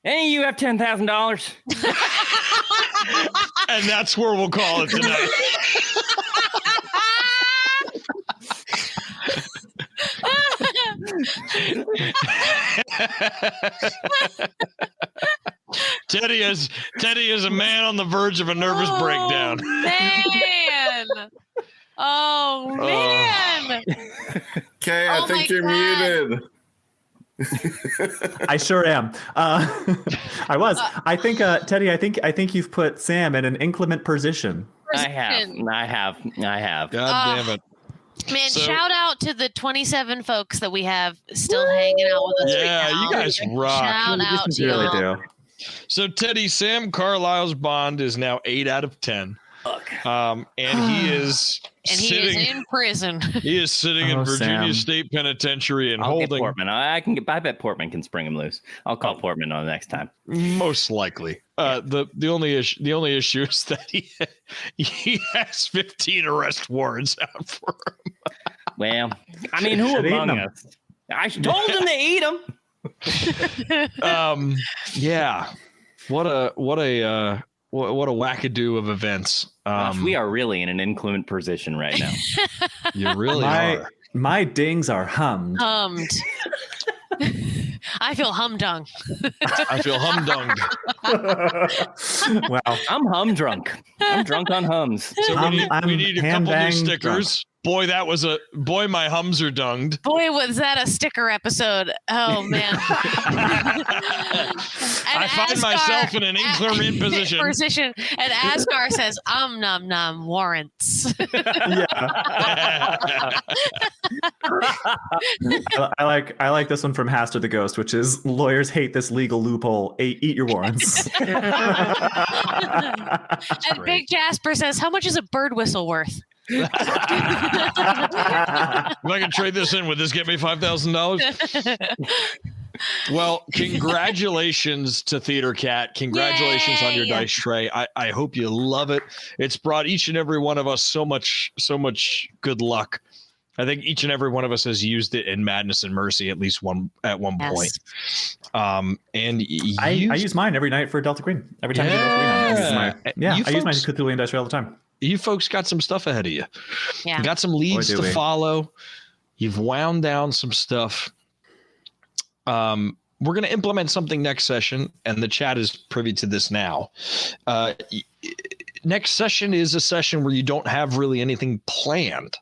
Any of you have $10,000? And that's where we'll call it tonight. Teddy is a man on the verge of a nervous breakdown. Man. Oh man. Okay, I think you're muted. I sure am. I was. I think, Teddy. I think you've put Sam in an inclement position. I have. God damn it. Man, shout out to the 27 folks that we have still hanging out with us right now. Yeah, you guys rock. Shout out to You really y'all. do. So Teddy, Sam Carlisle's bond is now 8 out of 10. And he is in prison. He is sitting in Virginia Sam. State Penitentiary and I'll get holding Portman. I bet Portman can spring him loose. I'll call Portman on the next time. most likely. The only issue is that he has 15 arrest warrants out for him. Well, I mean, who Should eat among them. us? I told him to eat them. Yeah. What a wackadoo of events. Gosh, we are really in an inclement position right now. You really are. My dings are hummed. I feel humdung. I feel humdunged. Wow. I'm humdrunk. I'm drunk on hums. So I'm we need a couple new hand-banged stickers. Boy, my hums are dunged. Boy, was that a sticker episode. Oh, man. I find myself in an inclement position. And Asgar says, nom nom warrants. I like this one from Haster the Ghost, which is lawyers hate this legal loophole. Eat your warrants. And Big Jasper says, how much is a bird whistle worth? If I can trade this in, would this get me $5,000? Well, congratulations to Theater Cat. Congratulations on your Yay. dice tray. I hope you love it. It's brought each and every one of us so much good luck. I think each and every one of us has used it in Madness and Mercy at least at one Yes. point. And I use mine every night for Delta Green. Every time I use my You I use my folks- Cthulhu dice tray all the time. you folks got some stuff ahead of you. Yeah. You got some leads Boy, do to we. follow. You've wound down some stuff. We're going to implement something next session, and the chat is privy to this now. Next session is a session where you don't have really anything planned.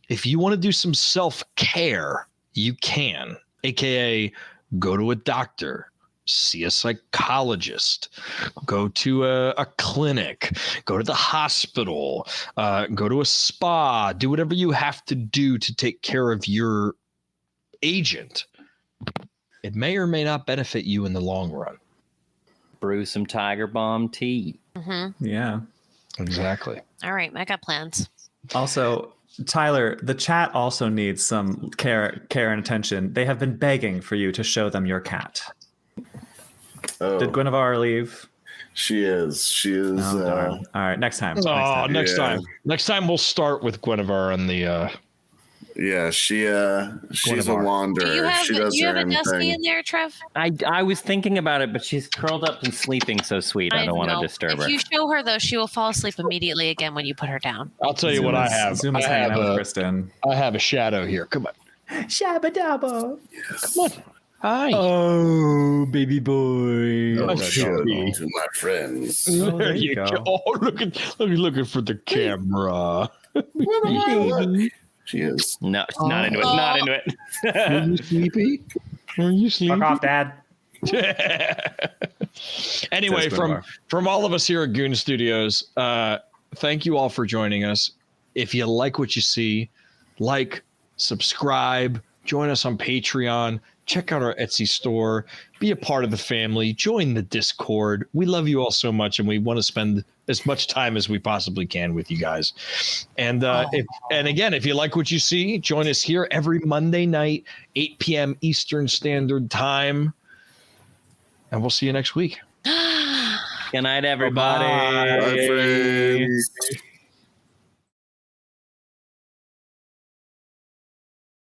If you want to do some self-care, you can, aka go to a doctor, see a psychologist, go to a clinic, go to the hospital, go to a spa, do whatever you have to do to take care of your agent. It may or may not benefit you in the long run. Brew some Tiger Bomb tea. Mm-hmm. Yeah. Exactly. All right. I got plans. Also, Tyler, the chat also needs some care and attention. They have been begging for you to show them your cat. Oh, Did Guinevere leave? she is. Oh, darn. All right, next time. Oh, next Yeah. time. Next time we'll start with Guinevere and the Yeah, she's a Guinevere. wanderer. Do you have, She does do you have her a own Dusty thing. in there, Trev? I was thinking about it, but she's curled up and sleeping so sweet. I don't want to know. disturb her. If you show her, though, she will fall asleep immediately again when you put her down. I'll tell you what I have. Zuma's I hanging have out with a, Kristen. I have a shadow here. Come on. Shabba dabba. Come on. Hi. Oh, baby boy. Oh, Oh, show baby. to my friends. Oh, there There you you go. go. Oh, looking for the camera. Baby. She is. No, not into it. Not into it. Are you sleepy? Are you sleepy? Fuck off, Dad. Anyway, Says Grimbar. from all of us here at Goon Studios, thank you all for joining us. If you like what you see, like, subscribe, join us on Patreon, check out our Etsy store, be a part of the family, join the Discord. We love you all so much, and we want to spend as much time as we possibly can with you guys. And if you like what you see, join us here every Monday night, 8 p.m. Eastern Standard Time. And we'll see you next week. Good night, everybody. Bye, friends.